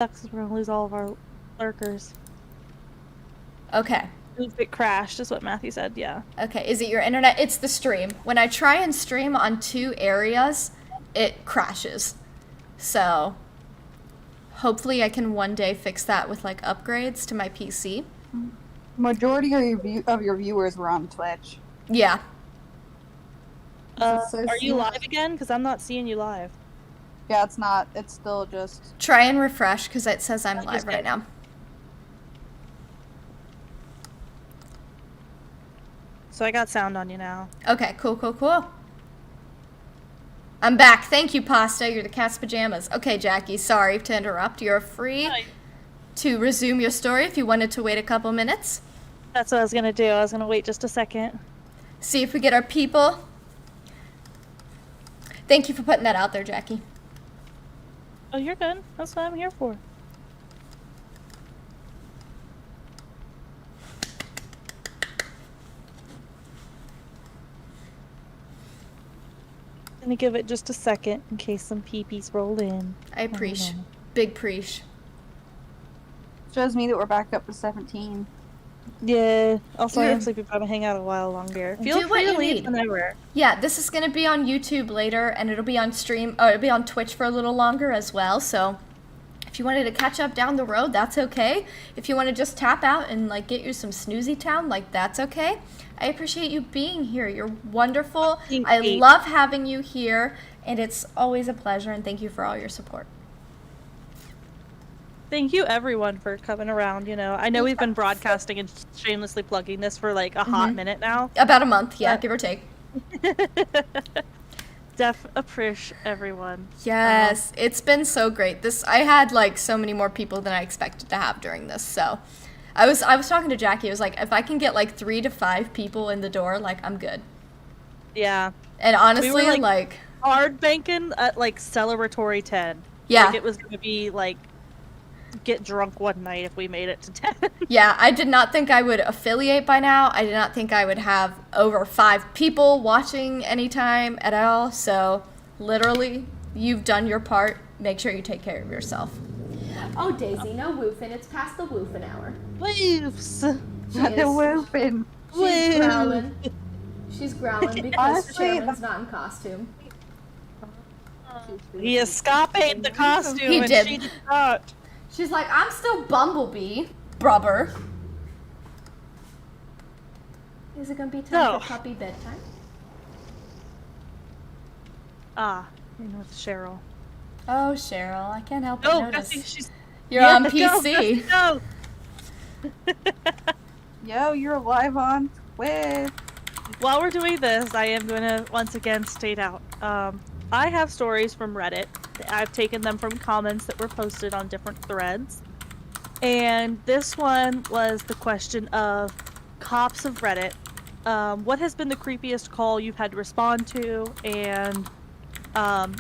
Sucks, we're gonna lose all of our lurkers. Okay. It crashed, is what Matthew said, yeah. Okay, is it your internet? It's the stream. When I try and stream on 2 areas, it crashes. So, hopefully I can one day fix that with like upgrades to my PC. Majority of your viewers were on Twitch. Yeah. Are you live again? Because I'm not seeing you live. Yeah, it's not. It's still just... Try and refresh because it says I'm live right now. So I got sound on you now. Okay, cool. I'm back. Thank you, Pasta. You're the cat's pajamas. Okay, Jackie, sorry to interrupt. You're free to resume your story if you wanted to wait a couple minutes. That's what I was going to do. I was going to wait just a second. See if we get our people. Thank you for putting that out there, Jackie. Oh, you're good. That's what I'm here for. Gonna give it just a second in case some peepees roll in. I appreciate. Big preach. Shows me that we're back up to 17. Yeah. Also, it looks like we've got to hang out a while longer. Feel free to leave whenever. Yeah, this is gonna be on YouTube later, and it'll be on stream. It'll be on Twitch for a little longer as well. So, if you wanted to catch up down the road, that's okay. If you want to just tap out and like get you some snoozy town, like that's okay. I appreciate you being here. You're wonderful. I love having you here, and it's always a pleasure. And thank you for all your support. Thank you, everyone, for coming around. You know, I know we've been broadcasting and shamelessly plugging this for like a hot minute now. About a month, yeah, give or take. Appreciate everyone. Yes, it's been so great. I had like so many more people than I expected to have during this. So, I was talking to Jackie. I was like, if I can get like 3 to 5 people in the door, like I'm good. Yeah. And honestly, we were, like hard banking at like celebratory 10. Yeah. Like it was gonna be like get drunk one night if we made it to 10. Yeah, I did not think I would affiliate by now. I did not think I would have over 5 people watching anytime at all. So, literally, you've done your part. Make sure you take care of yourself. Oh, Daisy, no woofing. It's past the woofing hour. Woofs. The woofing. She's growling. She's growling because Sherman's not in costume. He escaped the costume He and did. she did not. She's like, I'm still Bumblebee, brubber. Is it gonna be time for puppy bedtime? In with Cheryl. Oh, Cheryl, I can't help but notice. You're on PC. Go. Yo, you're live on Twitch. While we're doing this, I am going to once again state out. I have stories from Reddit. I've taken them from comments that were posted on different threads. And this one was the question of cops of Reddit. What has been the creepiest call you've had to respond to, and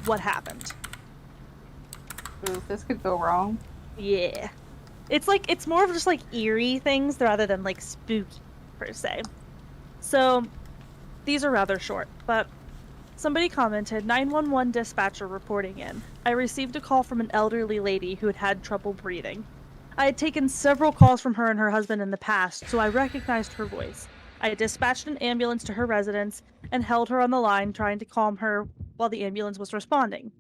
what happened? Ooh, this could go wrong. Yeah. It's more of just like eerie things rather than like spooky per se. So these are rather short, but somebody commented, 911 dispatcher reporting in. I received a call from an elderly lady who had had trouble breathing. I had taken several calls from her and her husband in the past, so I recognized her voice. I dispatched an ambulance to her residence and held her on the line trying to calm her while the ambulance was responding.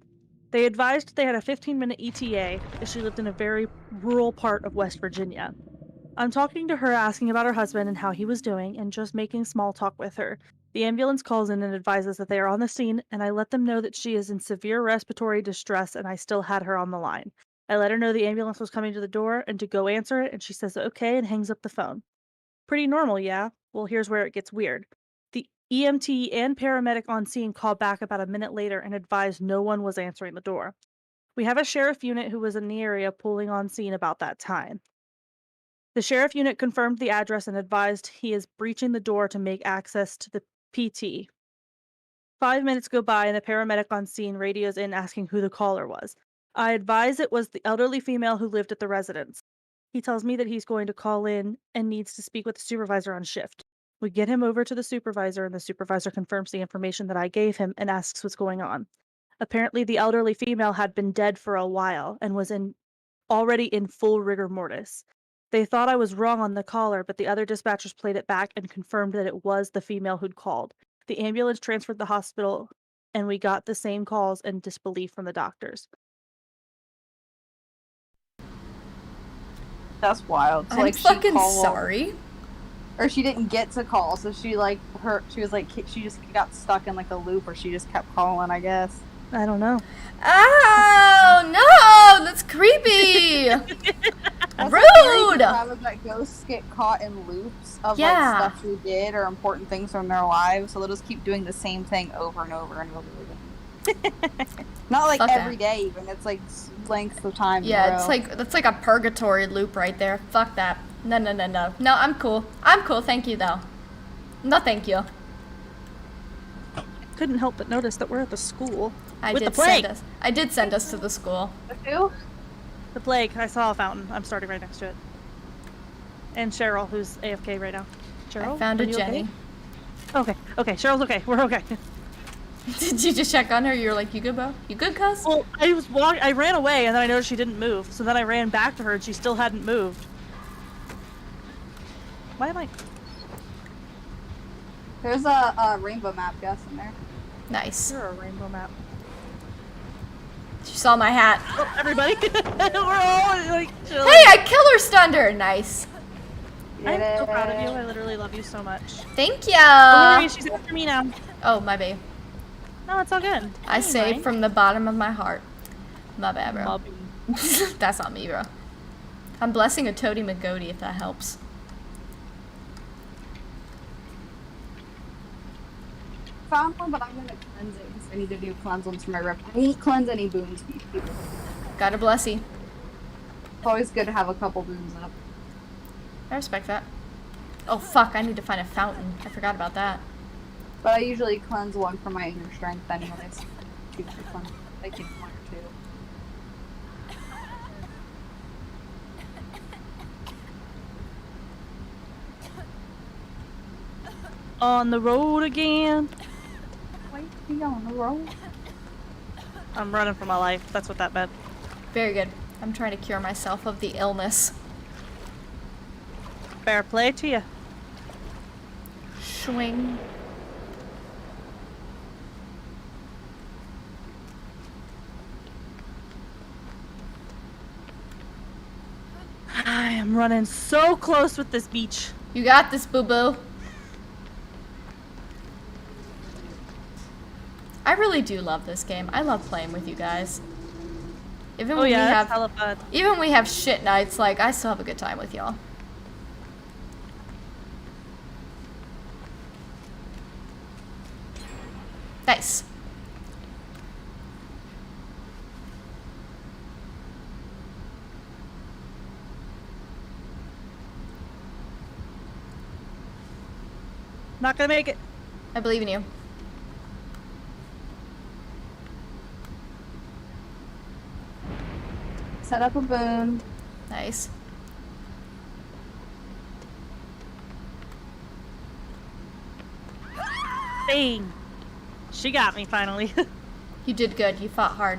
They advised they had a 15-minute ETA as she lived in a very rural part of West Virginia. I'm talking to her, asking about her husband and how he was doing, and just making small talk with her. The ambulance calls in and advises that they are on the scene, and I let them know that she is in severe respiratory distress and I still had her on the line. I let her know the ambulance was coming to the door and to go answer it, and she says okay and hangs up the phone. Pretty normal, yeah? Well, here's where it gets weird. The EMT and paramedic on scene called back about a minute later and advised no one was answering the door. We have a sheriff unit who was in the area pulling on scene about that time. The sheriff unit confirmed the address and advised he is breaching the door to make access to the PT. 5 minutes go by and the paramedic on scene radios in asking who the caller was. I advise it was the elderly female who lived at the residence. He tells me that he's going to call in and needs to speak with the supervisor on shift. We get him over to the supervisor and the supervisor confirms the information that I gave him and asks what's going on. Apparently the elderly female had been dead for a while and was in already in full rigor mortis. They thought I was wrong on the caller, but the other dispatchers played it back and confirmed that it was the female who'd called. The ambulance transferred the hospital, and we got the same calls and disbelief from the doctors. That's wild. So, I'm like, she fucking called, sorry. or she didn't get to call, so she she just got stuck in like a loop, or she just kept calling, I guess. I don't know. Oh no, that's creepy. That's Rude. The theory that ghosts get caught in loops of Yeah. like stuff they did or important things from their lives, so they'll just keep doing the same thing over and over and over again. Not like Fuck every that. day, even. It's like lengths of time. in a Yeah, it's row. like that's like a purgatory loop right there. Fuck that. No. No, I'm cool. I'm cool. Thank you though. No, thank you. Couldn't help but notice that we're at the school. I With did the plague. send us to the school. Who? The plague. I saw a fountain. I'm starting right next to it. And Cheryl, who's AFK right now. Cheryl? I found are a you Jenny. Okay? Okay, Cheryl's okay. We're okay. Did you just check on her? You were like, you good, bro? You good, cuz? Well, I ran away and then I noticed she didn't move. So then I ran back to her and she still hadn't moved. Why am I? There's a rainbow map, Gus, in there. Nice. You're a rainbow map. She saw my hat. Oh, everybody. We're all like chilling. Hey, I killer stunned her. Nice. I'm so proud of you. Yeah. I literally love you so much. Thank Don't ya. worry, she's after me now. Oh, my babe. No, it's all good. I Hey, say Ryan. from the bottom of my heart. My bad, bro. Bobby. That's not me, bro. I'm blessing a Toady McGoady if that helps. Found one, but I'm gonna cleanse it because I need to do cleanse ones for my rep. I didn't cleanse any boons. People. God bless you. It's always good to have a couple boons up. I respect that. Oh, fuck. I need to find a fountain. I forgot about that. But I usually cleanse one for my inner strength anyways. Two for cleanse. I keep one or two. On the road again. Wait, be on the road. I'm running for my life. That's what that meant. Very good. I'm trying to cure myself of the illness. Fair play to you. Swing. I am running so close with this beach. You got this, boo-boo. I really do love this game. I love playing with you guys. Even Oh when yeah, we that's have hella fun. even when we have shit nights, like I still have a good time with y'all. Nice. Not gonna make it. I believe in you. Set up a boon. Nice. Bang. She got me finally. You did good. You fought hard.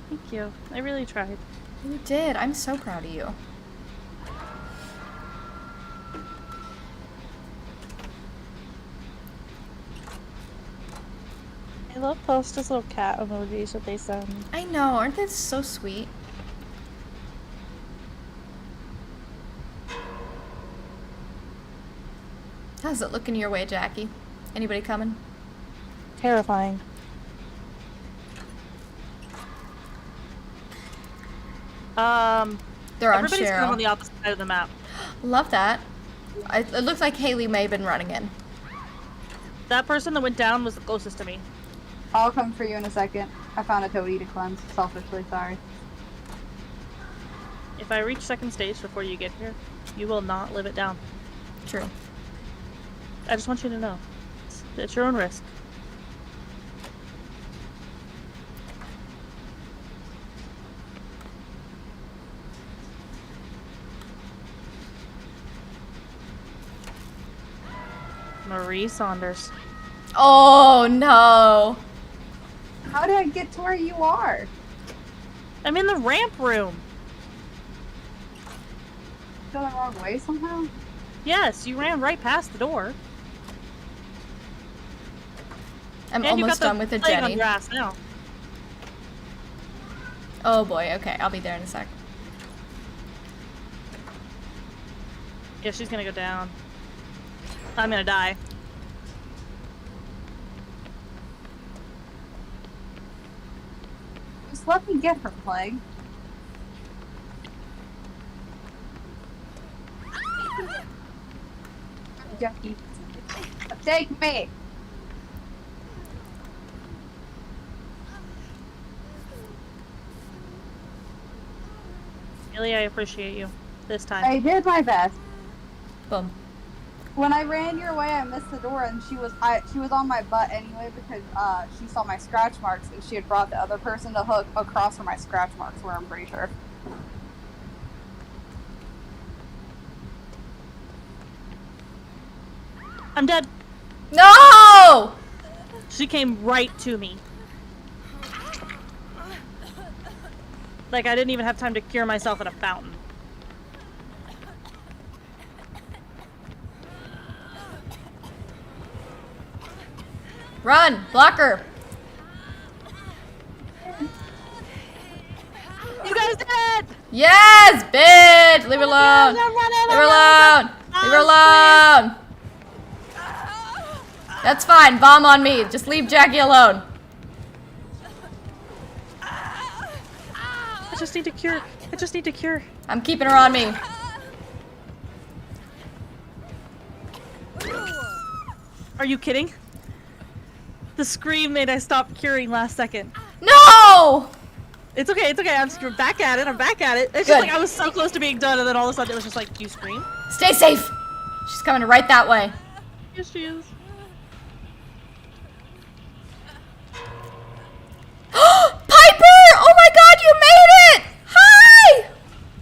Thank you. I really tried. You did. I'm so proud of you. I love Posta's little cat emojis that they send. I know. Aren't they so sweet? How's it looking your way, Jackie? Anybody coming? Terrifying. They're on Everybody's kind of on Cheryl. the opposite side of the map. Love that. It looks like Haley may have been running in. That person that went down was the closest to me. I'll come for you in a second. I found a toady to cleanse. Selfishly, sorry. If I reach second stage before you get here, you will not live it down. True. I just want you to know. It's at your own risk. Marie Saunders. Oh no. How did I get to where you are? I'm in the ramp room. Go the wrong way somehow? Yes, you ran right past the door. I'm And you've almost got done with the plate on Jenny. your ass now. Oh boy, okay, I'll be there in a sec. Yeah, she's gonna go down. I'm gonna die. Just let me get her, Plague. Jackie. Take me! Haley, I appreciate you. This time. I did my best. Boom. When I ran your way, I missed the door, and she was on my butt anyway because she saw my scratch marks, and she had brought the other person to hook across where my scratch marks were. I'm pretty sure. I'm dead. No! She came right to me. Like, I didn't even have time to cure myself in a fountain. Run! Block her! You guys did it! Yes, bitch! Leave her alone! Leave her alone! Leave her alone! That's fine. Bomb on me. Just leave Jackie alone. I just need to cure. I just need to cure. I'm keeping her on me. Are you kidding? The scream made I stop curing last second. No! It's okay, it's okay. I'm just back at it. I'm back at it. It's Good. just like I was so close to being done, and then all of a sudden it was just like, you scream? Stay safe. She's coming right that way. Yes, she is. Piper! Oh my god, you made it! Hi!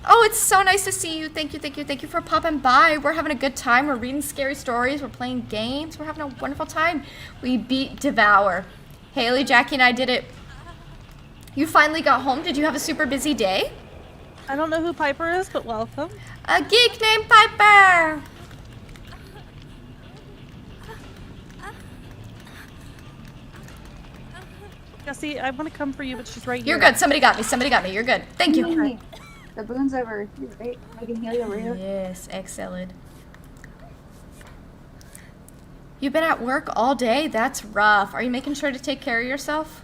Oh, it's so nice to see you. Thank you, thank you, thank you for popping by. We're having a good time. We're reading scary stories. We're playing games. We're having a wonderful time. We beat Devour. Haley, Jackie, and I did it. You finally got home. Did you have a super busy day? I don't know who Piper is, but welcome. A geek named Piper! Yeah, see, I want to come for you, but she's right here. You're good. Somebody got me. Somebody got me. You're good. Thank you. Hey, the boon's over here, right? I can heal you over here. Yes, excellent. You've been at work all day? That's rough. Are you making sure to take care of yourself?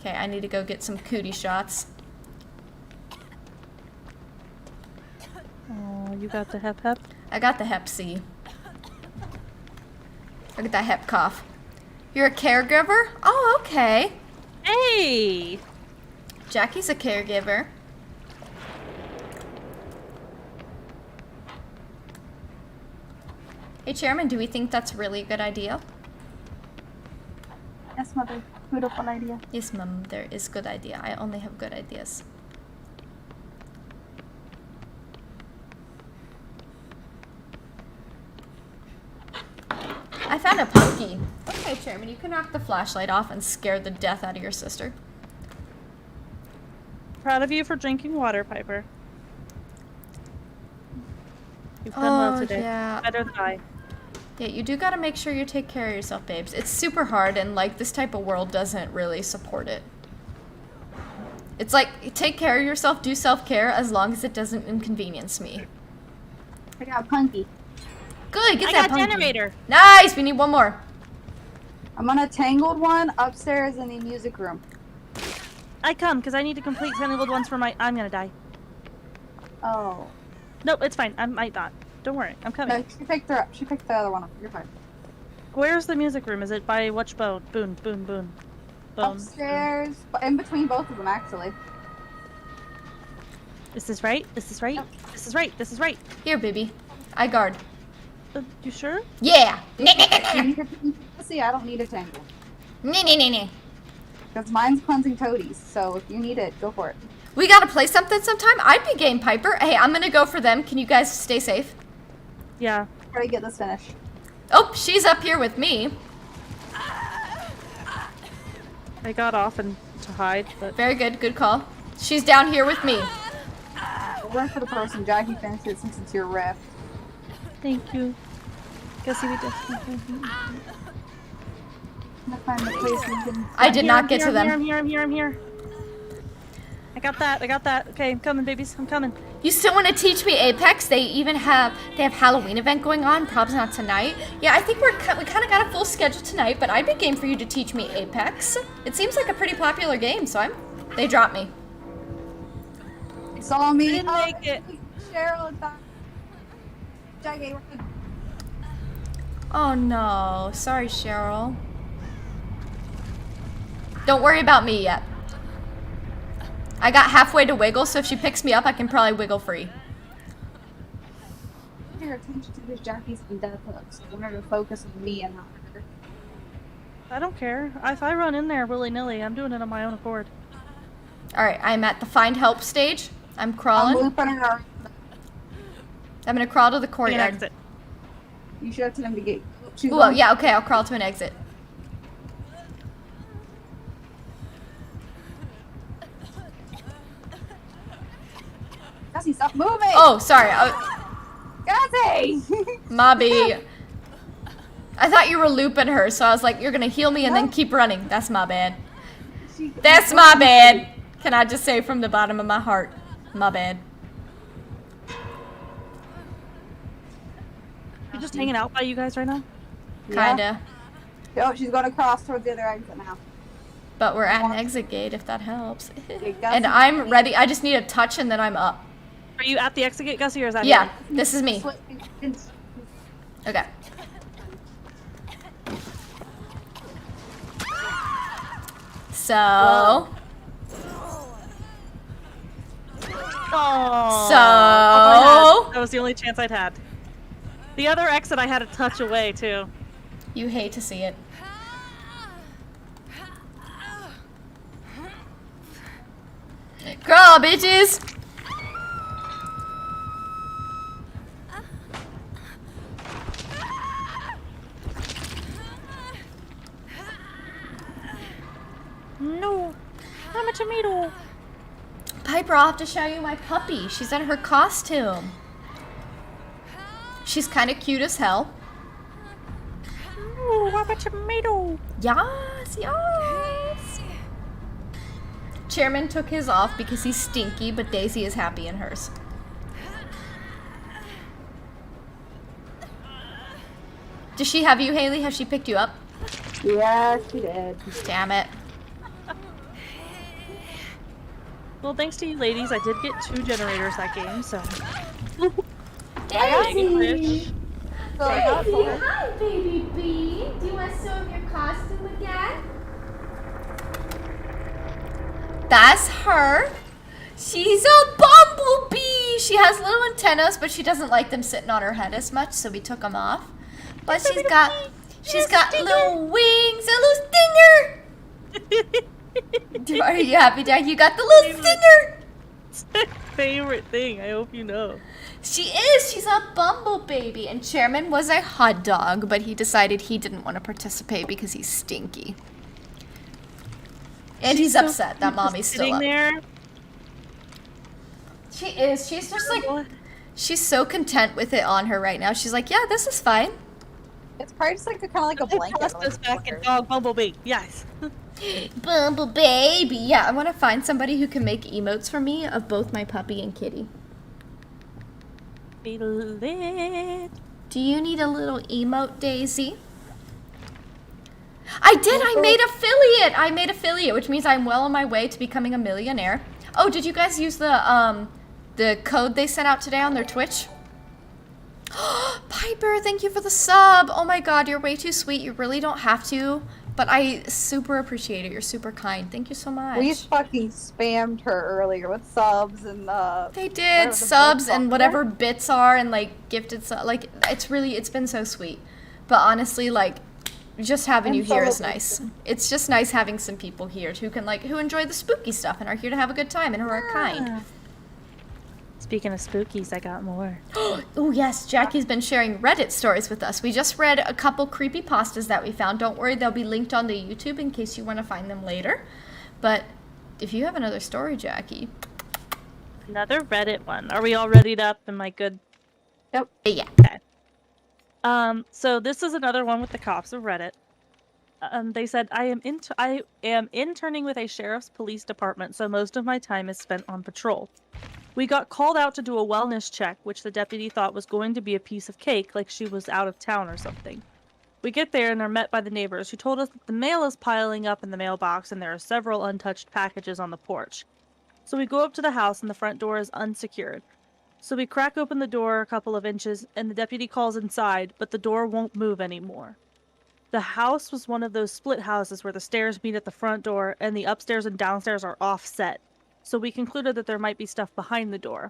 Okay, I need to go get some cootie shots. Oh, you got the hep. I got the Hep C. I got that Hep cough. You're a caregiver? Oh, okay. Hey! Jackie's a caregiver. Hey, Chairman, do we think that's really a good idea? Yes, mother. Beautiful idea. Yes, Mum, there is good idea. I only have good ideas. I found a punky. Okay, Chairman, you can knock the flashlight off and scare the death out of your sister. Proud of you for drinking water, Piper. You've done well today. Yeah. Better than I. Yeah, you do gotta make sure you take care of yourself, babes. It's super hard, and like this type of world doesn't really support it. It's like, take care of yourself, do self-care, as long as it doesn't inconvenience me. I got Punky. Good, get I that got punky. generator. Nice, we need one more. I'm on a Tangled one upstairs in the music room. I come, because I need to complete Tangled ones for my... I'm gonna die. Oh. Nope, it's fine. I might not. Don't worry. I'm coming. No, she picked her up. She picked the other one up. You're fine. Where's the music room? Is it by which bone? Boon. Bone. Upstairs, in between both of them, actually. Is this right? Is this right? Yep. This is right. This is right. Here, baby. I guard. You sure? Yeah. You need a See, I don't need a Tangled. Nee. Because mine's cleansing toadies, so if you need it, go for it. We gotta play something sometime. I'd be game, Piper. Hey, I'm gonna go for them. Can you guys stay safe? Yeah. Try to get this finished. Oh, she's up here with me. I got off and to hide, but Very good. Good call. She's down here with me. Run for the person. Jackie finished it since it's your ref. thank you. Gussie, we definitely. I'm gonna find the place we can. I did not get to them. I'm here. I got that. Okay, I'm coming, babies. I'm coming. You still want to teach me Apex? They have Halloween event going on. Probably not tonight. Yeah, I think we kind of got a full schedule tonight. But I'd be game for you to teach me Apex. It seems like a pretty popular game, so they dropped me. Saw me. Didn't make it. Cheryl and Jackie. Oh no, sorry Cheryl. Don't worry about me yet. I got halfway to wiggle, so if she picks me up, I can probably wiggle free. Your attention to this Jackie's and death hooks. I want her to focus on me and not her. I don't care. If I run in there willy-nilly, I'm doing it on my own accord. Alright, I'm at the find help stage. I'm I'm crawling. looping her. I'm gonna crawl to the An courtyard. exit. You should have to them to get. She's Well, going- yeah, okay, I'll crawl to an exit. Cassie, stop moving! Oh, sorry. Cassie! Mobby. I thought you were looping her, so I was like, you're gonna heal me and then No. keep running. That's my bad. She- That's my bad. Can I just say from the bottom of my heart, my bad. You just hanging out by you guys right now? Yeah. Kinda. Oh, she's going to cross towards the other exit now. But we're at an exit gate, if that helps. Gussie. And I'm ready. I just need a touch and then I'm up. Are you at the exit gate, Gussie, or is that Yeah, you? this is me. Okay. So, Oh. So- that was the only chance I'd had. The other exit I had a touch away too. you hate to see it. Crawl, bitches! No, I'm a tomato. Piper, I'll have to show you my puppy. She's in her costume. She's kind of cute as hell. No, I'm a tomato. Yes, yes. Chairman took his off because he's stinky, but Daisy is happy in hers. Does she have you, Haley? Has she picked you up? Yeah, she did. Damn it. Well, thanks to you ladies, I did get 2 generators that game, so. Daisy! So I got told. Hi, baby bee. Do you want to sew your costume again? That's her. She's a bumblebee. She has little antennas, but she doesn't like them sitting on her head as much, so we took them off. But she's got little wings, a little stinger. Are you happy, Dad? You got the little stinger. It's my favorite thing, I hope you know. She is. She's a bumble baby. And Chairman was a hot dog, but he decided he didn't want to participate because he's stinky. And he's so upset that cute, Mommy's just still sitting up. there. She is. She's just like, she's so content with it on her right now. She's like, yeah, this is fine. It's probably just like kind of like a blanket. Tossed us back and dog bumblebee. Yes. Bumble baby. Yeah, I want to find somebody who can make emotes for me of both my puppy and kitty. Be lit. Do you need a little emote, Daisy? I did. I made affiliate, which means I'm well on my way to becoming a millionaire. Oh, did you guys use the code they sent out today on their Twitch? Piper, thank you for the sub. Oh my god, you're way too sweet. You really don't have to, but I super appreciate it. You're super kind. Thank you so much. We fucking spammed her earlier with subs and They whatever did the subs bits and are. whatever bits are and like gifted like it's been so sweet. But honestly, like just having I'm you here so is nice. It's just nice having some people here who enjoy the spooky stuff and are here to have a good time and who are kind. Speaking of spookies, I got more. Oh yes, Jackie's been sharing Reddit stories with us. We just read a couple creepypastas that we found. Don't worry, they'll be linked on the YouTube in case you want to find them later. But if you have another story, Jackie. Another Reddit one. Are we all readied up? Am I good? Yeah. So this is another one with the cops of Reddit. They said, I am interning with a sheriff's police department, so most of my time is spent on patrol. We got called out to do a wellness check, which the deputy thought was going to be a piece of cake, like she was out of town or something. We get there and are met by the neighbors, who told us that the mail is piling up in the mailbox and there are several untouched packages on the porch. So we go up to the house and the front door is unsecured. So we crack open the door a couple of inches and the deputy calls inside, but the door won't move anymore. The house was one of those split houses where the stairs meet at the front door and the upstairs and downstairs are offset. So we concluded that there might be stuff behind the door.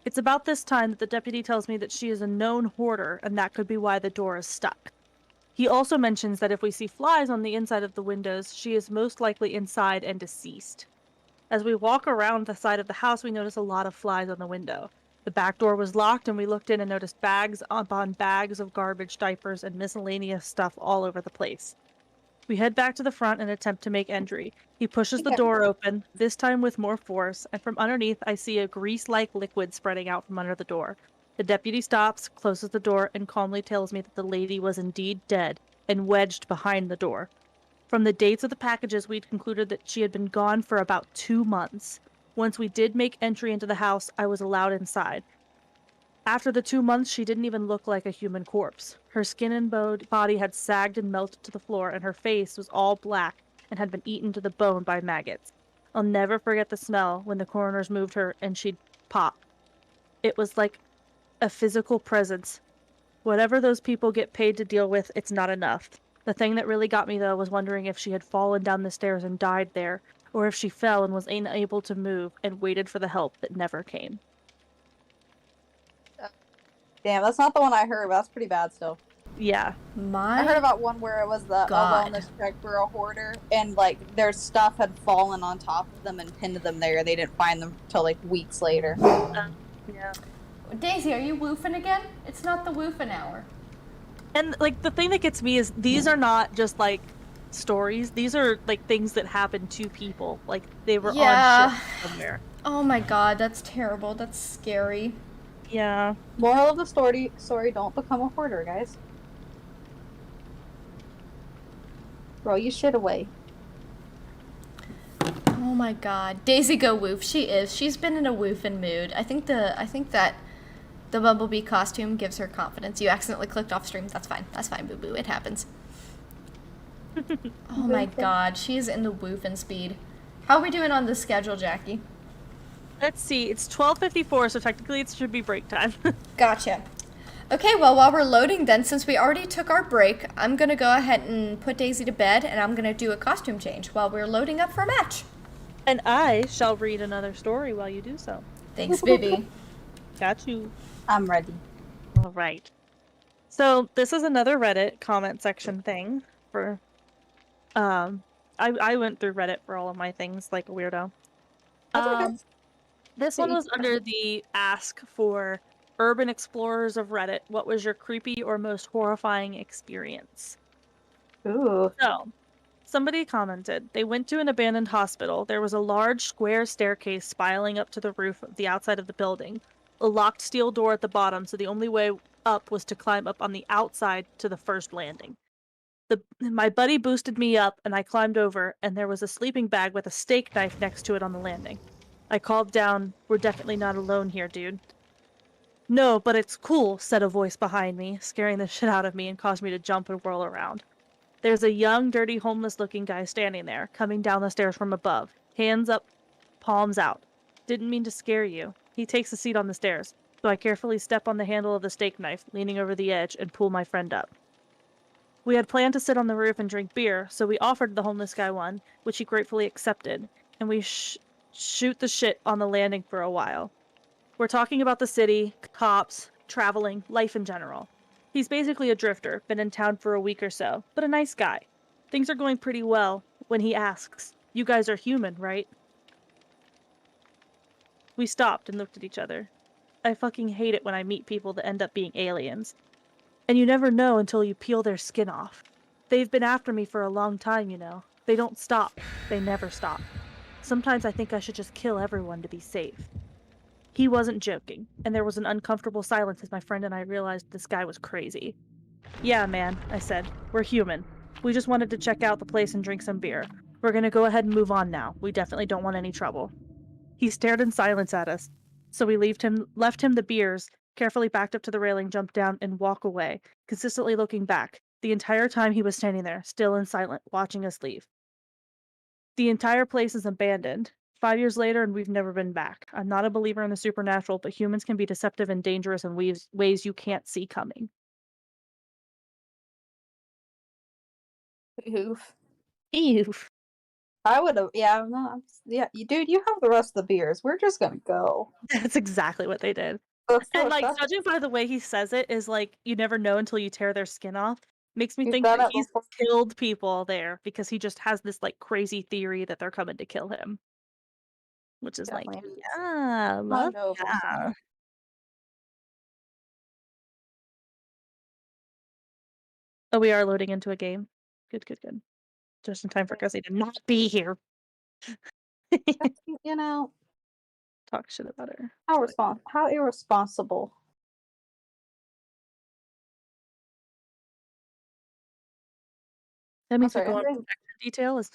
It's about this time that the deputy tells me that she is a known hoarder and that could be why the door is stuck. He also mentions that if we see flies on the inside of the windows, she is most likely inside and deceased. As we walk around the side of the house, we notice a lot of flies on the window. The back door was locked and we looked in and noticed bags upon bags of garbage, diapers, and miscellaneous stuff all over the place. We head back to the front and attempt to make entry. He pushes the door open, this time with more force, and from underneath I see a grease-like liquid spreading out from under the door. The deputy stops, closes the door, and calmly tells me that the lady was indeed dead and wedged behind the door. From the dates of the packages, we'd concluded that she had been gone for about 2 months. Once we did make entry into the house, I was allowed inside. After the 2 months, she didn't even look like a human corpse. Her skin and body had sagged and melted to the floor, and her face was all black and had been eaten to the bone by maggots. I'll never forget the smell when the coroners moved her and she'd pop. It was like a physical presence. Whatever those people get paid to deal with, it's not enough. The thing that really got me, though, was wondering if she had fallen down the stairs and died there, or if she fell and was unable to move and waited for the help that never came. Damn, that's not the one I heard, but that's pretty bad still. Yeah. I heard about one where it was a wellness check for a hoarder, and like their stuff had fallen on top of them and pinned them there. They didn't find them till like weeks later. Yeah. Daisy, are you woofing again? It's not the woofing hour. And like the thing that gets me is these are not just like stories. These are like things that happened to people. Like they were on ship somewhere. Oh my god, that's terrible. That's scary. Yeah. Moral of the story, don't become a hoarder, guys. Throw your shit away. Oh my god. Daisy go woof. She is. She's been in a woofing mood. I think that the Bumblebee costume gives her confidence. You accidentally clicked off stream. That's fine. That's fine, boo-boo. It happens. Oh my god. She is in the woofing speed. How are we doing on the schedule, Jackie? Let's see. It's 12:54, so technically it should be break time. Gotcha. Okay, well, while we're loading then, since we already took our break, I'm going to go ahead and put Daisy to bed, and I'm going to do a costume change while we're loading up for a match. And I shall read another story while you do so. Thanks, Vivi. Got you. I'm ready. All right. So this is another Reddit comment section thing for, I went through Reddit for all of my things like a weirdo. That's okay. This one was under the ask for Urban Explorers of Reddit. What was your creepy or most horrifying experience? Ooh. So, somebody commented, they went to an abandoned hospital. There was a large square staircase spiraling up to the roof of the outside of the building. A locked steel door at the bottom, so the only way up was to climb up on the outside to the first landing. My buddy boosted me up, and I climbed over, and there was a sleeping bag with a steak knife next to it on the landing. I called down, "We're definitely not alone here, dude." "No, but it's cool," said a voice behind me, scaring the shit out of me and caused me to jump and whirl around. There's a young, dirty, homeless-looking guy standing there, coming down the stairs from above, hands up, palms out. "Didn't mean to scare you." He takes a seat on the stairs, so I carefully step on the handle of the steak knife, leaning over the edge, and pull my friend up. We had planned to sit on the roof and drink beer, so we offered the homeless guy one, which he gratefully accepted, and we shoot the shit on the landing for a while. We're talking about the city, cops, traveling, life in general. He's basically a drifter, been in town for a week or so, but a nice guy. Things are going pretty well when he asks, "You guys are human, right?" We stopped and looked at each other. I fucking hate it when I meet people that end up being aliens. And you never know until you peel their skin off. They've been after me for a long time, you know. They don't stop. They never stop. Sometimes I think I should just kill everyone to be safe. He wasn't joking, and there was an uncomfortable silence as my friend and I realized this guy was crazy. Yeah, man, I said. We're human. We just wanted to check out the place and drink some beer. We're gonna go ahead and move on now. We definitely don't want any trouble. He stared in silence at us, so we left him the beers, carefully backed up to the railing, jumped down, and walked away, consistently looking back. The entire time he was standing there, still and silent, watching us leave. The entire place is abandoned. 5 years later, and we've never been back. I'm not a believer in the supernatural, but humans can be deceptive and dangerous in ways you can't see coming. Oof. Ew. I would have. Yeah, no, yeah. Dude, you have the rest of the beers. We're just gonna go. That's exactly what they did. That's And, like, that's- judging by the way he says it is, like, you never know until you tear their skin off, makes me He's think done that it he's before. killed people there because he just has this, like, crazy theory that they're coming to kill him. Which is like, Definitely. yeah, love Hungover. that. Oh, we are loading into a game. Good, good, good. Just in time for Gussie to not be here. You know, Talk shit about her. how irresponsible. That means we sorry, go I'm on doing- protection detail is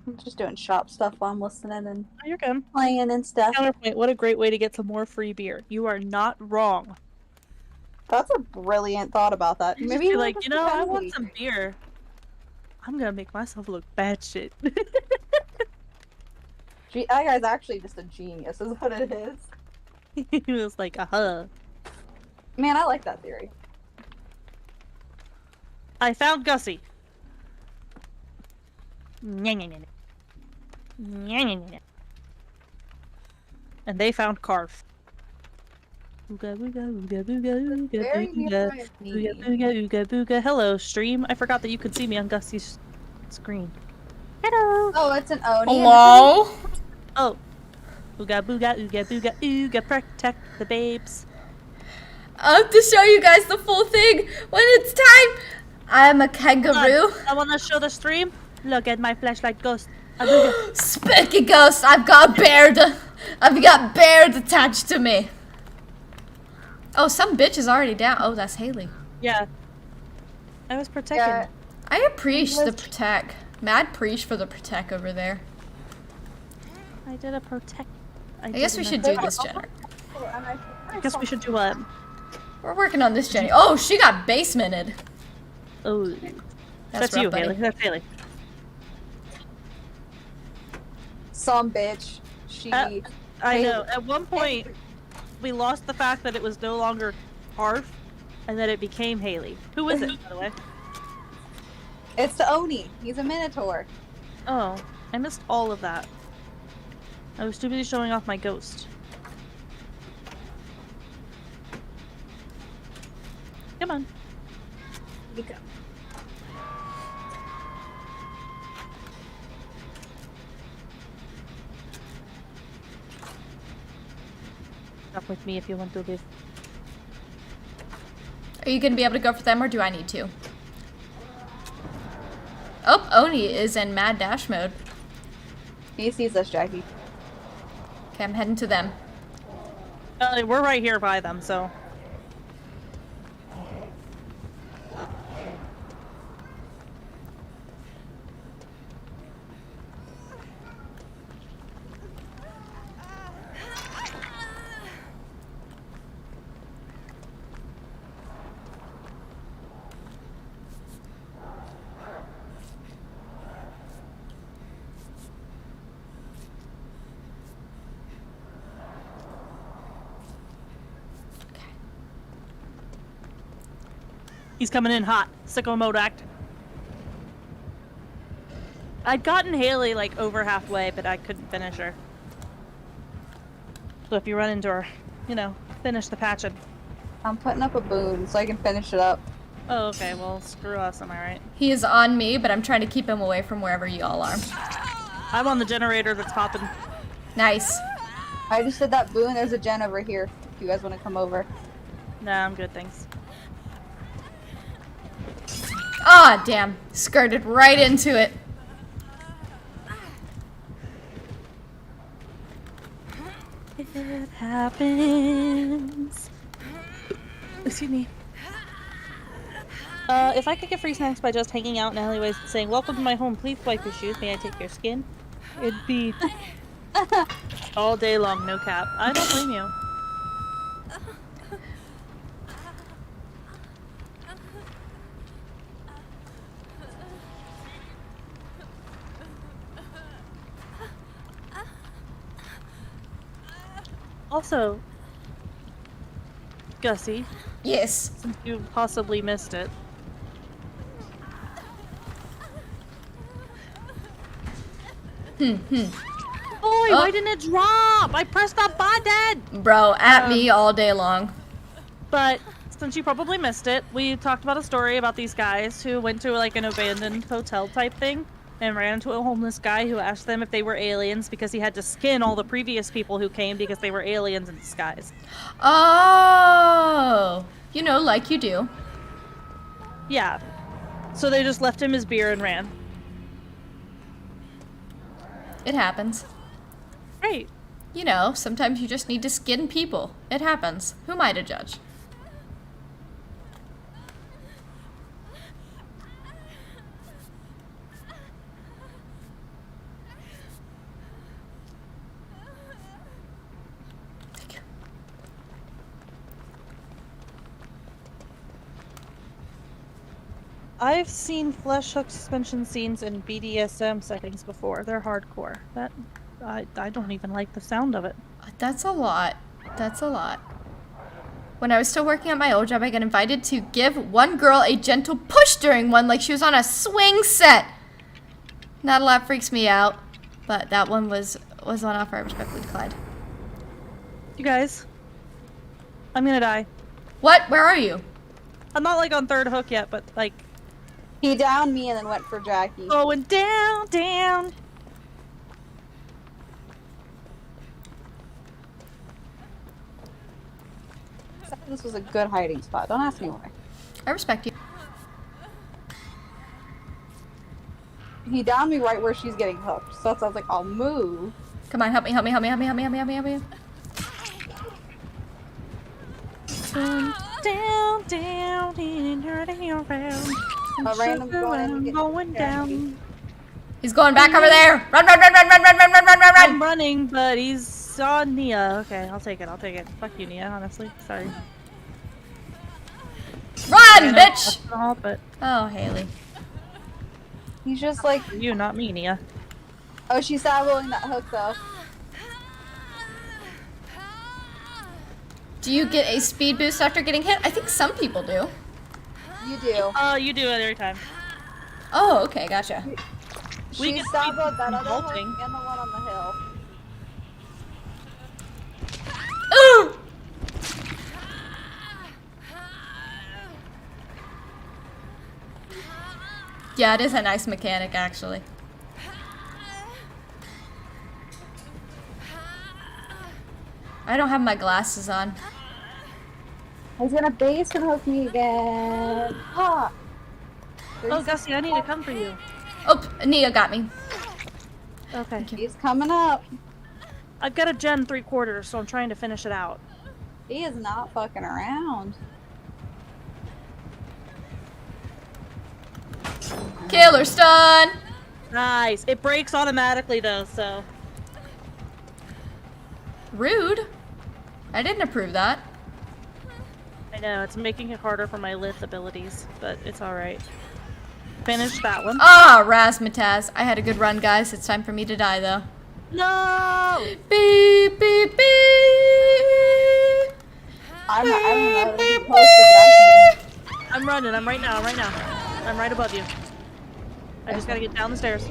I'm just doing shop stuff while I'm listening and oh, you're good. playing and stuff. Counterpoint, what a great way to get some more free beer. You are not wrong. That's a brilliant thought about that. You just Maybe be we'll like, just you know, I pretend want we- some beer. I'm gonna make myself look bad shit. That guy's actually just a genius, is what it is. He was like, Man, I like that theory. I found Gussie. Nya, nya, nya, nya. Nya, nya, nya, nya. And they found Carf. Ooga booga, ooga booga, ooga Very booga, nearby of ooga me. booga, ooga booga. Hello, stream. I forgot that you could see me on Gussie's screen. Hello. Oh, it's an Oni. Hello? Oh. Ooga booga, ooga booga, ooga protect the babes. I have to show you guys the full thing when it's time. I'm a kangaroo. I wanna show the stream. Look at my flashlight ghost. A booga. Spooky ghost. I've got beard attached to me. Oh, some bitch is already down. Oh, that's Haley. Yeah. I was protecting. Yeah. I appreciate the protect. Mad preach for the protect over there. I did a protect. I guess we should do this, Jenner. I guess we should do what? We're working on this, Jenny. Oh, she got basemented. Oh. That's rough, you, buddy. Haley. That's Haley. Some bitch. She. I Haley. know. At one point, we lost the fact that it was no longer Harf, and that it became Haley. Who is it, by the way? It's the Oni. He's a Minotaur. Oh, I missed all of that. I was too busy showing off my ghost. Come on. You go. Up with me if you want to live. Are you gonna be able to go for them, or do I need to? Oh, Oni is in mad dash mode. He sees us, Jackie. Okay, I'm heading to them. We're right here by them, so. He's coming in hot. Sicko mode act. I'd gotten Haley like over halfway, but I couldn't finish her. So if you run into her, you know, finish the patching. I'm putting up a boon so I can finish it up. Oh, okay. Well, screw us. Am I right? He is on me, but I'm trying to keep him away from wherever you all are. I'm on the generator that's popping. Nice. I just did that boon. There's a gen over here. If you guys want to come over. Nah, I'm good, thanks. Ah, damn. Skirted right into it. It happens. Excuse me. If I could get free snacks by just hanging out in alleyways and saying, "Welcome to my home, please wipe your shoes, may I take your skin?" It'd be all day long, no cap. I don't blame you. Also, Gussie, Yes. since you possibly missed it. Boy, why didn't it drop? I pressed that button! Bro, at me all day long. But since you probably missed it, we talked about a story about these guys who went to like an abandoned hotel type thing and ran into a homeless guy who asked them if they were aliens because he had to skin all the previous people who came because they were aliens in disguise. Oh, you know, like you do. Yeah. So they just left him his beer and ran. It happens. Right. You know, sometimes you just need to skin people. It happens. Who am I to judge? I've seen flesh hook suspension scenes in BDSM settings before. They're hardcore. That I don't even like the sound of it. That's a lot. That's a lot. When I was still working at my old job, I got invited to give one girl a gentle push during one, like she was on a swing set. Not a lot freaks me out, but that one was on offer. I respectfully declined. You guys, I'm gonna die. What? Where are you? I'm not like on third hook yet, but like He downed me and then went for Jackie. going down, down. This was a good hiding spot. Don't ask me why. I respect you. He downed me right where she's getting hooked. So I was like, I'll move. Come on, help me, help me, help me, help me, help me, help me, help me, help me. Down, down, in turning around. A random going in and getting going down. He's going back over there. Run, run, run, run, run, run, run, run, run, run, I'm run. running, but he's on Nia. Okay, I'll take it. I'll take it. Fuck you, Nia. Honestly, sorry. Run, bitch. But Oh, Haley. He's just like, you, not me, Nia. oh, she's saddling that hook though. Do you get a speed boost after getting hit? I think some people do. You do. You do it every time. Oh, okay, gotcha. We She get saddled speed that other hook vaulting. and the one on the hill. Ooh! Yeah, it is a nice mechanic, actually. I don't have my glasses on. He's gonna base and hook me again. Ha! Oh, Gussie, I need to come for you. Oh, Nia got me. Okay. He's coming up. I've got a gen 3/4, so I'm trying to finish it out. He is not fucking around. Killer stun! Nice. It breaks automatically though, so. Rude. I didn't approve that. I know, it's making it harder for my lith abilities, but it's alright. Finished that one. Ah, Razmataz. I had a good run, guys. It's time for me to die, though. No! Beep, beep, beep. I don't know. He posted that. I'm running, I'm right now. I'm right above you. I just gotta get down the stairs.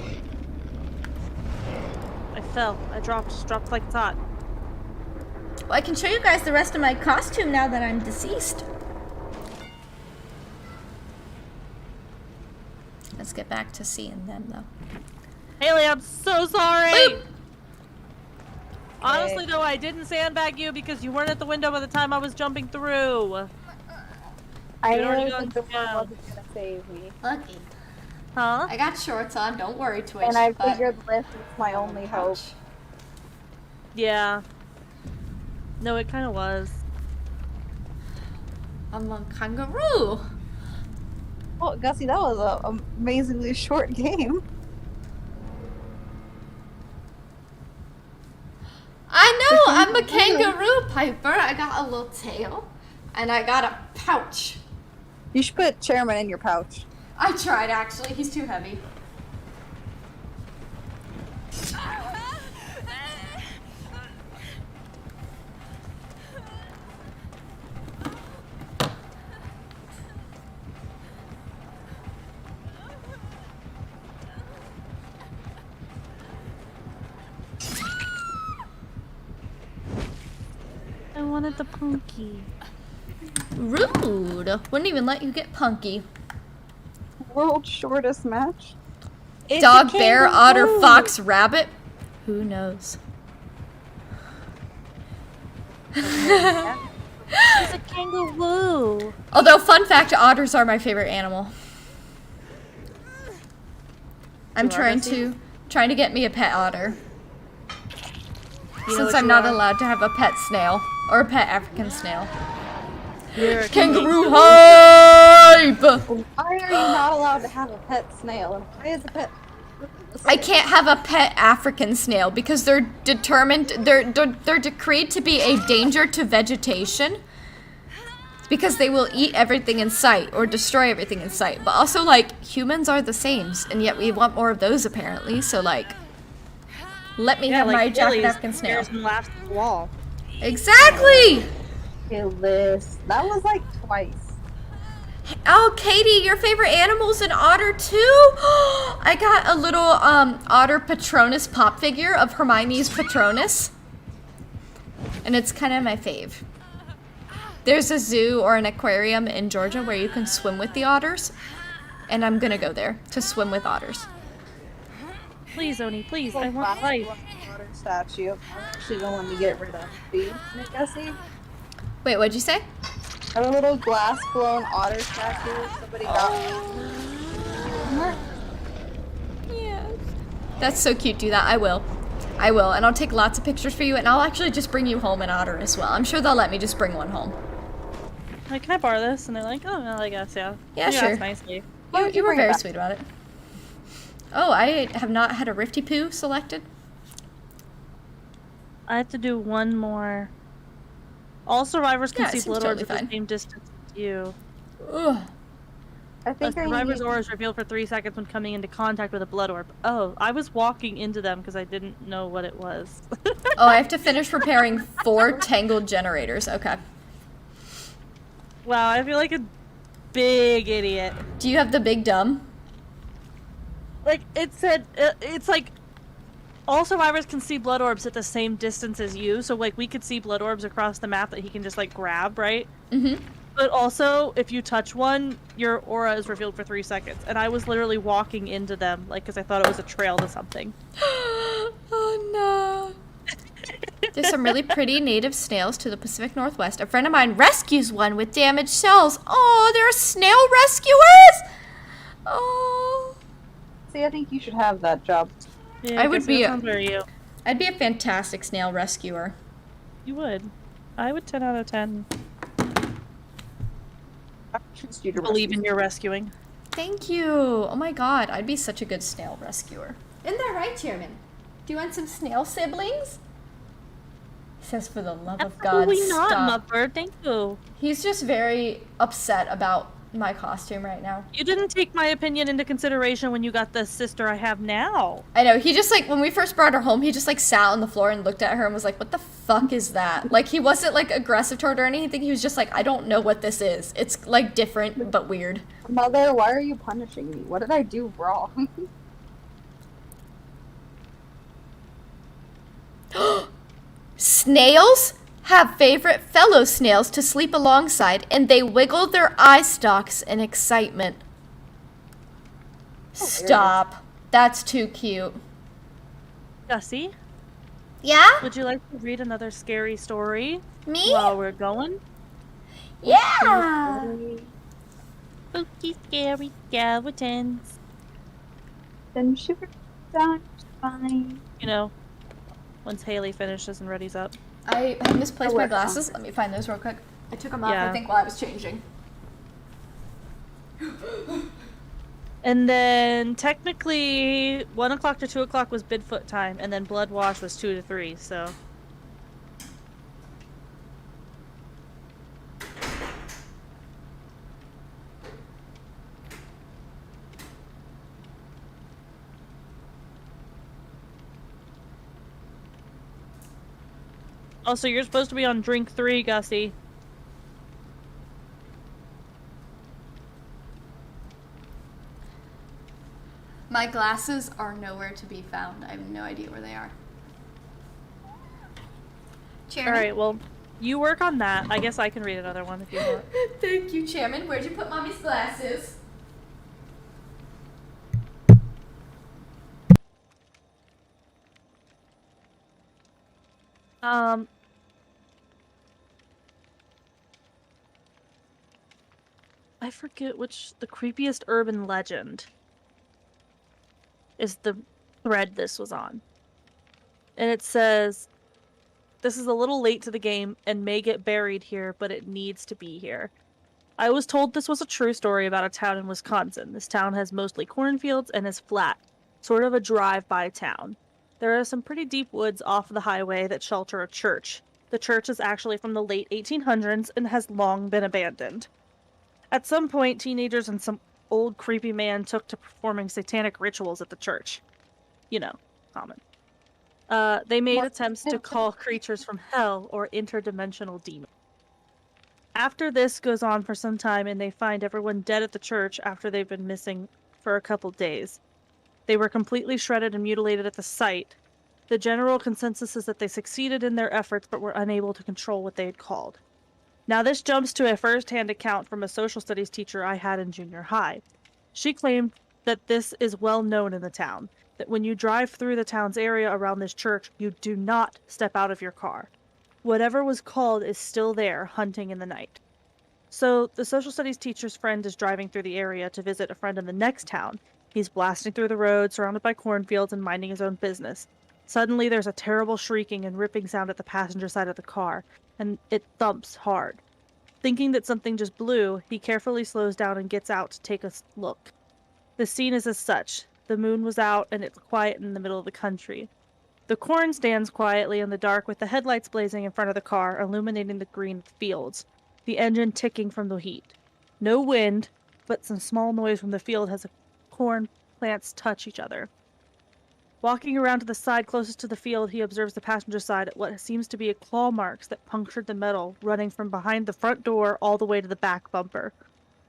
I fell. I dropped like it's hot. Well, I can show you guys the rest of my costume now that I'm deceased. Let's get back to seeing them, though. Haley, I'm so sorry! Boop. Honestly, though, I didn't sandbag you because you weren't at the window by the time I was jumping through. I You'd already knew gone that the down. one wasn't gonna save me. Lucky. Huh? I got shorts on. Don't worry, Twitch. And I but- figured lift is my only hope. Yeah. No, it kind of was. I'm a kangaroo. Oh, Gussie, that was an amazingly short game. I know, I'm a kangaroo, Piper. I got a little tail, and I got a pouch. You should put Chairman in your pouch. I tried, actually. He's too heavy. I wanted the punky. Rude. Wouldn't even let you get punky. World's shortest match. It's Dog, a bear, otter, kangaroo. fox, rabbit. Who knows? It's a kangaroo. Although, fun fact, otters are my favorite animal. I'm You are, trying Bessie? to get me a pet otter. You know Since what I'm you not are? allowed to have a pet snail. Or a pet African snail. You're a Kangaroo hype! Why are you not allowed to have a pet snail? And why is a pet? I can't have a pet African snail because they're determined, they're decreed to be a danger to vegetation because they will eat everything in sight or destroy everything in sight. But also, like, humans are the same, and yet we want more of those apparently, so like, let me have my jacket African snail. And laughs at the wall. Exactly! Okay, Liz. That was like twice. Oh, Katie, your favorite animal's an otter too? I got a little otter Patronus pop figure of Hermione's Patronus. And it's kind of my fave. There's a zoo or an aquarium in Georgia where you can swim with the otters. And I'm gonna go there to swim with otters. Please, Oni, please. I want life. Water statue. I'm actually going to get rid of. Do you, Gussie? Wait, what'd you say? I have a little glass blown otter statue somebody got me. Yes. That's so cute. Do that. I will. I will. And I'll take lots of pictures for you. And I'll actually just bring you home an otter as well. I'm sure they'll let me just bring one home. Like, can I borrow this? And they're like, oh, well, I guess, yeah. Yeah, You sure. asked nicely. You were bring it very back? sweet about it. Oh, I have not had a Rifty Poo selected. I have to do one more. All survivors can Yeah, it see seems blood totally orbs at fine. the same distance as you. Ugh. I A think I survivor's need... aura is revealed for 3 seconds when coming into contact with a blood orb. Oh, I was walking into them because I didn't know what it was. Oh, I have to finish repairing 4 tangled generators. Okay. Wow, I feel like a big idiot. Do you have the big dumb? Like, it said, it's like, all survivors can see blood orbs at the same distance as you, so, like, we could see blood orbs across the map that he can just, like, grab, right? Mm-hmm. But also, if you touch one, your aura is revealed for 3 seconds. And I was literally walking into them, like, because I thought it was a trail to something. Oh no. There's some really pretty native snails to the Pacific Northwest. A friend of mine rescues one with damaged shells. Oh, they're snail rescuers! Oh. See, I think you should have that job. Yeah, I would guess be that a- sounds very you. I'd be a fantastic snail rescuer. You would. I would 10 out of 10 I trust you to believe rescue in your rescuing. Thank you. Oh my god, I'd be such a good snail rescuer. Isn't that right, Chairman? Do you want some snail siblings? He says, for the love of God, Absolutely not, stop. Mupper. Thank you. He's just very upset about my costume right now. You didn't take my opinion into consideration when you got the sister I have now. I know, he just like, when we first brought her home, he just like sat on the floor and looked at her and was like, what the fuck is that? Like, he wasn't like aggressive toward her or anything, he was just like, I don't know what this is. It's like different, but weird. Mother, why are you punishing me? What did I do wrong? Snails have favorite fellow snails to sleep alongside, and they wiggle their eye stalks in excitement. Stop. That's too cute. Gussie, Yeah? would you like to read another scary story Me? while we're going? Yeah. Spooky, scary skeletons. Then she was done. Fine. You know, once Haley finishes and ready's up. I have misplaced my work on glasses. Let me find those real quick. I took them off, Yeah. I think, while I was changing. And then technically 1 o'clock to 2 o'clock was Bigfoot time, and then Blood Wash was 2 to 3, so. Also, you're supposed to be on drink 3, Gussie. My glasses are nowhere to be found. I have no idea where they are. Chairman? Alright, well, you work on that. I guess I can read another one if you want. Thank you, Chairman. Where'd you put Mommy's glasses? I forget which, the creepiest urban legend is the thread this was on. And it says, this is a little late to the game and may get buried here, but it needs to be here. I was told this was a true story about a town in Wisconsin. This town has mostly cornfields and is flat, sort of a drive-by town. There are some pretty deep woods off the highway that shelter a church. The church is actually from the late 1800s and has long been abandoned. At some point, teenagers and some old creepy man took to performing satanic rituals at the church. You know, common. They made attempts to call creatures from hell or interdimensional demons. After this goes on for some time and they find everyone dead at the church after they've been missing for a couple days. They were completely shredded and mutilated at the site. The general consensus is that they succeeded in their efforts but were unable to control what they had called. Now this jumps to a first-hand account from a social studies teacher I had in junior high. She claimed that this is well known in the town, that when you drive through the town's area around this church, you do not step out of your car. Whatever was called is still there, hunting in the night. So, the social studies teacher's friend is driving through the area to visit a friend in the next town. He's blasting through the road, surrounded by cornfields and minding his own business. Suddenly, there's a terrible shrieking and ripping sound at the passenger side of the car, and it thumps hard. Thinking that something just blew, he carefully slows down and gets out to take a look. The scene is as such. The moon was out, and it's quiet in the middle of the country. The corn stands quietly in the dark with the headlights blazing in front of the car, illuminating the green fields, the engine ticking from the heat. No wind, but some small noise from the field as the corn plants touch each other. Walking around to the side closest to the field, he observes the passenger side at what seems to be a claw marks that punctured the metal, running from behind the front door all the way to the back bumper.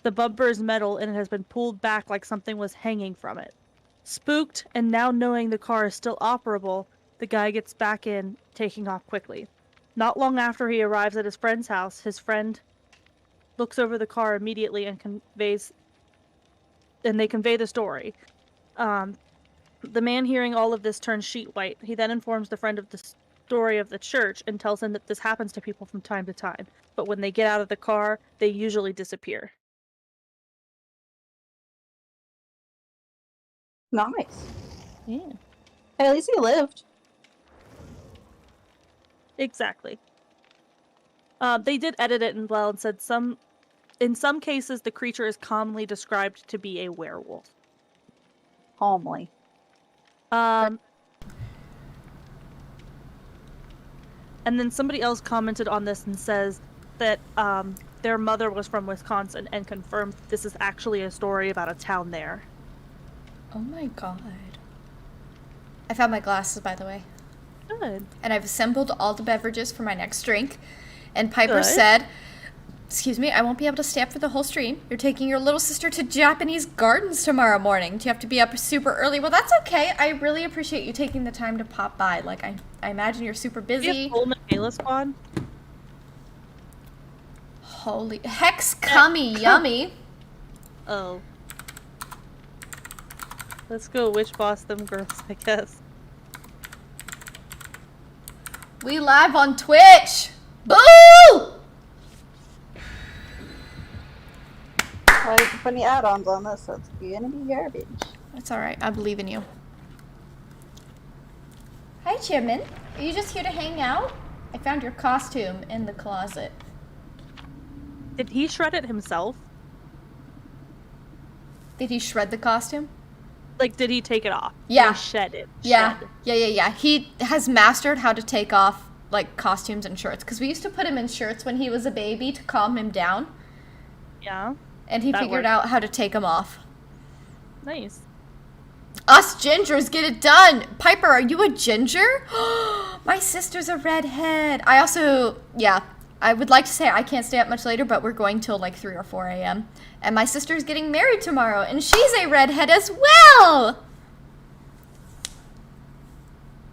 The bumper is metal and it has been pulled back like something was hanging from it. Spooked, and now knowing the car is still operable, the guy gets back in, taking off quickly. Not long after he arrives at his friend's house, his friend looks over the car immediately and they convey the story. The man hearing all of this turns sheet white. He then informs the friend of the story of the church and tells him that this happens to people from time to time, but when they get out of the car, they usually disappear. Nice. Yeah. Hey, at least he lived. Exactly. They did edit it and well and said in some cases the creature is commonly described to be a werewolf. Calmly. And then somebody else commented on this and says that their mother was from Wisconsin and confirmed this is actually a story about a town there. Oh my god. I found my glasses, by the way. Good. And I've assembled all the beverages for my next drink. And Piper Good. said, excuse me, I won't be able to stay up for the whole stream. You're taking your little sister to Japanese gardens tomorrow morning. Do you have to be up super early? Well, that's okay. I really appreciate you taking the time to pop by. Like, I imagine you're super Do you busy. have full Michaela squad? Holy Hex Cummy Yummy. Oh. Let's go witch boss them girls, I guess. We live on Twitch. Boo! I didn't put any add-ons on this, so it's gonna be garbage. That's alright. I believe in you. Hi, Chairman. Are you just here to hang out? I found your costume in the closet. Did he shred it himself? Did he shred the costume? Like, did he take it off? Yeah. Or shed it? Yeah. Shed. Yeah. He has mastered how to take off, like, costumes and shirts. Because we used to put him in shirts when he was a baby to calm him down. Yeah. And he That figured worked. out how to take them off. Nice. Us gingers, get it done. Piper, are you a ginger? My sister's a redhead. I also, yeah, I would like to say I can't stay up much later, but we're going till like 3 or 4 a.m. And my sister's getting married tomorrow, and she's a redhead as well.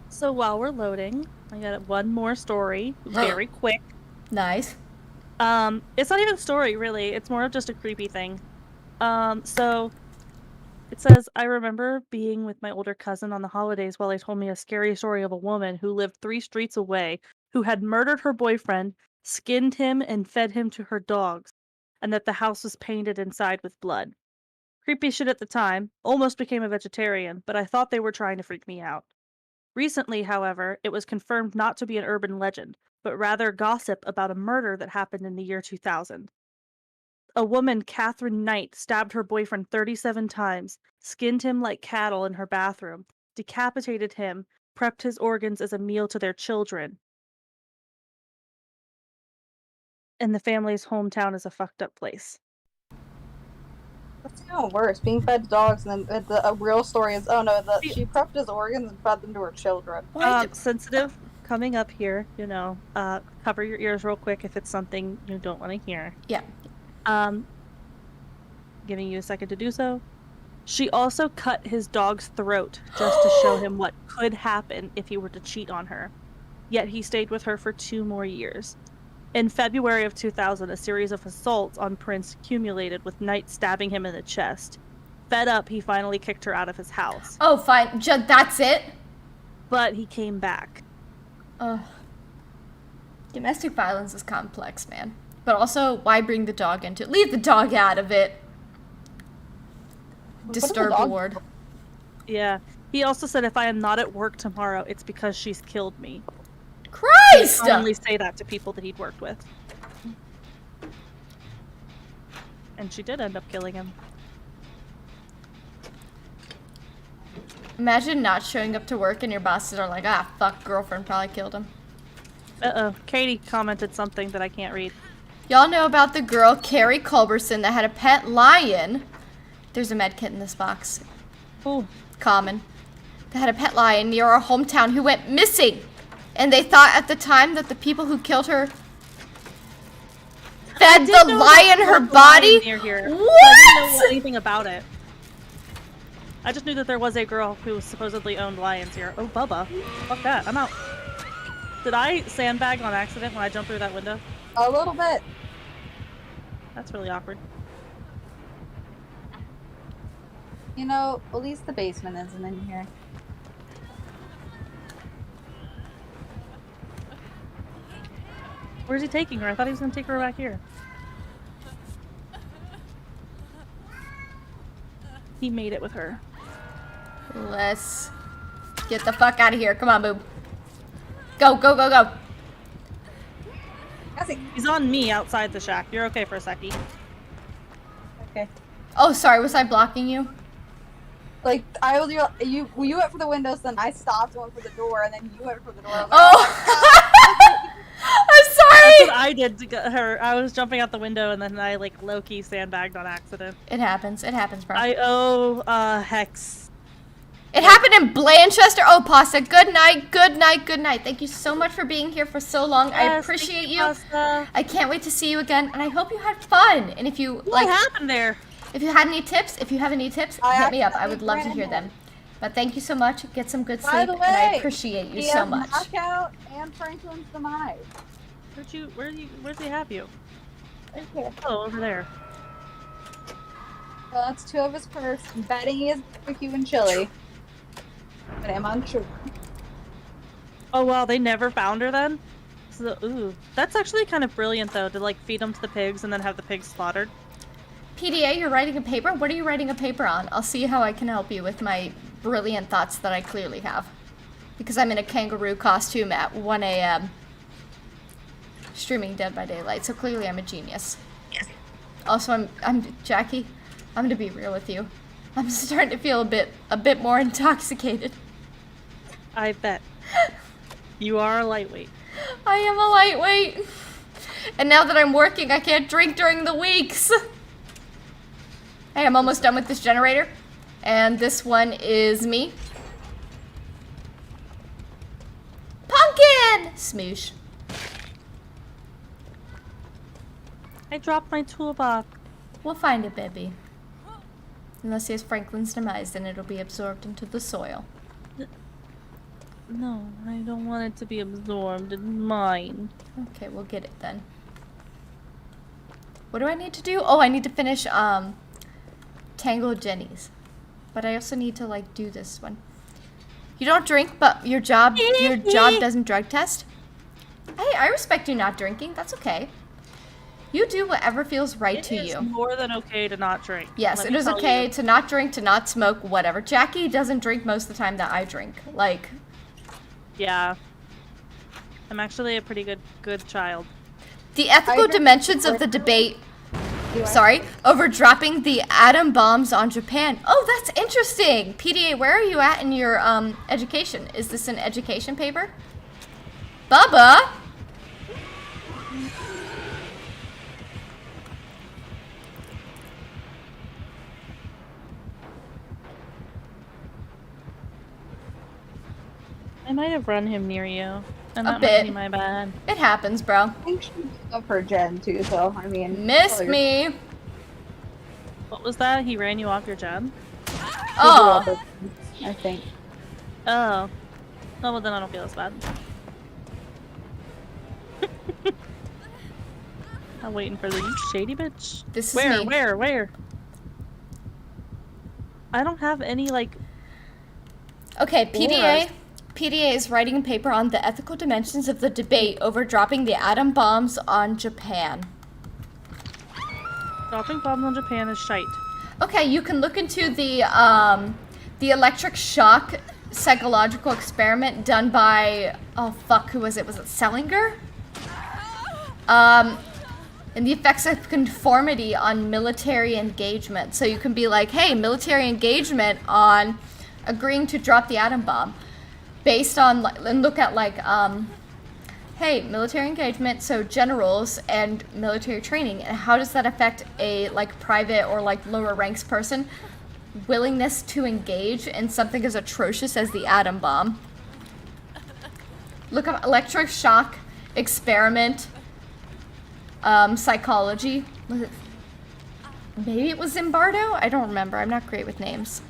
So while we're loading, I got one more story, very quick. Nice. It's not even a story, really. It's more of just a creepy thing. So it says, I remember being with my older cousin on the holidays while they told me a scary story of a woman who lived 3 streets away, who had murdered her boyfriend, skinned him, and fed him to her dogs, and that the house was painted inside with blood. Creepy shit at the time, almost became a vegetarian, but I thought they were trying to freak me out. Recently, however, it was confirmed not to be an urban legend, but rather gossip about a murder that happened in the year 2000. A woman, Catherine Knight, stabbed her boyfriend 37 times, skinned him like cattle in her bathroom, decapitated him, prepped his organs as a meal to their children. And the family's hometown is a fucked up place. That's even worse. Being fed to dogs, and then the real story is, oh no, she prepped his organs and fed them to her children. Sensitive coming up here, cover your ears real quick if it's something you don't want to hear. Yeah. Giving you a second to do so. She also cut his dog's throat just to show him what could happen if he were to cheat on her. Yet he stayed with her for 2 more years. In February of 2000, a series of assaults on Prince accumulated, with Knight stabbing him in the chest. Fed up, he finally kicked her out of his house. Oh, fine. That's it? But he came back. Ugh. Domestic violence is complex, man. But also, why bring the dog into it? Leave the dog out of it. Disturb the ward. Yeah. He also said, if I am not at work tomorrow, it's because she's killed me. Christ! He'd only say that to people that he'd worked with. And she did end up killing him. Imagine not showing up to work and your bosses are like, ah, fuck, girlfriend probably killed him. Uh-oh. Katie commented something that I can't read. Y'all know about the girl, Carrie Culberson, that had a pet lion. There's a med kit in this box. Ooh. Common. That had a pet lion near our hometown who went missing. And they thought at the time that the people who killed her fed the lion her body? Near here. What? I didn't know anything about it. I just knew that there was a girl who supposedly owned lions here. Oh, Bubba. Fuck that. I'm out. Did I sandbag on accident when I jumped through that window? A little bit. That's really awkward. You know, at least the basement isn't in here. Where's he taking her? I thought he was gonna take her back here. He made it with her. Let's get the fuck out of here. Come on, boob. Go, go, go, go. He's on me outside the shack. You're okay for a second. Okay. Oh, sorry. Was I blocking you? Like, you went for the windows, then I stopped and went for the door, and then you went for the door. I was like, Oh! I'm That's sorry! what I did to get her. I was jumping out the window and then I like low-key sandbagged on accident. It happens. It happens, bro. I owe Hex. It happened in Blanchester. Oh, Pasta. Good night. Good night. Good night. Thank you so much for being here for so long. I Yes, appreciate thank you. Pasta. I can't wait to see you again, and I hope you had fun. And if you What happened there? if you had any tips, if you have any tips, hit me up. I would love to hear them. But thank you so much. Get some good sleep, By the and I way, appreciate you he so has much. Knockout and Franklin's demise. Where's he have you? Right here. Oh, over there. Well, that's 2 of his perks. I'm betting he has barbecue and chili. But I'm unsure. Oh wow, they never found her then? So, ooh. That's actually kind of brilliant though, to like feed them to the pigs and then have the pigs slaughtered. PDA, you're writing a paper? What are you writing a paper on? I'll see how I can help you with my brilliant thoughts that I clearly have. Because I'm in a kangaroo costume at 1 a.m. streaming Dead by Daylight, so clearly I'm a genius. Also, I'm Jackie. I'm gonna be real with you. I'm starting to feel a bit more intoxicated. I bet. You are a lightweight. I am a lightweight. And now that I'm working, I can't drink during the weeks. Hey, I'm almost done with this generator. And this one is me. Pumpkin! Smoosh. I dropped my toolbox. We'll find it, baby. Unless he has Franklin's demise, then it'll be absorbed into the soil. No, I don't want it to be absorbed. It's mine. Okay, we'll get it then. What do I need to do? Oh, I need to finish, Tangled Jennies. But I also need to, like, do this one. You don't drink, but your job doesn't drug test? Hey, I respect you not drinking. That's okay. You do whatever feels right to It is you. more than okay to not drink. Yes, Let it me is tell okay you. to not drink, to not smoke, whatever. Jackie doesn't drink most of the time that I drink. Like, Yeah. I'm actually a pretty good child. the ethical dimensions of the debate, over dropping the atom bombs on Japan. Oh, that's interesting. PDA, where are you at in your education? Is this an education paper? Bubba? I might have run him near you. And A that bit. might be my bad. It happens, bro. I think she's up for Jen too, so I mean. Missed me. What was that? He ran you off your gen? Oh. I think. Oh. Oh, well then I don't feel as bad. I'm waiting for the you shady bitch. This is Where? me. Where? I don't have any, like... Okay, PDA. Auras. PDA is writing a paper on the ethical dimensions of the debate over dropping the atom bombs on Japan. Dropping bombs on Japan is shite. Okay, you can look into the electric shock psychological experiment done by, oh fuck, who was it? Was it Selinger? And the effects of conformity on military engagement. So you can be like, hey, military engagement on agreeing to drop the atom bomb. Based on, and look at like, hey, military engagement, so generals and military training, and how does that affect a like private or like lower ranks person? Willingness to engage in something as atrocious as the atom bomb. Look up electric shock experiment, psychology. Was it, maybe it was Zimbardo? I don't remember. I'm not great with names.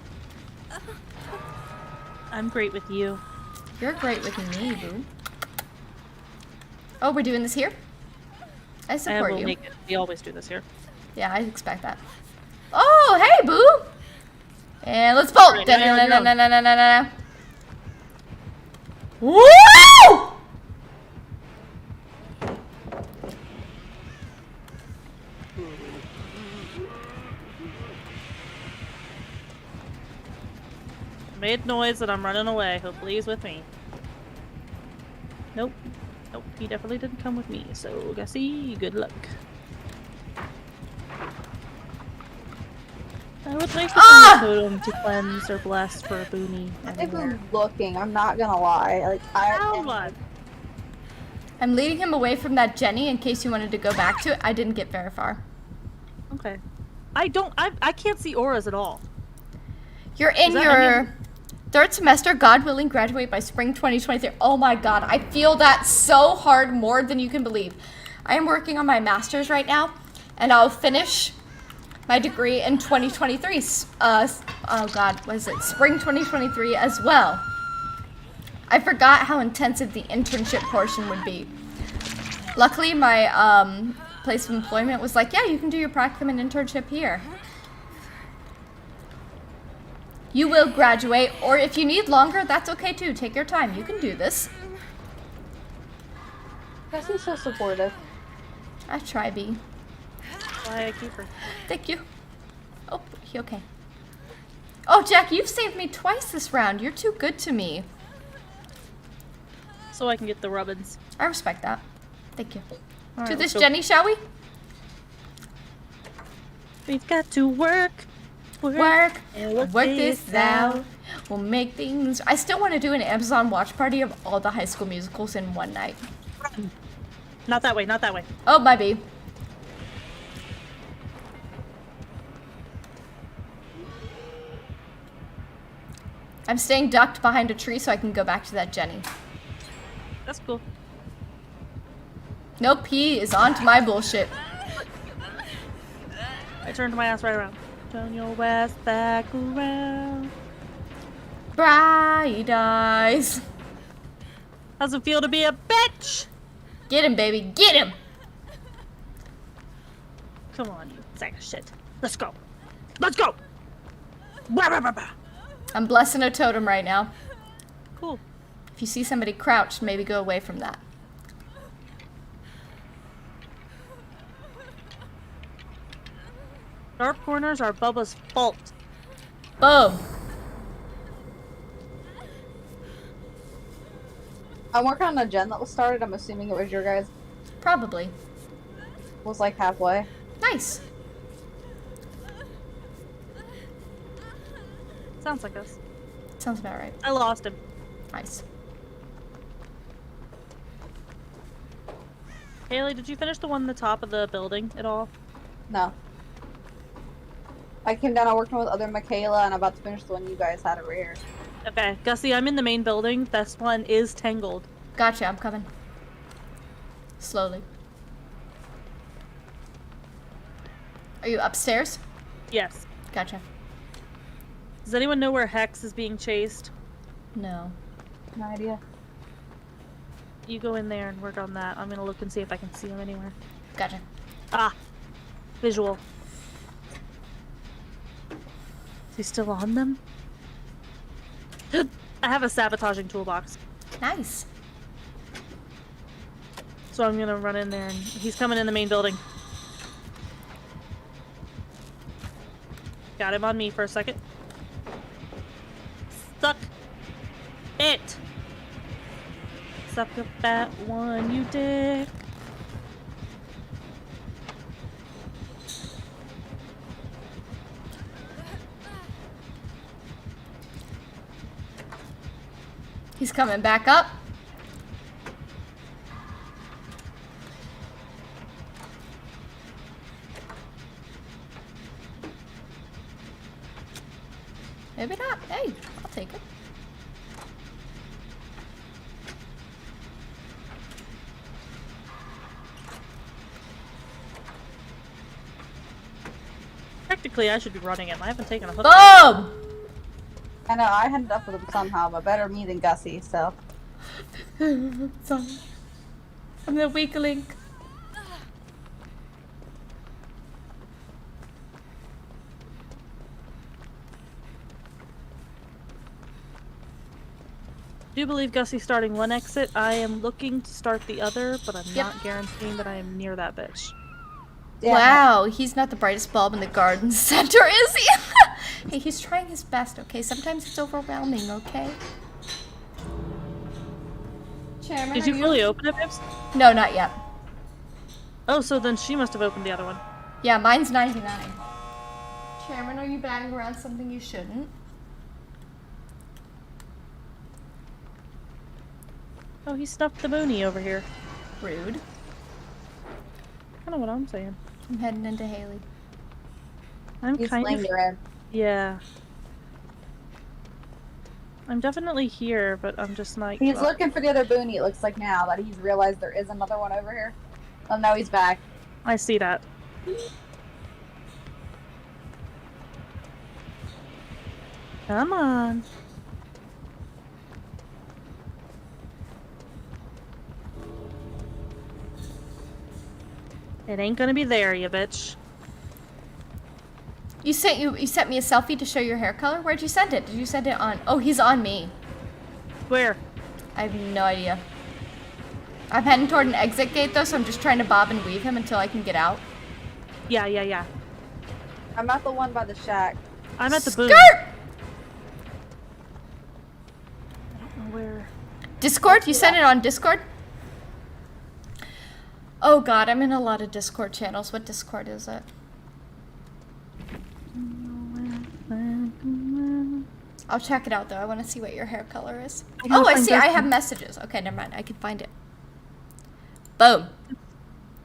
I'm great with you. You're great with me, boo. Oh, we're doing this here? I I support will you. make it. We always do this here. Yeah, I expect that. Oh, hey, boo! And let's bolt. Alright, now you're on your own. Woo! Made noise that I'm running away. Hopefully he's with me. Nope. Nope, he definitely didn't come with me. So, Gussie, good luck. I would like to find a totem to cleanse or bless for a boonie. I've anywhere. been looking. I'm not gonna lie. Like Found one. I'm leading him away from that Jenny in case you wanted to go back to it. I didn't get very far. Okay. I can't see auras at all. You're in Is that your any- third semester, God willing, graduate by spring 2023. Oh my god, I feel that so hard, more than you can believe. I am working on my master's right now, and I'll finish my degree in 2023. Oh god, what is it? Spring 2023 as well. I forgot how intensive the internship portion would be. Luckily, my place of employment was like, yeah, you can do your practicum and internship here. You will graduate, or if you need longer, that's okay too. Take your time. You can do this. Gussie's so supportive. I try, B. Why I keep her. Thank you. Oh, okay. Oh, Jack, you've saved me twice this round. You're too good to me. So I can get the rubbins. I respect that. Thank you. All To right, this let's go. Jenny, shall we? We've got to work. Work. And Work this out. We'll make things. I still want to do an Amazon watch party of all the High School Musicals in one night. Not that way, not that way. Oh, my bee. I'm staying ducked behind a tree so I can go back to that Jenny. That's cool. Nope, he is on to my bullshit. I turned my ass right around. Turn your ass back around. Bright eyes. How's it feel to be a bitch? Get him, baby. Get him. Come on, you sack of shit. Let's go. Let's go. Blah, blah, blah, blah. I'm blessing a totem right now. Cool. If you see somebody crouched, maybe go away from that. Dark corners are Bubba's fault. Boom. I'm working on a gen that was started. I'm assuming it was your guys. Probably. Was like halfway. Nice. Sounds like us. Sounds about right. I lost him. Nice. Haley, did you finish the one on the top of the building at all? No. I came down. I worked with other Michaela, and I'm about to finish the one you guys had over here. Okay, Gussie, I'm in the main building. This one is tangled. Gotcha, I'm coming. Slowly. Are you upstairs? Yes. Gotcha. Does anyone know where Hex is being chased? No. No idea. You go in there and work on that. I'm gonna look and see if I can see him anywhere. Gotcha. Ah! Visual. Is he still on them? I have a sabotaging toolbox. Nice. So I'm gonna run in there and he's coming in the main building. Got him on me for a second. Suck it! Suck up that one, you dick. He's coming back up. Maybe not. Hey, I'll take it. Technically, I should be running him. I haven't taken a hook. Boom! I know. I ended up with him somehow, but better me than Gussie. So Sorry. I'm the weak link. I do believe Gussie's starting one exit. I am looking to start the other, but I'm Yep. not guaranteeing that I am near that bitch. yeah. Wow, he's not the brightest bulb in the garden center, is he? Hey, he's trying his best, okay? Sometimes it's overwhelming, okay? Chairman, Did you fully open it, Bibbs? No, not yet. Oh, so then she must have opened the other one. Yeah, mine's 99. Chairman, are you batting around something you shouldn't? Oh, he stuffed the boonie over here. Rude. Kind of what I'm saying. I'm heading into Haley. I'm He's kind of... lingering. Yeah. I'm definitely here, but I'm just not... He's looking for the other boonie. It looks like now that he's realized there is another one over here. Oh no, he's back. I see that. Come on. It ain't gonna be there, you bitch. You sent me a selfie to show your hair color? Where'd you send it? Did you send it on? Oh, he's on me. Where? I have no idea. I'm heading toward an exit gate though, so I'm just trying to bob and weave him until I can get out. Yeah. I'm at the one by the shack. I'm at the booth. Skirt! I don't know where. Discord? You sent it on Discord? Oh god, I'm in a lot of Discord channels. What Discord is it? I'll check it out though. I want to see what your hair color is. Oh, I see. I have messages. Okay, never mind. I can find it. Boom.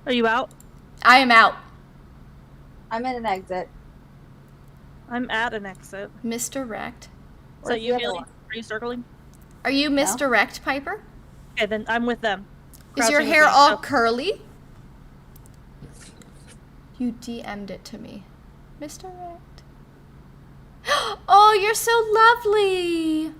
Are you out? I am out. I'm in an exit. I'm at an exit. Misdirect. So you, Haley? Are you circling? Are you misdirect, Piper? Okay, then I'm with them. Is your Crouching hair with me, all so- curly? You DM'd it to me. Misdirect. Oh, you're so lovely.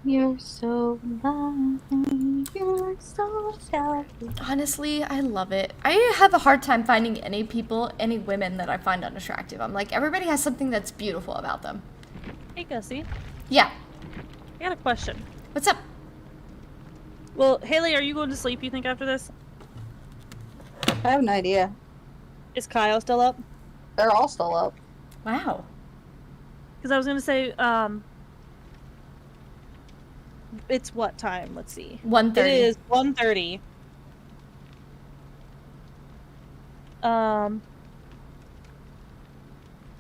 You're so lovely. You're so lovely. Honestly, I love it. I have a hard time finding any people, any women that I find unattractive. I'm like, everybody has something that's beautiful about them. Hey, Gussie. Yeah. I got a question. What's up? Well, Haley, are you going to sleep, you think, after this? I have no idea. Is Kyle still up? They're all still up. Wow. Because I was going to say, it's what time? Let's see. 1:30. It is 1:30.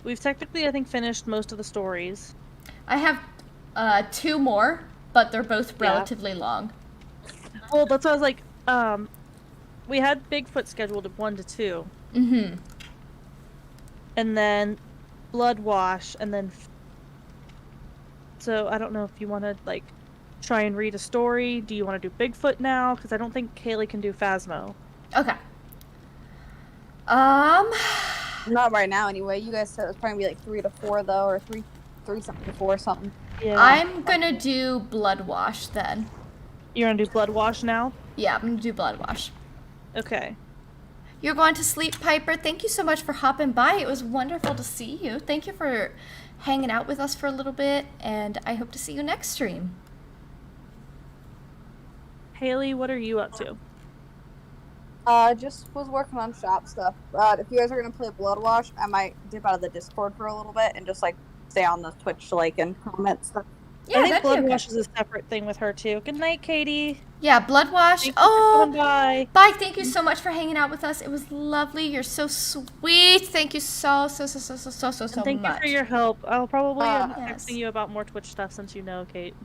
We've technically, I think, finished most of the stories. I have 2 more, but they're both Yeah. relatively long. Well, that's what I was like, we had Bigfoot scheduled at 1 to 2. Mm-hmm. And then Blood Wash, and then... So, I don't know if you want to, like, try and read a story. Do you want to do Bigfoot now? Because I don't think Kaylee can do Phasmo. Okay. Not right now, anyway. You guys said it was probably like 3 to 4 though, or 3 something to 4 something. Yeah. I'm gonna do Blood Wash then. You're going to do Blood Wash now? Yeah, I'm gonna do Blood Wash. Okay. You're going to sleep, Piper. Thank you so much for hopping by. It was wonderful to see you. Thank you for hanging out with us for a little bit, and I hope to see you next stream. Haley, what are you up to? Just was working on shop stuff. If you guys are gonna play Blood Wash, I might dip out of the Discord for a little bit and just like stay on the Twitch to like and comment stuff. Yeah, I think that'd be Blood okay. Wash is a separate thing with her, too. Good night, Katie. Yeah, Blood Wash. Thank you for coming Oh, by. bye. Thank you so much for hanging out with us. It was lovely. You're so sweet. Thank you so And thank much. you for your help. I'll probably end up Yes. texting you about more Twitch stuff since you know, Kate.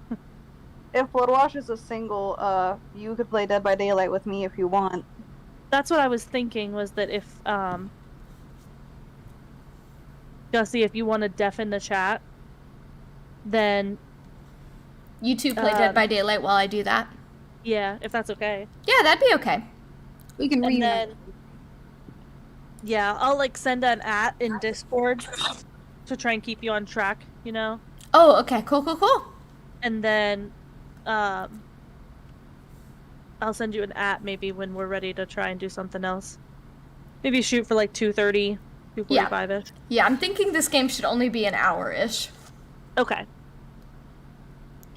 If Blood Wash is a single, you could play Dead by Daylight with me if you want. That's what I was thinking, was that if, Gussie, if you want to deafen the chat, then, You two play Dead by Daylight while I do that. yeah, if that's okay. Yeah, that'd be okay. We can And read then, yeah, I'll, like, send an @ in Discord to try and keep you on track, you know? Oh, okay. Cool. And then, I'll send you an @ maybe when we're ready to try and do something else. Maybe shoot for, like, 2:30, 2:45-ish. Yeah, I'm thinking this game should only be an hour-ish. Okay.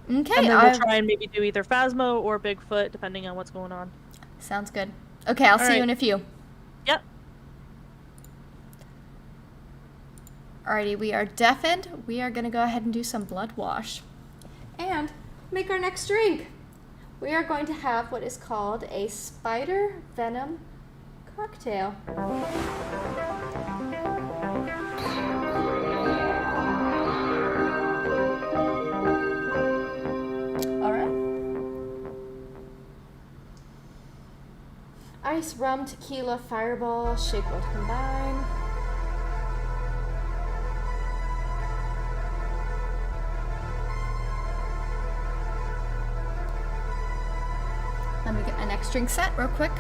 Okay, And then we'll try and maybe do either Phasmo or Bigfoot, depending on what's going on. Sounds good. Okay, I'll see you Alright. in a few. Yep. Alrighty, we are deafened. We are gonna go ahead and do some Blood Wash. And make our next drink. We are going to have what is called a spider venom cocktail. Alright. Ice, rum, tequila, fireball, shake, well, combine. Let me get my next drink set real quick.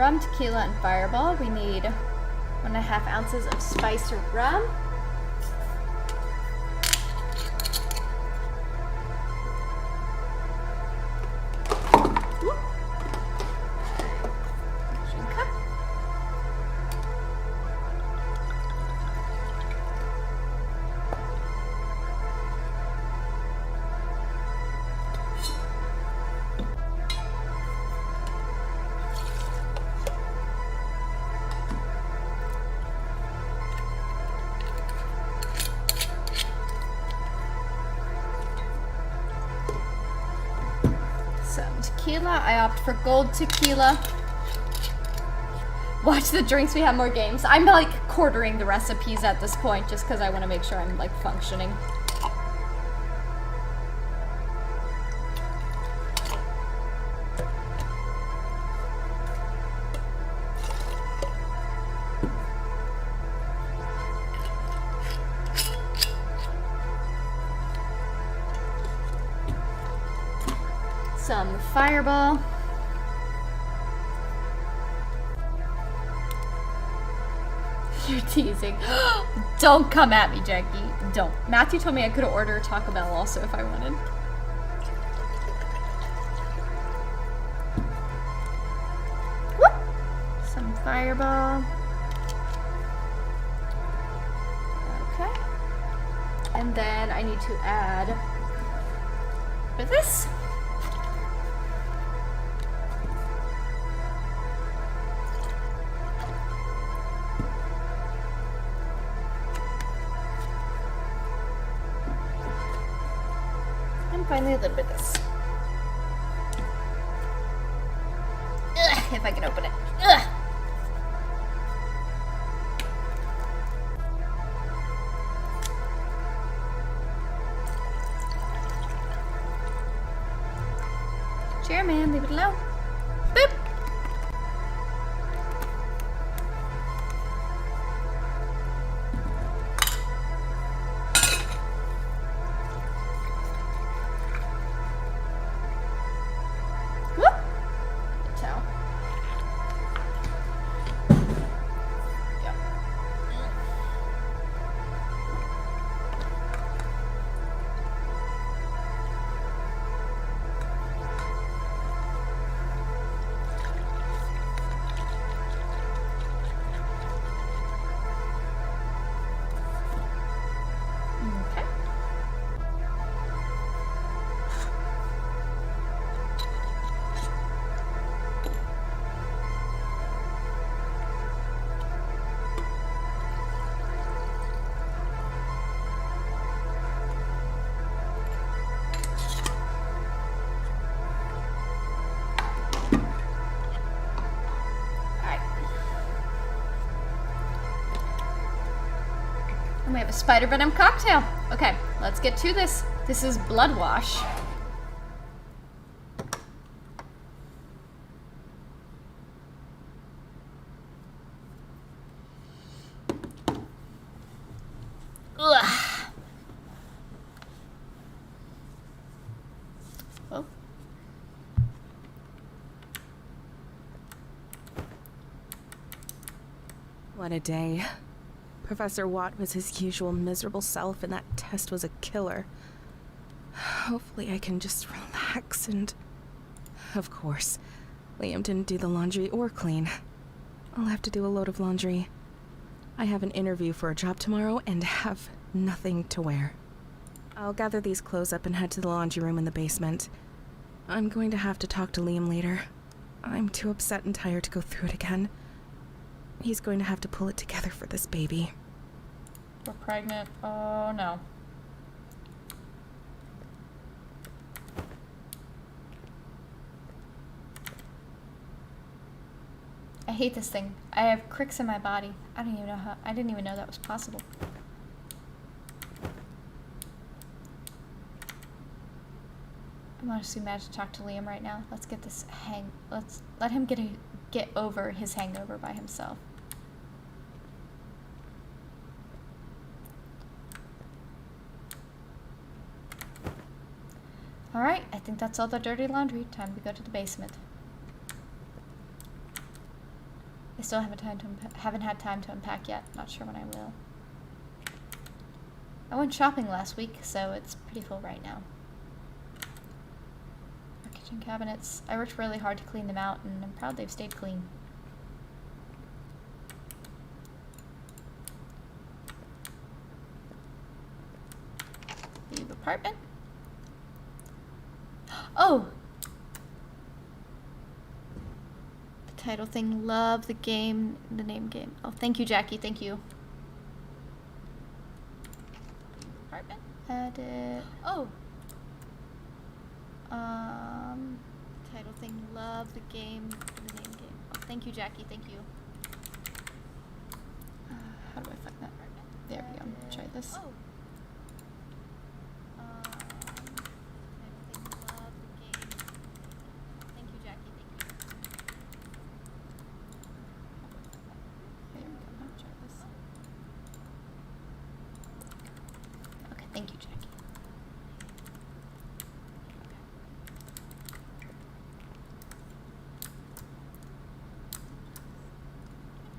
rum, tequila, and Fireball. We need 1.5 ounces of spiced rum. Tequila. I opt for gold tequila. Watch the drinks, we have more games. I'm like quartering the recipes at this point just because I want to make sure I'm like functioning. Some Fireball. You're teasing. Don't come at me, Jackie. Don't. Matthew told me I could order Taco Bell also if I wanted. Whoop. Some Fireball. Okay. And then I need to add this. Finally, a little bit of this. Ugh, if I can open it. Ugh. Chairman, leave it alone. Boop. We have a spider venom cocktail. Okay, let's get to this. This is Blood Wash. Ugh. Oh. What a day. Professor Watt was his usual miserable self, and that test was a killer. Hopefully I can just relax and... Of course, Liam didn't do the laundry or clean. I'll have to do a load of laundry. I have an interview for a job tomorrow and have nothing to wear. I'll gather these clothes up and head to the laundry room in the basement. I'm going to have to talk to Liam later. I'm too upset and tired to go through it again. He's going to have to pull it together for this baby. We're pregnant. Oh no. I hate this thing. I have cricks in my body. I don't even know how. I didn't even know that was possible. I'm honestly mad to talk to Liam right now. Let's get this Let's let him get over his hangover by himself. Alright, I think that's all the dirty laundry. Time to go to the basement. I still haven't had time to unpack yet. Not sure when I will. I went shopping last week, so it's pretty full right now. Our kitchen cabinets. I worked really hard to clean them out, and I'm proud they've stayed clean. Leave apartment. Oh! The title thing. Love the game. The name game. Oh, thank you, Jackie. Thank you. Apartment. Edit. Oh! Title thing. Love the game. The name game. Oh, thank you, Jackie. Thank you. How do I find that? There we go. Try this. Oh. Thank you, Jackie.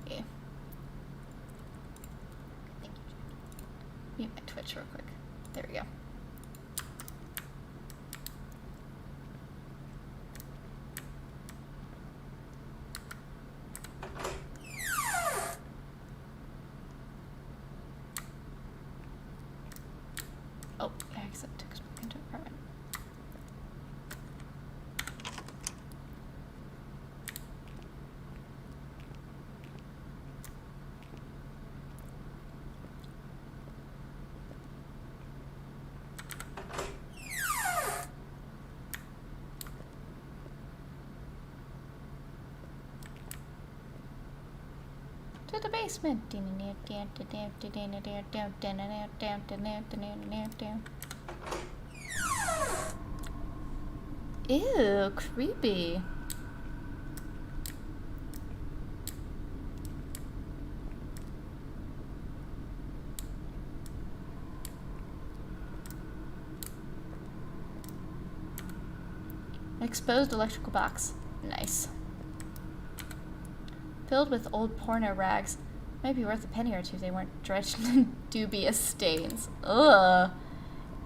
Yeah. Thank you, Jackie. Mute my Twitch real quick. There we go. Oh, yeah, exit textbook into apartment. To the basement. Ew, creepy. Exposed electrical box. Nice. Filled with old porno rags. Might be worth a penny or two if they weren't drenched in dubious stains. Ugh.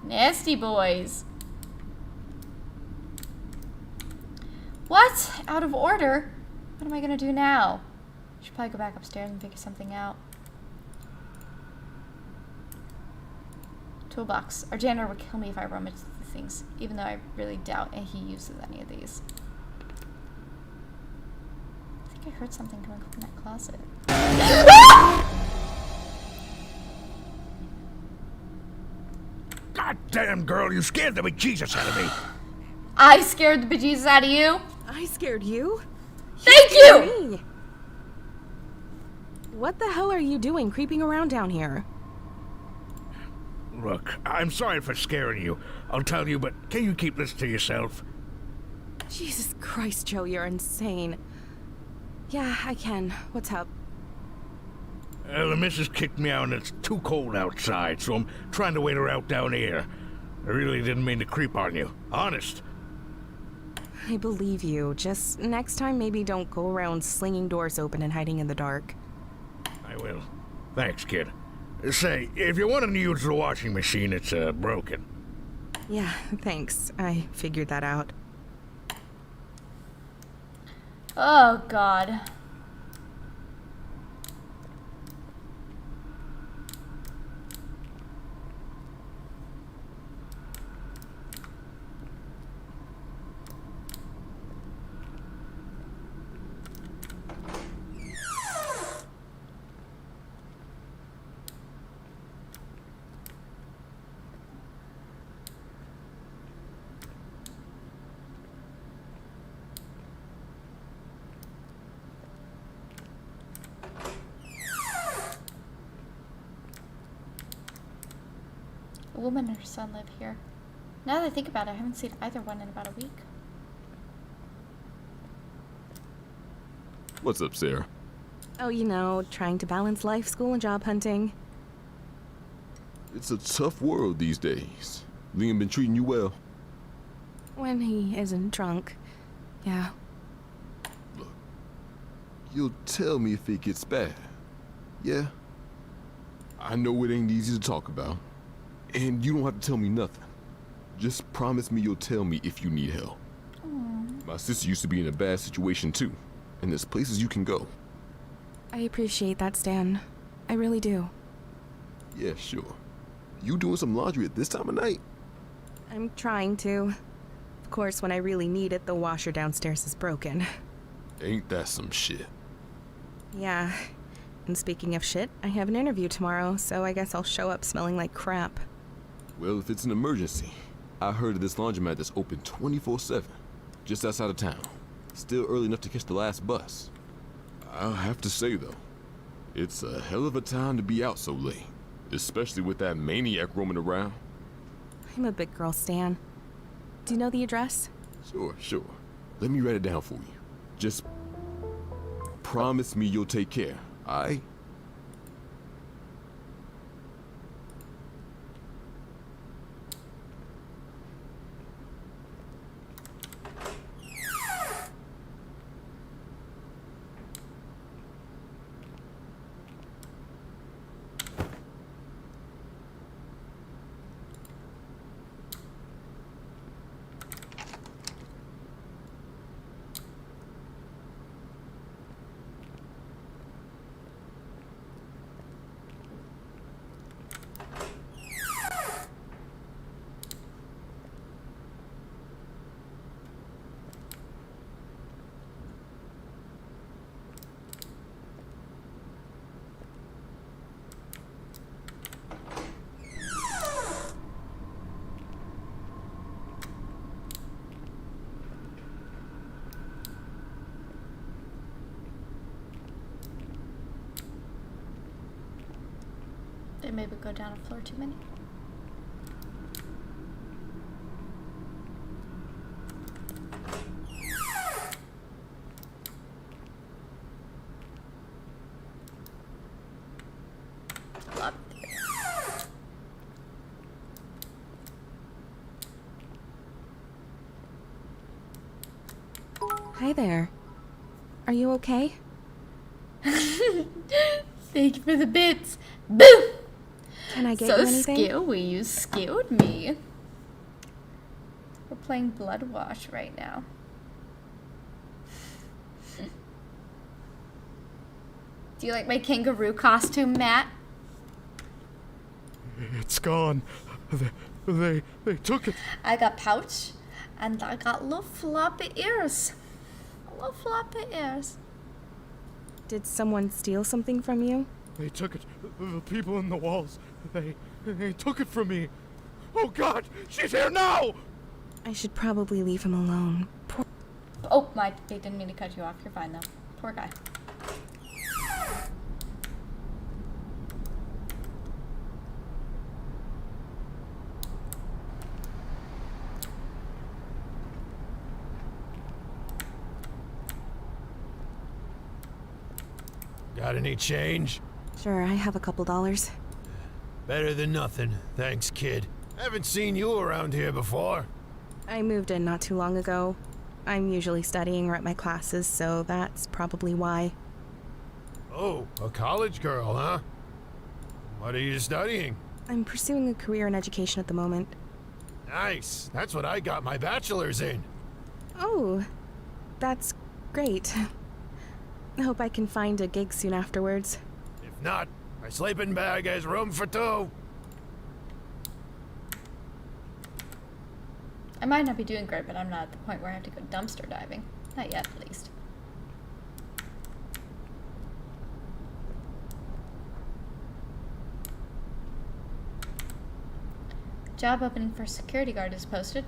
Nasty boys. What? Out of order? What am I gonna do now? Should probably go back upstairs and figure something out. Toolbox. Our janitor would kill me if I rummaged through things, even though I really doubt he uses any of these. I think I heard something coming from that closet. God damn, girl, you scared the bejesus out of me. I scared the bejesus out of you. I scared you? Thank you! Me. What the hell are you doing creeping around down here? Look, I'm sorry for scaring you. I'll tell you, but can you keep this to yourself? Jesus Christ, Joe, you're insane. Yeah, I can. What's up? The missus kicked me out and it's too cold outside, so I'm trying to wait her out down here. I really didn't mean to creep on you. Honest. I believe you. Just next time, maybe don't go around slinging doors open and hiding in the dark. I will. Thanks, kid. Say, if you want to use the washing machine, it's broken. Yeah, thanks. I figured that out. Oh, God. A woman and her son live here. Now that I think about it, I haven't seen either one in about a week. What's up, Sarah? Oh, you know, trying to balance life, school, and job hunting. It's a tough world these days. Liam been treating you well? When he isn't drunk. Yeah. You'll tell me if it gets bad. Yeah? I know it ain't easy to talk about. And you don't have to tell me nothing. Just promise me you'll tell me if you need help. My sister used to be in a bad situation too. And there's places you can go. I appreciate that, Stan. I really do. Yeah, sure. You doing some laundry at this time of night? I'm trying to. Of course, when I really need it, the washer downstairs is broken. Ain't that some shit? Yeah. And speaking of shit, I have an interview tomorrow, so I guess I'll show up smelling like crap. Well, if it's an emergency, I heard of this laundromat that's open 24/7, just outside of town. Still early enough to catch the last bus. I'll have to say, though, it's a hell of a time to be out so late, especially with that maniac roaming around. I'm a big girl, Stan. Do you know the address? Sure. Let me write it down for you. Just promise me you'll take care, alright? They maybe go down a floor too many. Up there. Hi there. Are you okay? Thank you for the bits. Boom! Can I get So you anything? scary, you scared me. We're playing Blood Wash right now. Do you like my kangaroo costume, Matt? It's gone. They took it. I got pouch, and I got little floppy ears. Little floppy ears. Did someone steal something from you? They took it. The people in the walls. They took it from me. Oh God, she's here now! I should probably leave him alone. Poor. Oh, my, they didn't mean to cut you off. You're fine, though. Poor guy. Got any change? Sure, I have a couple dollars. Better than nothing. Thanks, kid. Haven't seen you around here before. I moved in not too long ago. I'm usually studying or at my classes, so that's probably why. Oh, a college girl, huh? What are you studying? I'm pursuing a career in education at the moment. Nice. That's what I got my bachelor's in. Oh, that's great. I hope I can find a gig soon afterwards. If not, my sleeping bag has room for two. I might not be doing great, but I'm not at the point where I have to go dumpster diving. Not yet, at least. Job opening for security guard is posted.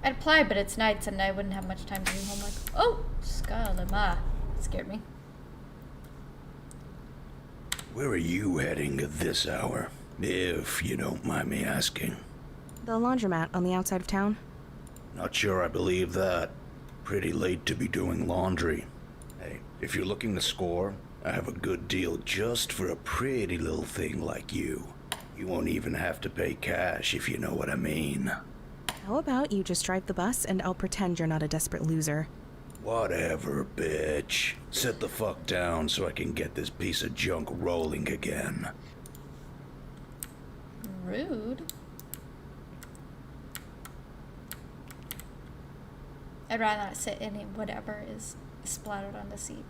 I'd apply, but it's nights and I wouldn't have much time to do homework. Oh, Skalema. Scared me. Where are you heading at this hour, if you don't mind me asking? The laundromat on the outside of town. Not sure I believe that. Pretty late to be doing laundry. Hey, if you're looking to score, I have a good deal just for a pretty little thing like you. You won't even have to pay cash, if you know what I mean. How about you just drive the bus and I'll pretend you're not a desperate loser. Whatever, bitch. Sit the fuck down so I can get this piece of junk rolling again. Rude. I'd rather not sit in whatever is splattered on the seat.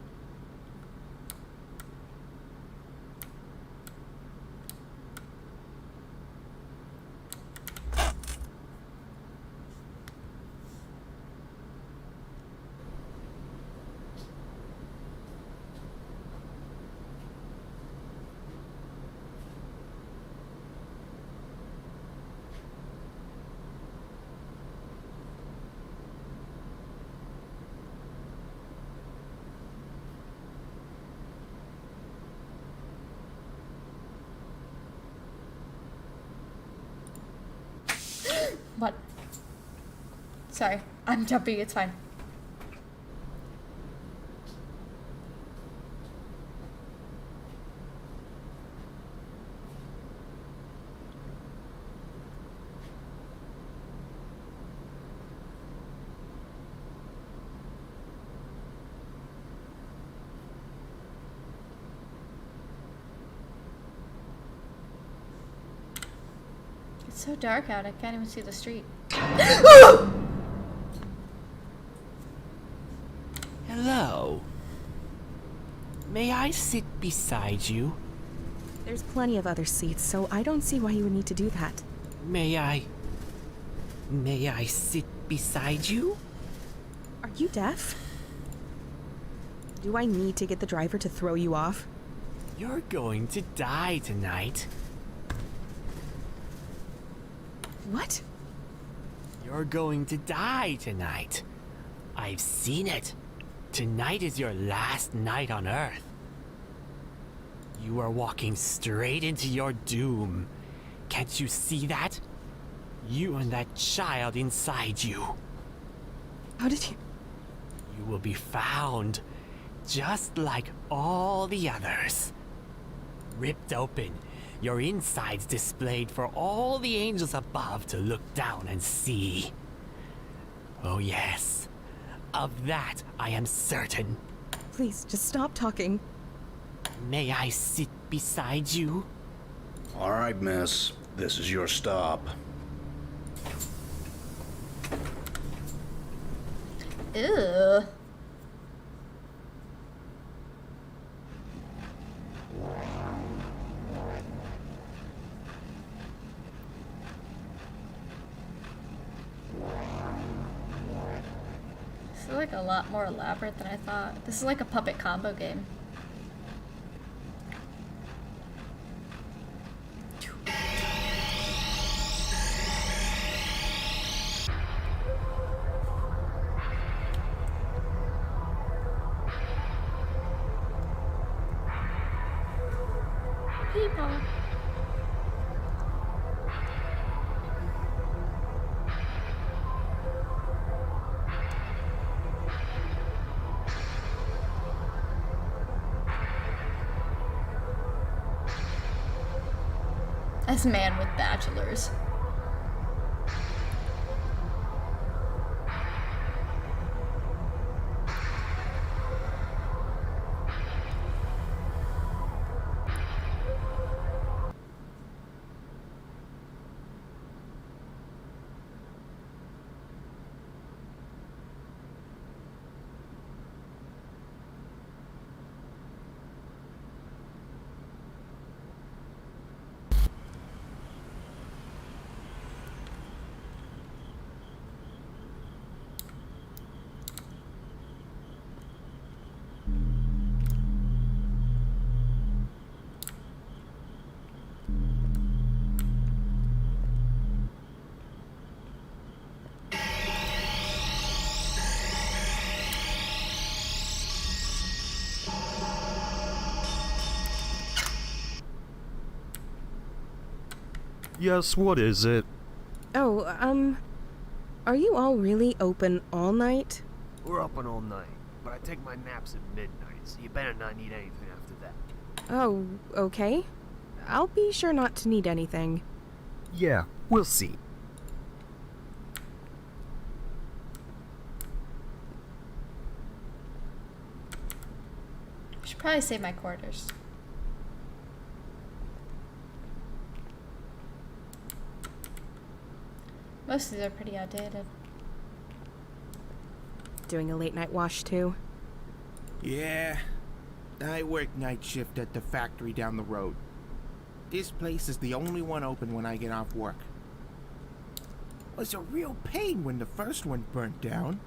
What? Sorry, I'm jumping, it's fine. It's so dark out, I can't even see the street. Hello. May I sit beside you? There's plenty of other seats, so I don't see why you would need to do that. May I sit beside you? Are you deaf? Do I need to get the driver to throw you off? You're going to die tonight. What? You're going to die tonight. I've seen it. Tonight is your last night on Earth. You are walking straight into your doom. Can't you see that? You and that child inside you. How did you... You will be found, just like all the others. Ripped open, your insides displayed for all the angels above to look down and see. Oh yes, of that I am certain. Please, just stop talking. May I sit beside you? All right, miss. This is your stop. Ew. This is like a lot more elaborate than I thought. This is like a puppet combo game. People. This man with bachelors. Yes, what is it? Oh, are you all really open all night? We're open all night, but I take my naps at midnight, so you better not need anything after that. Oh, okay. I'll be sure not to need anything. Yeah, we'll see. Probably save my quarters. Most of these are pretty outdated. Doing a late night wash too? Yeah. I work night shift at the factory down the road. This place is the only one open when I get off work. It was a real pain when the first one burnt down.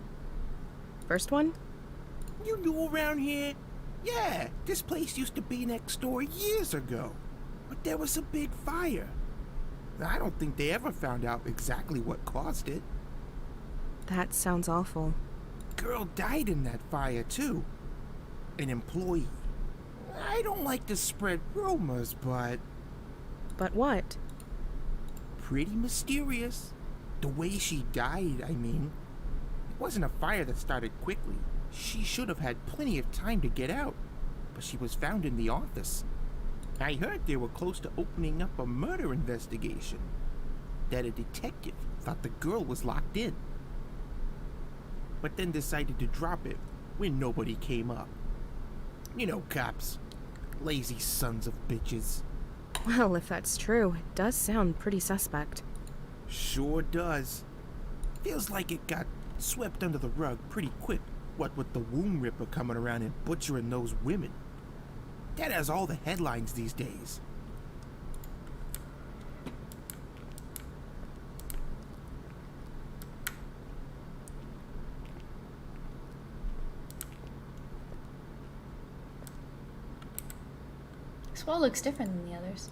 First one? You knew around here? Yeah, this place used to be next door years ago. But there was a big fire. I don't think they ever found out exactly what caused it. That sounds awful. Girl died in that fire, too. An employee. I don't like to spread rumors, but... But what? Pretty mysterious. The way she died, I mean. It wasn't a fire that started quickly. She should have had plenty of time to get out. But she was found in the office. I heard they were close to opening up a murder investigation. That a detective thought the girl was locked in. But then decided to drop it when nobody came up. You know, cops. Lazy sons of bitches. Well, if that's true, it does sound pretty suspect. Sure does. Feels like it got swept under the rug pretty quick, what with the womb ripper coming around and butchering those women. That has all the headlines these days. This wall looks different than the others.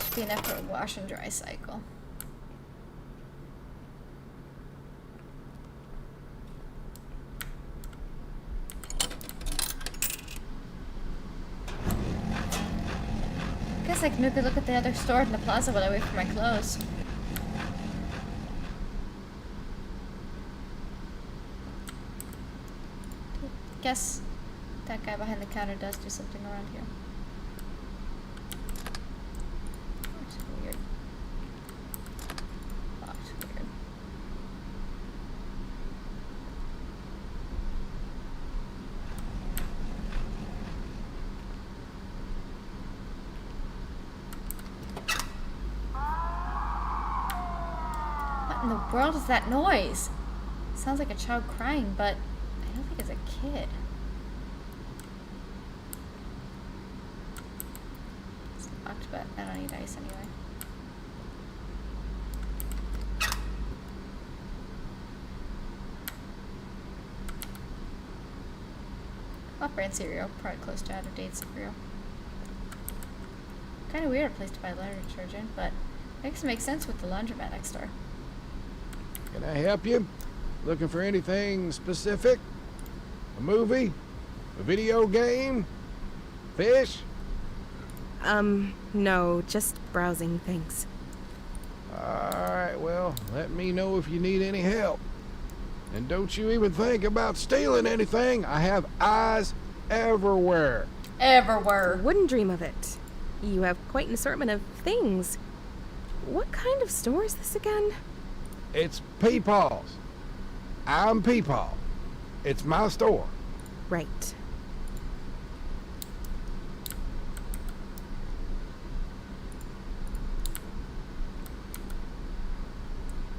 Should be enough for a wash and dry cycle. Guess I can maybe look at the other store in the plaza while I wait for my clothes. Guess that guy behind the counter does do something around here. Looks weird. Looks weird. What in the world is that noise? It sounds like a child crying, but I don't think it's a kid. It's locked, but I don't need ice anyway. Off-brand cereal, probably close to out-of-date cereal. Kind of weird place to buy laundry detergent, but I guess it makes sense with the laundromat next door. Can I help you? Looking for anything specific? A movie? A video game? Fish? No, just browsing, thanks. Alright, well, let me know if you need any help. And don't you even think about stealing anything. I have eyes everywhere. Everywhere. Wouldn't dream of it. You have quite an assortment of things. What kind of store is this again? It's Peepaw's. I'm Peepaw. It's my store. Right.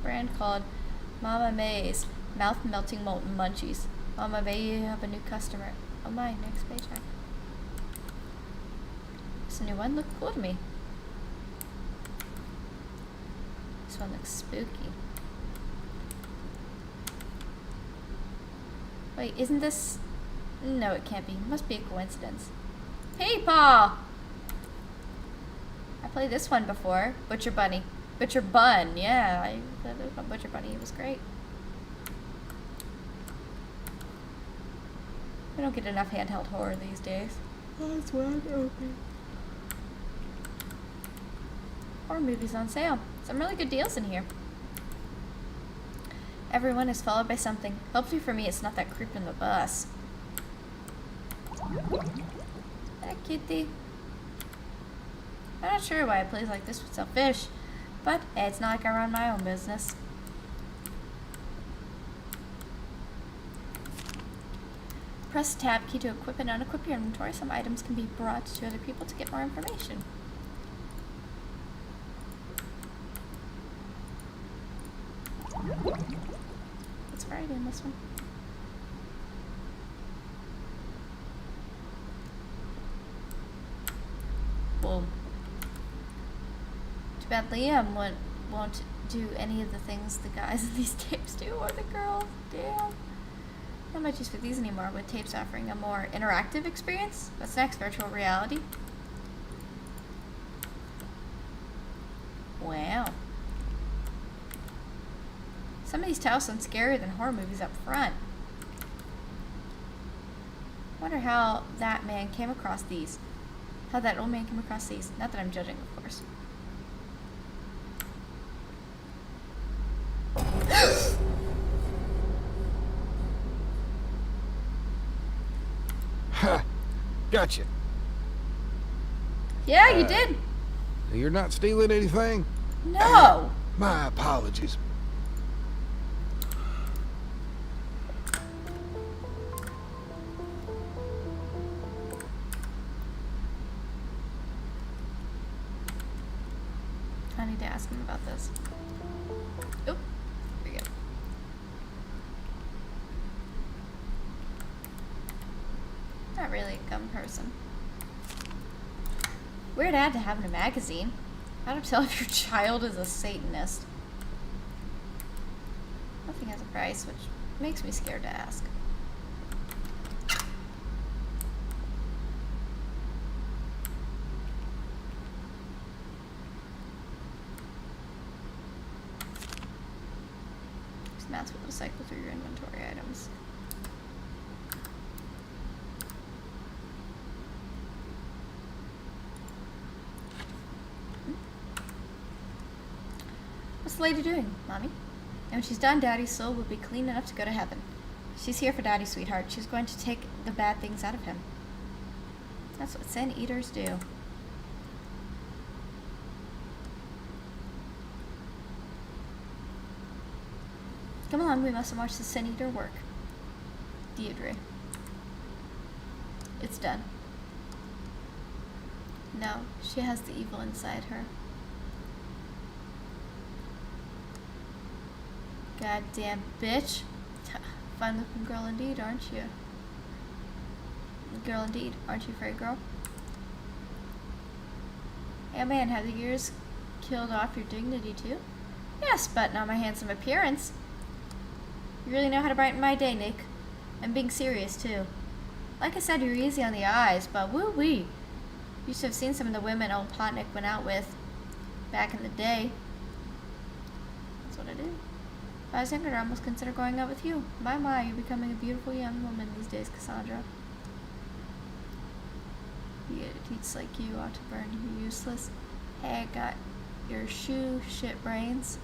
Brand called Mama May's Mouth Melting Molten Munchies. Mama May, you have a new customer. Oh my, next paycheck. This new one looked cool to me. This one looks spooky. Wait, isn't this... No, it can't be. It must be a coincidence. Hey, Paw! I played this one before. Butcher Bunny. Butcher Bun, yeah. I played this one. Butcher Bunny. It was great. We don't get enough handheld horror these days. That's wide open. Horror movies on sale. Some really good deals in here. Everyone is followed by something. Hopefully for me it's not that creep in the bus. That kitty. I'm not sure why a place like this would sell fish, but it's not like I run my own business. Press tab key to equip and unequip your inventory. Some items can be brought to other people to get more information. It's variety in this one. Boom. Too bad Liam won't do any of the things the guys in these tapes do, or the girls. Damn. Not much use for these anymore, with tapes offering a more interactive experience. What's next? Virtual reality? Wow. Some of these titles sound scarier than horror movies up front. Wonder how that man came across these. How that old man came across these. Not that I'm judging, of course. Ha! Gotcha. Yeah, you did. You're not stealing anything? No. My apologies. I need to ask him about this. Oop. There we go. Not really a gum person. Weird ad to have in a magazine. How to tell if your child is a Satanist. Nothing has a price, which makes me scared to ask. These mats will cycle through your inventory items. What's the lady doing, Mommy? And when she's done, Daddy's soul will be clean enough to go to heaven. She's here for Daddy, sweetheart. She's going to take the bad things out of him. That's what sin eaters do. Come along, we must watch the sin eater work. Deirdre. It's done. No, she has the evil inside her. Goddamn bitch. Fine looking girl indeed, aren't you? Girl indeed, aren't you, Frey girl? Hey man, have the years killed off your dignity too? Yes, but not my handsome appearance. You really know how to brighten my day, Nick. I'm being serious too. Like I said, you're easy on the eyes, but woo-wee. You should have seen some of the women old Potnick went out with back in the day. That's what I did. If I was younger, I'd almost consider going out with you. My, you're becoming a beautiful young woman these days, Cassandra. Idiots like you ought to burn. You're useless. Hey, I got your shoe shit brains.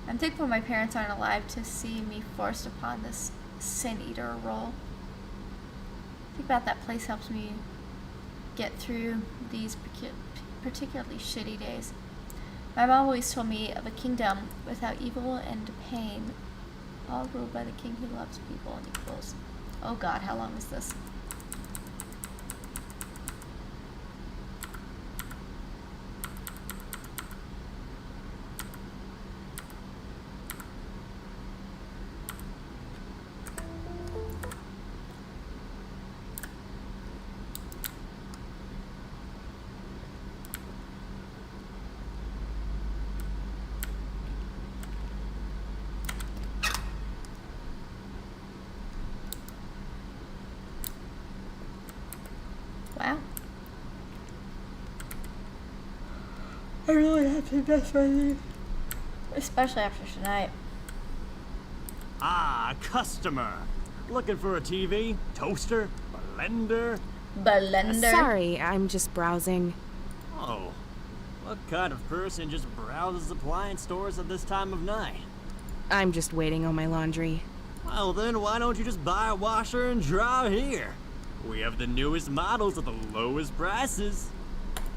I'm thankful my parents aren't alive to see me forced upon this sin eater role. I think about that place helps me get through these particularly shitty days. My mom always told me of a kingdom without evil and pain, all ruled by the king who loves people and equals. Oh God, how long is this? Wow. I really have to invest my leave. Especially after tonight. Ah, customer. Looking for a TV, toaster, blender? Blender? Sorry, I'm just browsing. Oh. What kind of person just browses appliance stores at this time of night? I'm just waiting on my laundry. Well then, why don't you just buy a washer and dryer here? We have the newest models at the lowest prices.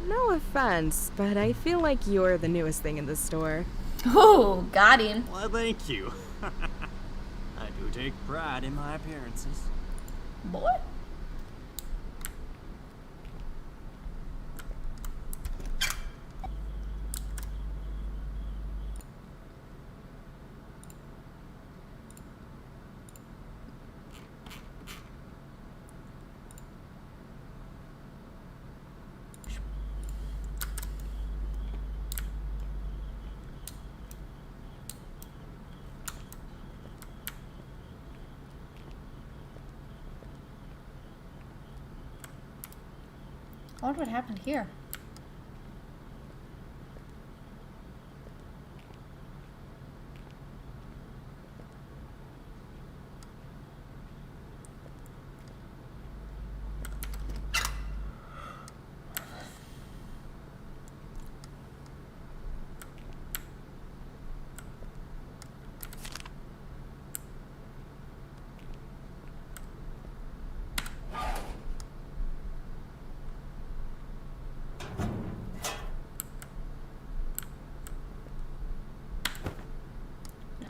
No offense, but I feel like you're the newest thing in the store. Oh, got him. Well, thank you. I do take pride in my appearances. Boy. I wonder what happened here.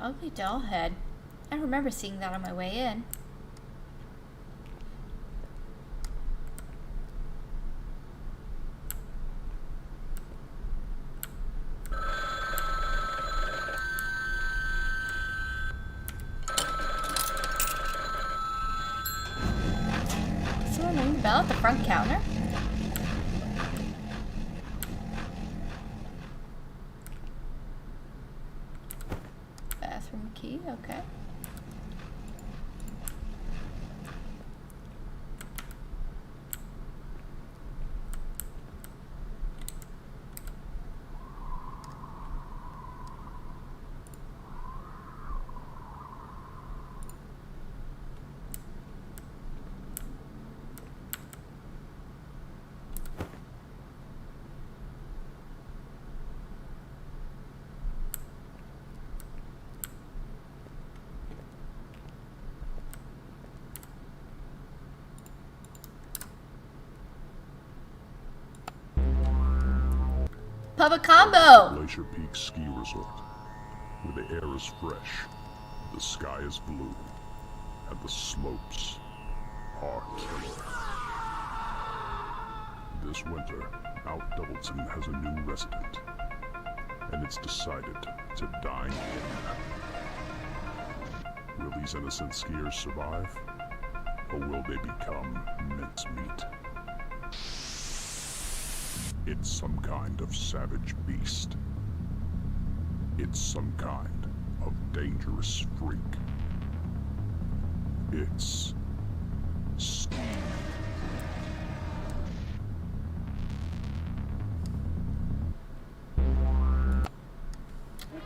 Ugly doll head. I remember seeing that on my way in. Someone ring the bell at the front counter? Key, okay. Papa Combo! Glacier Peak Ski Resort, where the air is fresh, the sky is blue, and the slopes are killer. This winter, Mount Doubleton has a new resident, and it's decided to dine in. Will these innocent skiers survive, or will they become mincemeat? It's some kind of savage beast. It's some kind of dangerous freak. It's Steve.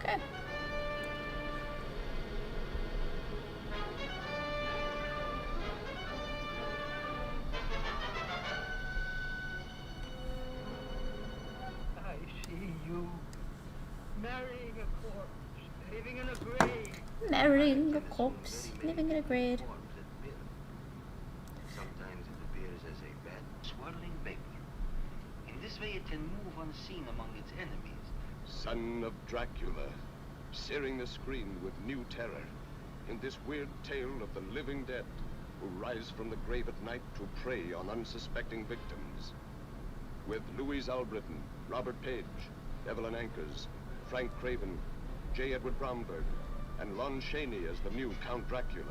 Okay. Marrying a corpse, living in a grave. Sometimes it appears as a red swirling vapor. In this way it can move unseen among its enemies. Son of Dracula, searing the screen with new terror. In this weird tale of the living dead who rise from the grave at night to prey on unsuspecting victims. With Louise Albritton, Robert Page, Evelyn Ankers, Frank Craven, J. Edward Bromberg, and Lon Chaney as the new Count Dracula,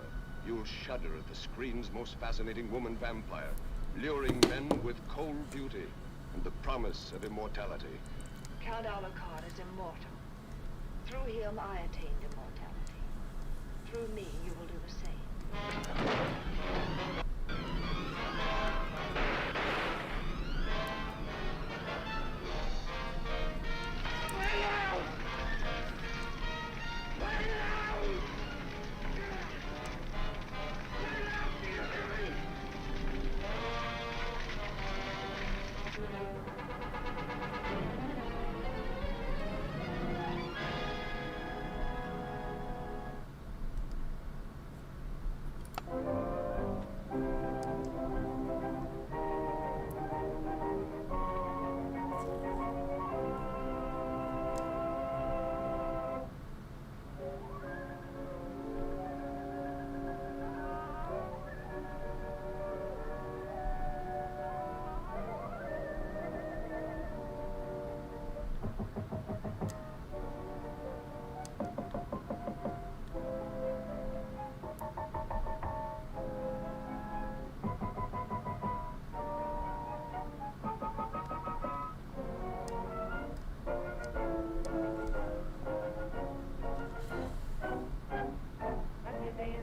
you'll shudder at the screen's most fascinating woman vampire, luring men with cold beauty and the promise of immortality. Count Alucard is immortal. Through him I attained immortality. Through me you will do the same.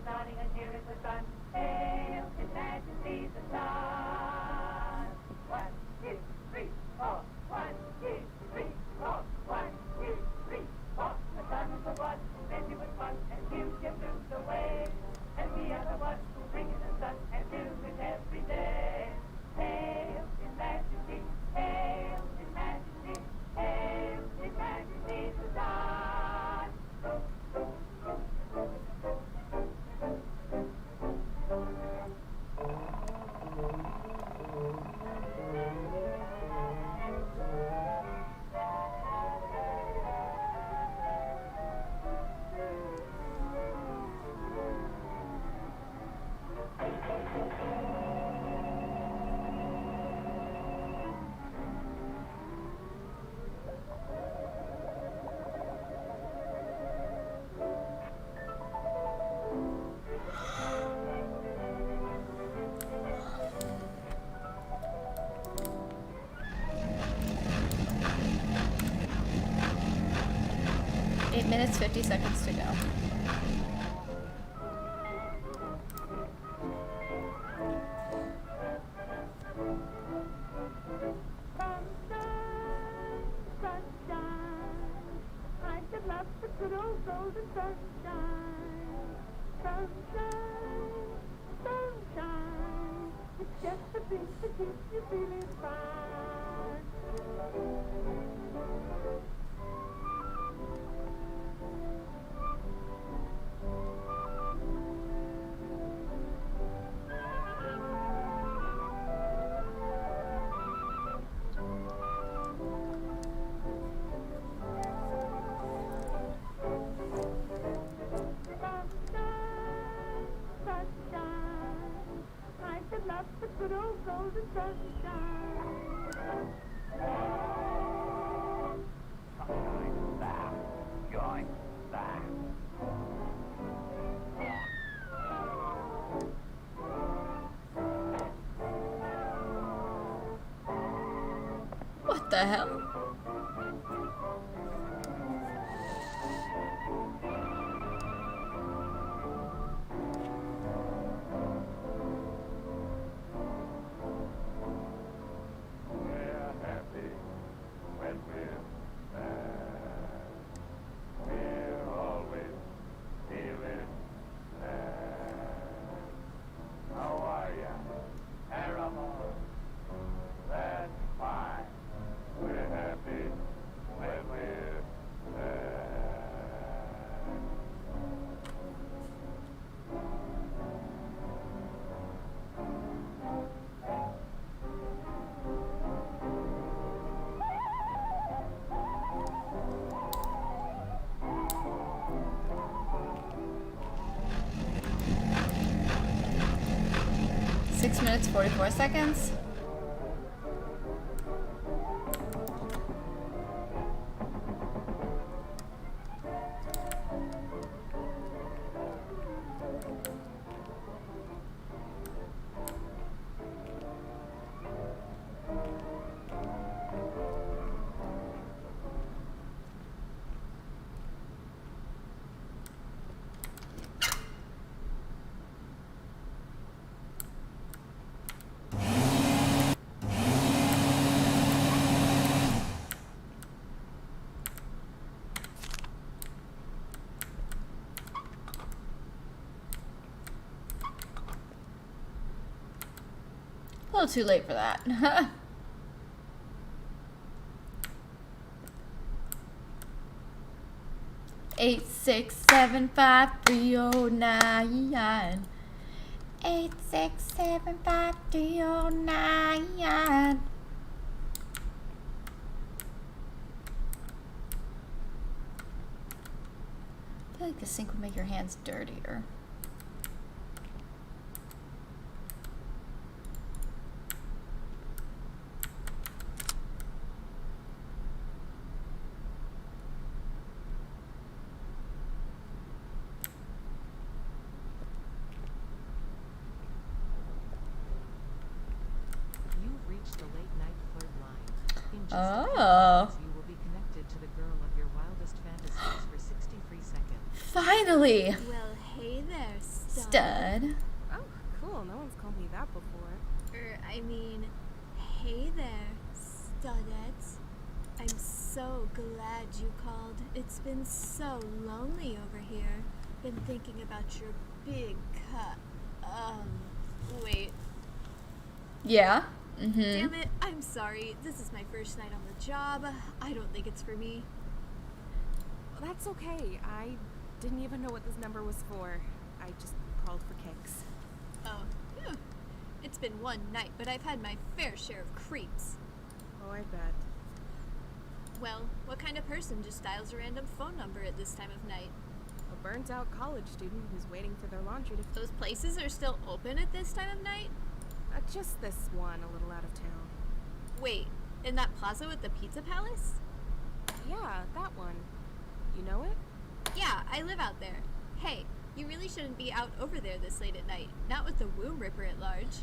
dawning, and here is the sun. Hail His Majesty the sun. 1, 2, 3, 4. 1, 2, 3, 4. 1, 2, 3, 4. The sun is the one who fed you with fun and gives you blues away. And we are the ones who bring you the sun and do it every day. Hail His Majesty, hail His Majesty, hail His Majesty the sun. 8 minutes, 50 seconds to go. I should love the good old golden sunshine. Sunshine, sunshine. It's just the thing that keeps you feeling fine. 'What the hell? Six minutes, 44 seconds. A little too late for that. 8675309. 8675309. I feel like this sync would make your hands dirtier. Oh. You will be connected to the girl of your wildest fantasies for 63 seconds. Finally. Well, hey there, stud. Oh, cool. No one's called me that before. I mean, hey there, studettes. I'm so glad you called. It's been so lonely over here. Been thinking about your big cut. Wait. Yeah. Damn it, I'm sorry. This is my first night on the job. I don't think it's for me. That's okay. I didn't even know what this number was for. I just called for kicks. Oh, yeah. It's been one night, but I've had my fair share of creeps. Oh, I bet. Well, what kind of person just dials a random phone number at this time of night? A burnt-out college student who's waiting for their laundry to... Those places are still open at this time of night? Just this one, a little out of town. Wait, in that plaza with the Pizza Palace? Yeah, that one. You know it? Yeah, I live out there. Hey, you really shouldn't be out over there this late at night, not with the womb ripper at large.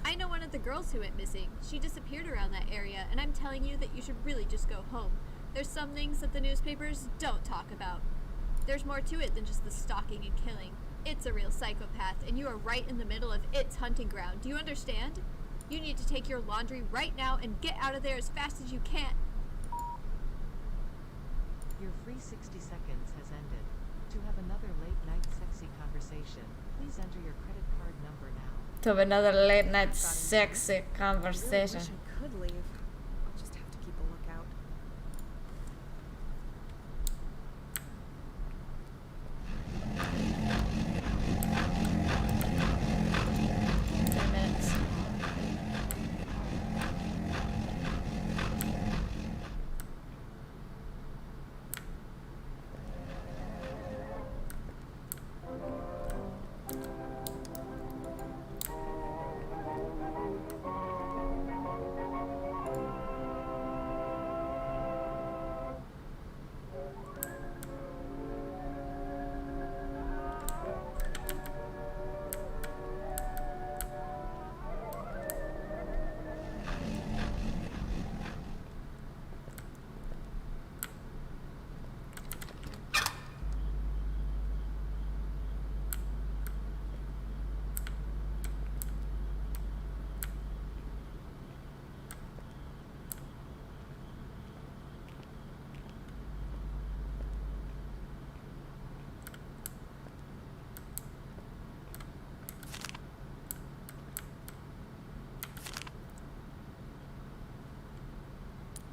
I know one of the girls who went missing. She disappeared around that area, and I'm telling you that you should really just go home. There's some things that the newspapers don't talk about. There's more to it than just the stalking and killing. It's a real psychopath, and you are right in the middle of its hunting ground. Do you understand? You need to take your laundry right now and get out of there as fast as you can. Your free 60 seconds has ended. To have another late-night sexy conversation, please enter your credit card number now. To have another late night sexy I conversation. wish I could leave. I'll just have to keep a lookout.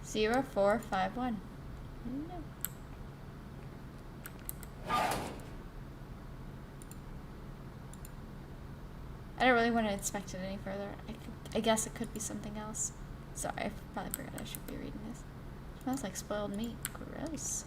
Zero 451. No. I don't really want to inspect it any further. I guess it could be something else. Sorry, I probably forgot I should be reading this. It smells like spoiled meat. Gross.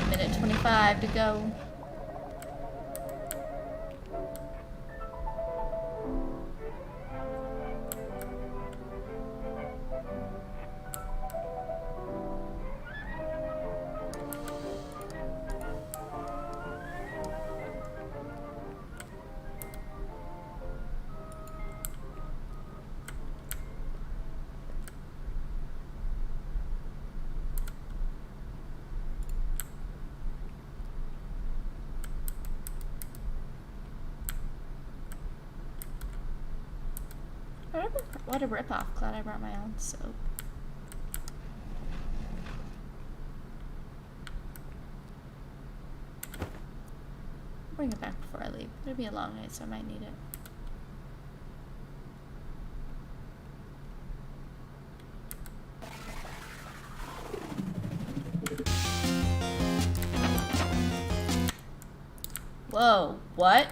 Minute 25 to go. What a ripoff. Glad I brought my own soap. Bring it back before I leave. It'll be a long night, so I might need it. Whoa, what?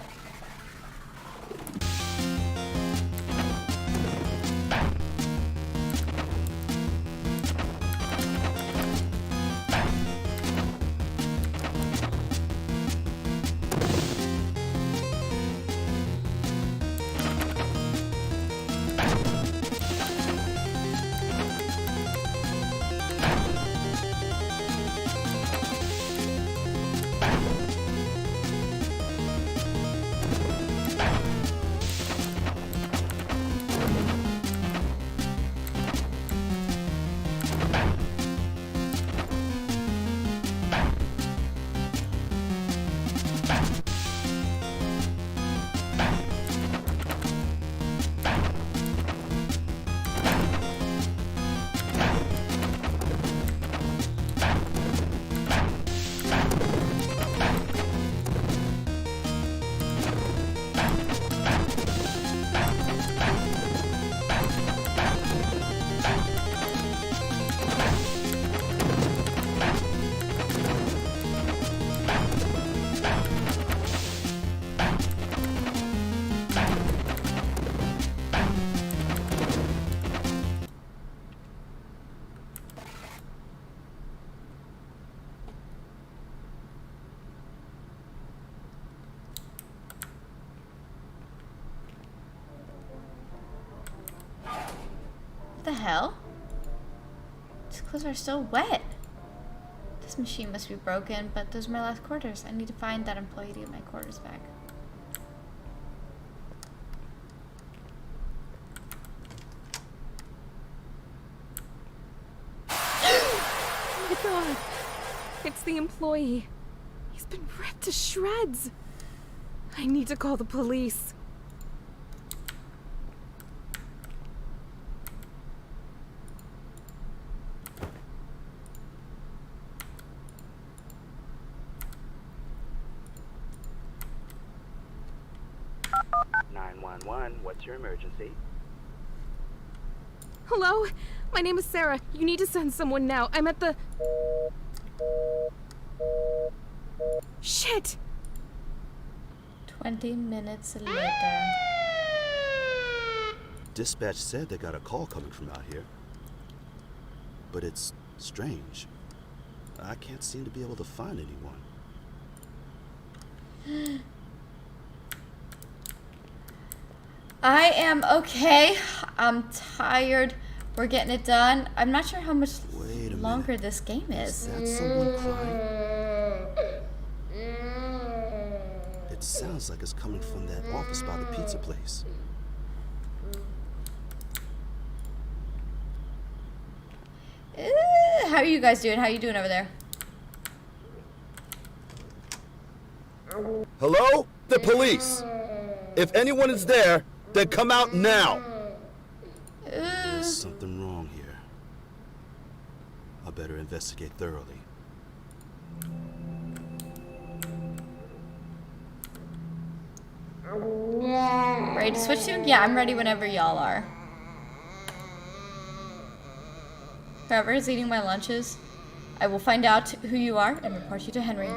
the hell? These clothes are still wet. This machine must be broken, but those are my last quarters. I need to find that employee to get my quarters back. Oh my god! It's the employee. He's been ripped to shreds. I need to call the police. What's your emergency? Hello? My name is Sarah. You need to send someone now. I'm at the... Shit! 20 minutes later. Dispatch said they got a call coming from out here. But it's strange. I can't seem to be able to find anyone. I am okay. I'm tired. We're getting it done. I'm not sure how much longer this game is. Is that someone crying? It sounds like it's coming from that office by the pizza place. How are you guys doing? How are you doing over there? Hello? The police! If anyone is there, then come out now! There's something wrong here. I better investigate thoroughly. Ready to switch to? Yeah, I'm ready whenever y'all are. Whoever is eating my lunches, I will find out who you are and report you to Henry.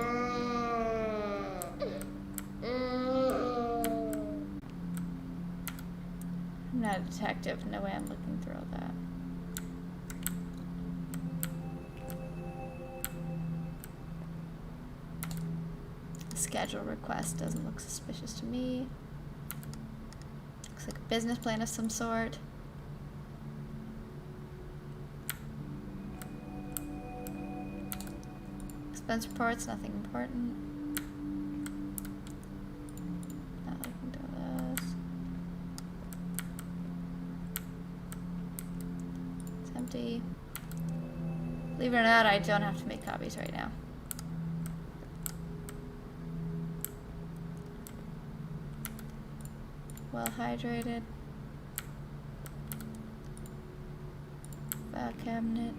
I'm not a detective. No way I'm looking through all that. Schedule request doesn't look suspicious to me. Looks like a business plan of some sort. Expense reports, nothing important. Not looking through this. It's empty. Believe it or not, I don't have to make copies right now. Well hydrated. File cabinet.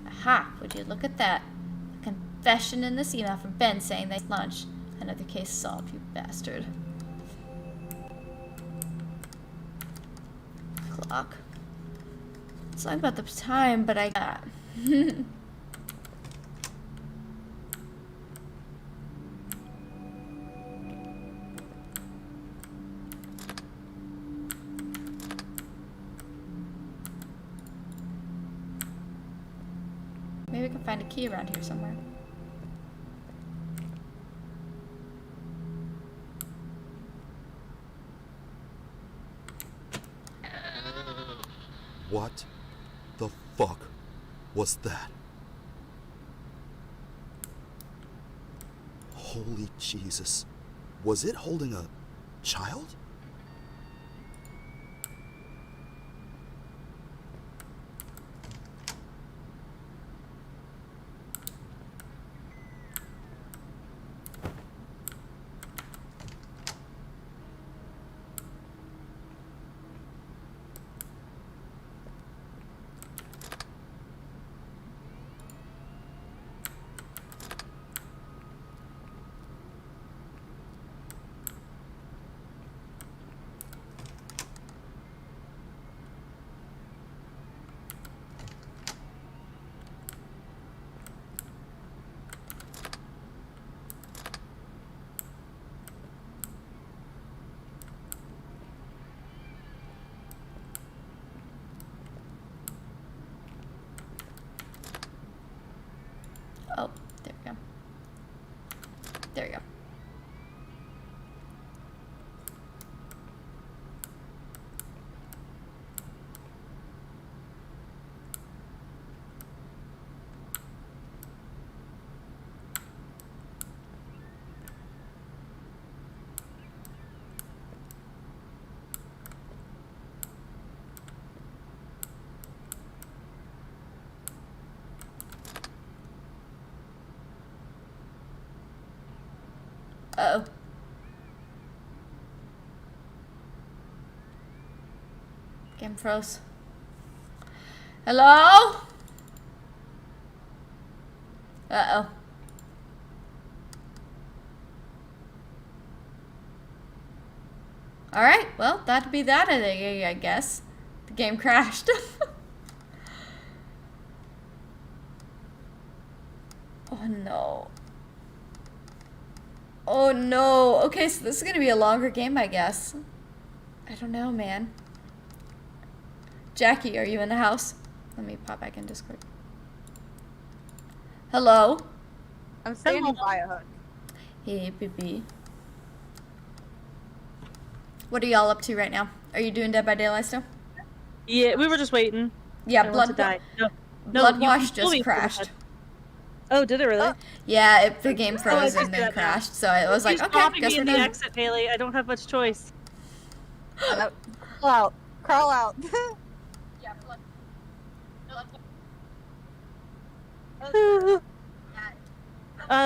Aha! Would you look at that? A confession in this email from Ben saying they lunch. Another case solved, you bastard. Clock. It's not about the time, but I got. Maybe we can find a key around here somewhere. What the fuck was that? Holy Jesus. Was it holding a child? Uh-oh. Game froze. Hello? Uh-oh. Alright, well, that'd be that, I guess. The game crashed. Oh no. Oh no. Okay, so this is gonna be a longer game, I guess. I don't know, man. Jackie, are you in the house? Let me pop back in Discord. Hello? I'm standing by a hook. Hey, baby. What are y'all up to right now? Are you doing Dead by Daylight still? Yeah, we were just waiting. Yeah, I want to die. Bloodwash you told me just crashed. Oh, did it really? Yeah, the game froze and then crashed, so I was like, Please okay, copy guess me we're in the done. exit, Haley. I don't have much choice. Crawl out. Crawl out.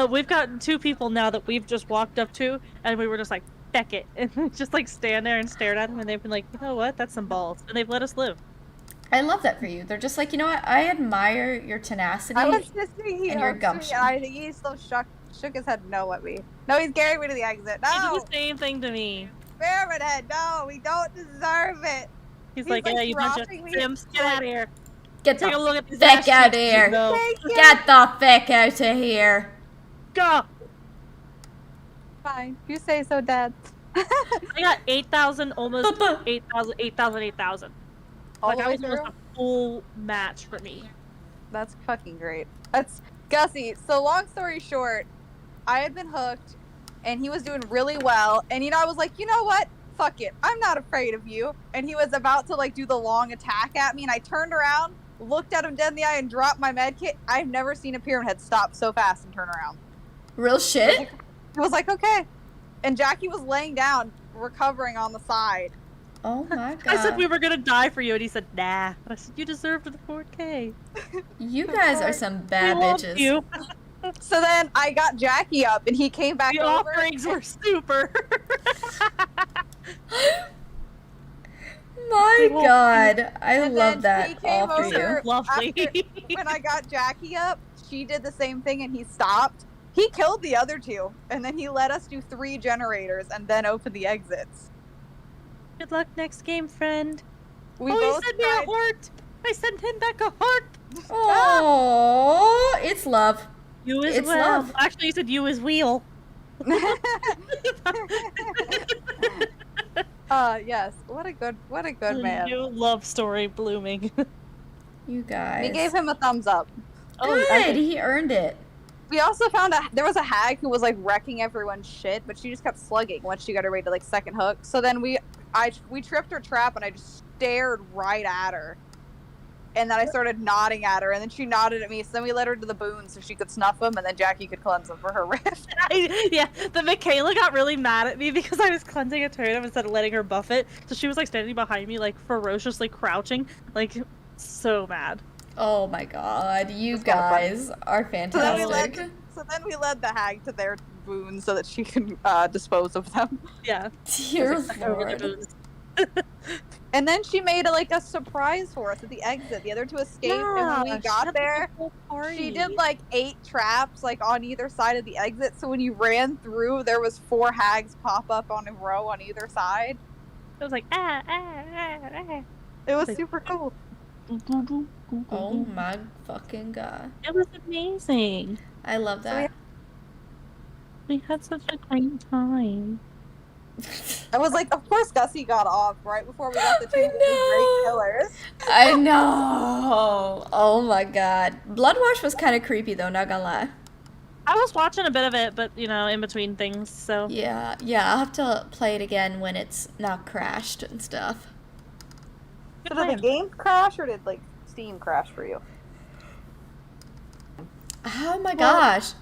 We've gotten 2 people now that we've just walked up to, and we were just like, feck it. And we just like stand there and stared at them, and they've been like, you know what, that's some balls. And they've let us live. I love that for you. They're just like, you know what, I admire your tenacity I was just saying he and your hooked me, gumption. and I think he still shook his head no at me. No, he's carrying me to the exit. No! He did the same thing to me. Pyramid Head, no, we don't deserve it. He's like, yeah, you bunch of dropping me. simps, get out of here. Get Take the a look at these feck ass out of cheeks, here. you know. Get the feck out of here. Go! Fine, you say so, Dad. I got 8,000, almost 8,000, 8,000, 8,000. All Like, the that way was almost through? a full match for me. That's fucking great. That's Gussie. So long story short, I had been hooked, and he was doing really well. And I was like, you know what? Fuck it. I'm not afraid of you. And he was about to like do the long attack at me, and I turned around, looked at him dead in the eye, and dropped my med kit. I've never seen a Pyramid Head stop so fast and turn around. Real shit? It was like okay. And Jackie was laying down, recovering on the side. Oh my god. I said we were gonna die for you, and he said, nah. I said, you deserved the 4K. You guys are some bad We love bitches. you. So then I got Jackie up, and he came back The over. offerings were super. My god. I And love then he that came all for over you. Lovely. after- when I got Jackie up, she did the same thing, and he stopped. He killed the other 2, and then he let us do 3 generators and then open the exits. Good luck next game, friend. We he both sent me a heart. I sent him back a heart. Oh, it's love. You as It's well. love. Actually, you said you as wheel. Yes. What a good man. New love story blooming. You guys. We gave him a thumbs up. Good, he earned it. We also found there was a hag who was like wrecking everyone's shit, but she just kept slugging once she got her way to like second hook. So then we tripped her trap, and I just stared right at her. And then I started nodding at her, and then she nodded at me. So then we led her to the boon so she could snuff them, and then Jackie could cleanse them for her rift. Yeah, the Michaela got really mad at me because I was cleansing a totem instead of letting her buff it. So she was like standing behind me, like ferociously crouching, like so mad. Oh my god, you guys are fantastic. So then we led the hag to their boon so that she can dispose of them. Yeah. Dear Over the Lord. boons. And then she made a surprise for us at the exit. The other 2 escaped, and when we Yeah, got she had there, the whole party. she did like 8 traps like on either side of the exit. So when you ran through, there was 4 hags pop up on a row on either side. It was like It was super cool. Oh my fucking god. It was amazing. I love that. We had such a great time. I was like, of course Gussie got off right before we got the 2 great killers. I know. Oh my god. Bloodwash was kind of creepy though, not gonna lie. I was watching a bit of it, but in between things, so. Yeah, I'll have to play it again when it's not crashed and stuff. So did the game crash, or did like Steam crash for you? Oh my gosh.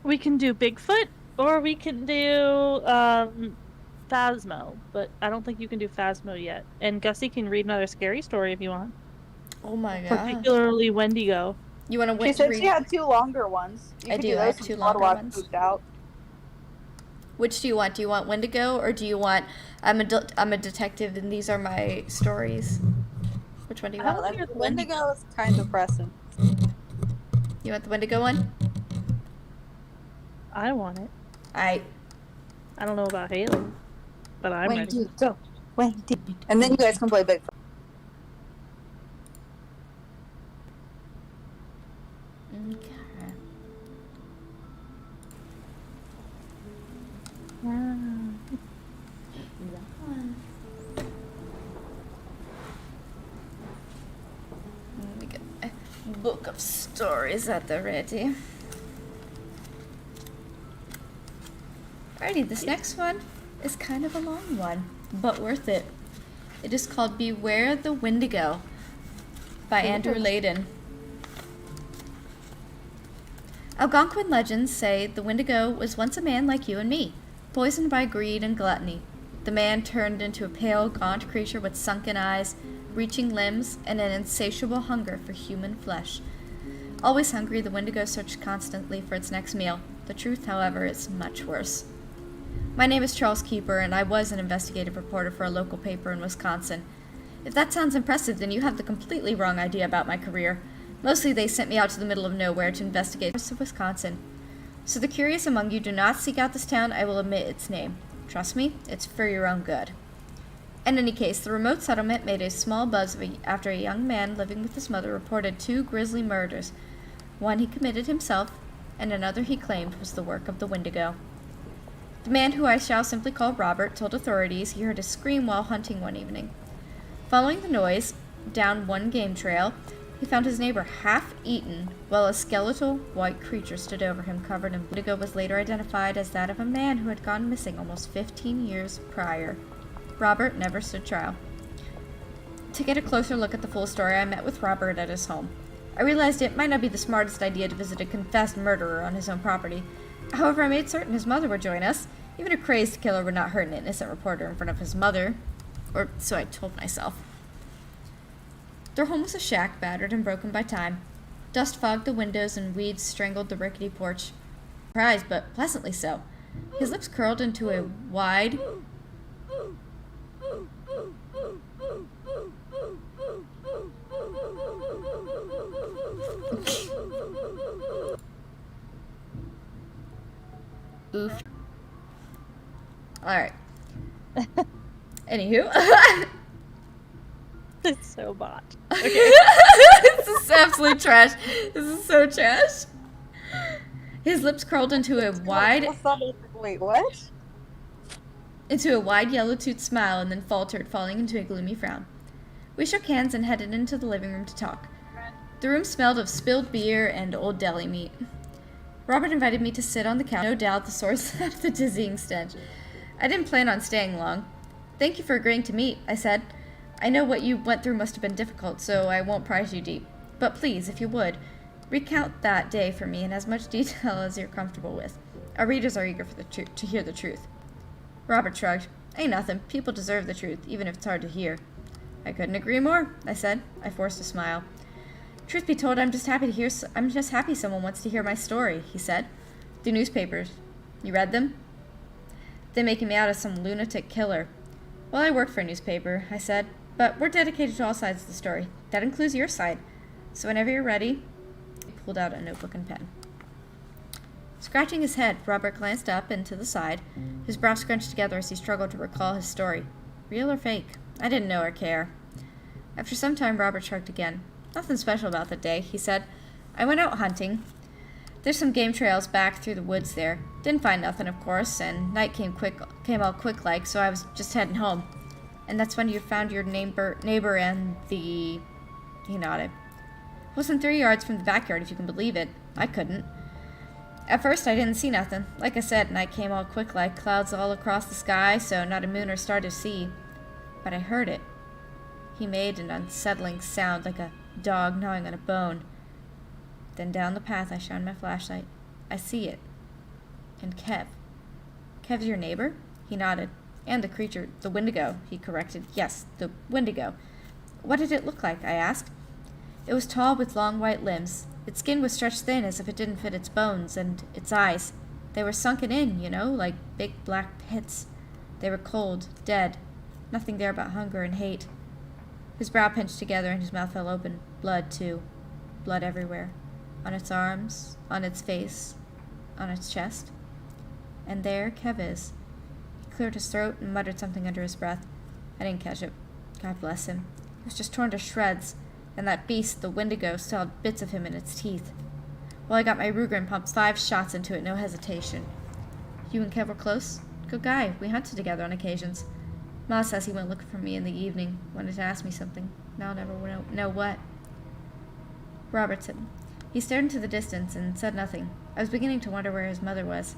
We can do Bigfoot, or we can do Phasmo, but I don't think you can do Phasmo yet. And Gussie can read another scary story if you want. Oh my god. Particularly Wendigo. You want to She said she had 2 longer ones. You I could do, I those have 2 with longer Bloodwash ones. pooped out. Which do you want? Do you want Wendigo, or do you want I'm a detective and these are my stories? Which one do you want? The Wendigo is kind of pressing. You want the Wendigo one? I want it. I don't know about Haley, but I'm ready. Wendigo. Wendigo. And then you guys can play Bigfoot. Okay. Let me get my book of stories at the ready. Alrighty, this next one is kind of a long one, but worth it. It is called Beware the Wendigo by Andrew Layden. Algonquin legends say the Wendigo was once a man like you and me, poisoned by greed and gluttony. The man turned into a pale, gaunt creature with sunken eyes, reaching limbs, and an insatiable hunger for human flesh. Always hungry, the Wendigo searched constantly for its next meal. The truth, however, is much worse. My name is Charles Keeper, and I was an investigative reporter for a local paper in Wisconsin. If that sounds impressive, then you have the completely wrong idea about my career. Mostly they sent me out to the middle of nowhere to investigate the rest of Wisconsin. So the curious among you, do not seek out this town. I will omit its name. Trust me, it's for your own good. In any case, the remote settlement made a small buzz after a young man living with his mother reported 2 grisly murders. One he committed himself, and another he claimed was the work of the Wendigo. The man, who I shall simply call Robert, told authorities he heard a scream while hunting one evening. Following the noise down one game trail, he found his neighbor half eaten, while a skeletal white creature stood over him covered in blood. Wendigo was later identified as that of a man who had gone missing almost 15 years prior. Robert never stood trial. To get a closer look at the full story, I met with Robert at his home. I realized it might not be the smartest idea to visit a confessed murderer on his own property. However, I made certain his mother would join us. Even a crazed killer would not hurt an innocent reporter in front of his mother. Or so I told myself. Their home was a shack, battered and broken by time. Dust fogged the windows and weeds strangled the rickety porch. Surprised, but pleasantly so. His lips curled into a wide... Oof. Alright. Anywho. It's so bot. Okay. This is absolute trash. This is so trash. His lips curled into a wide... Wait, what? Into a wide yellow-toothed smile and then faltered, falling into a gloomy frown. We shook hands and headed into the living room to talk. The room smelled of spilled beer and old deli meat. Robert invited me to sit on the couch, no doubt the source of the dizzying stench. I didn't plan on staying long. Thank you for agreeing to meet, I said. I know what you went through must have been difficult, so I won't prise you deep. But please, if you would, recount that day for me in as much detail as you're comfortable with. Our readers are eager for to hear the truth. Robert shrugged. Ain't nothing. People deserve the truth, even if it's hard to hear. I couldn't agree more, I said. I forced a smile. Truth be told, I'm just happy someone wants to hear my story, he said. The newspapers. You read them? They're making me out as some lunatic killer. Well, I work for a newspaper, I said, but we're dedicated to all sides of the story. That includes your side. So whenever you're ready, he pulled out a notebook and pen. Scratching his head, Robert glanced up and to the side, his brow scrunched together as he struggled to recall his story. Real or fake? I didn't know or care. After some time, Robert shrugged again. Nothing special about the day, he said. I went out hunting. There's some game trails back through the woods there. Didn't find nothing, of course, and night came all quick like, so I was just heading home. And that's when you found your neighbor and the... He nodded. It wasn't 3 yards from the backyard, if you can believe it. I couldn't. At first, I didn't see nothing. Like I said, night came all quick like, clouds all across the sky, so not a moon or star to see. But I heard it. He made an unsettling sound like a dog gnawing on a bone. Then down the path I shined my flashlight. I see it. And Kev. Kev's your neighbor? He nodded. And the creature, the Wendigo, he corrected. Yes, the Wendigo. What did it look like? I asked. It was tall with long white limbs. Its skin was stretched thin as if it didn't fit its bones, and its eyes. They were sunken in, you know, like big black pits. They were cold, dead. Nothing there but hunger and hate. His brow pinched together and his mouth fell open. Blood, too. Blood everywhere. On its arms, on its face, on its chest. And there Kev is. He cleared his throat and muttered something under his breath. I didn't catch it. God bless him. He was just torn to shreds, and that beast, the Wendigo, still had bits of him in its teeth. Well, I got my Ruger and pumped 5 shots into it, no hesitation. You and Kev were close? Good guy. We hunted together on occasions. Ma says he went looking for me in the evening. Wanted to ask me something. Now I'll never know what. Robertson. He stared into the distance and said nothing. I was beginning to wonder where his mother was.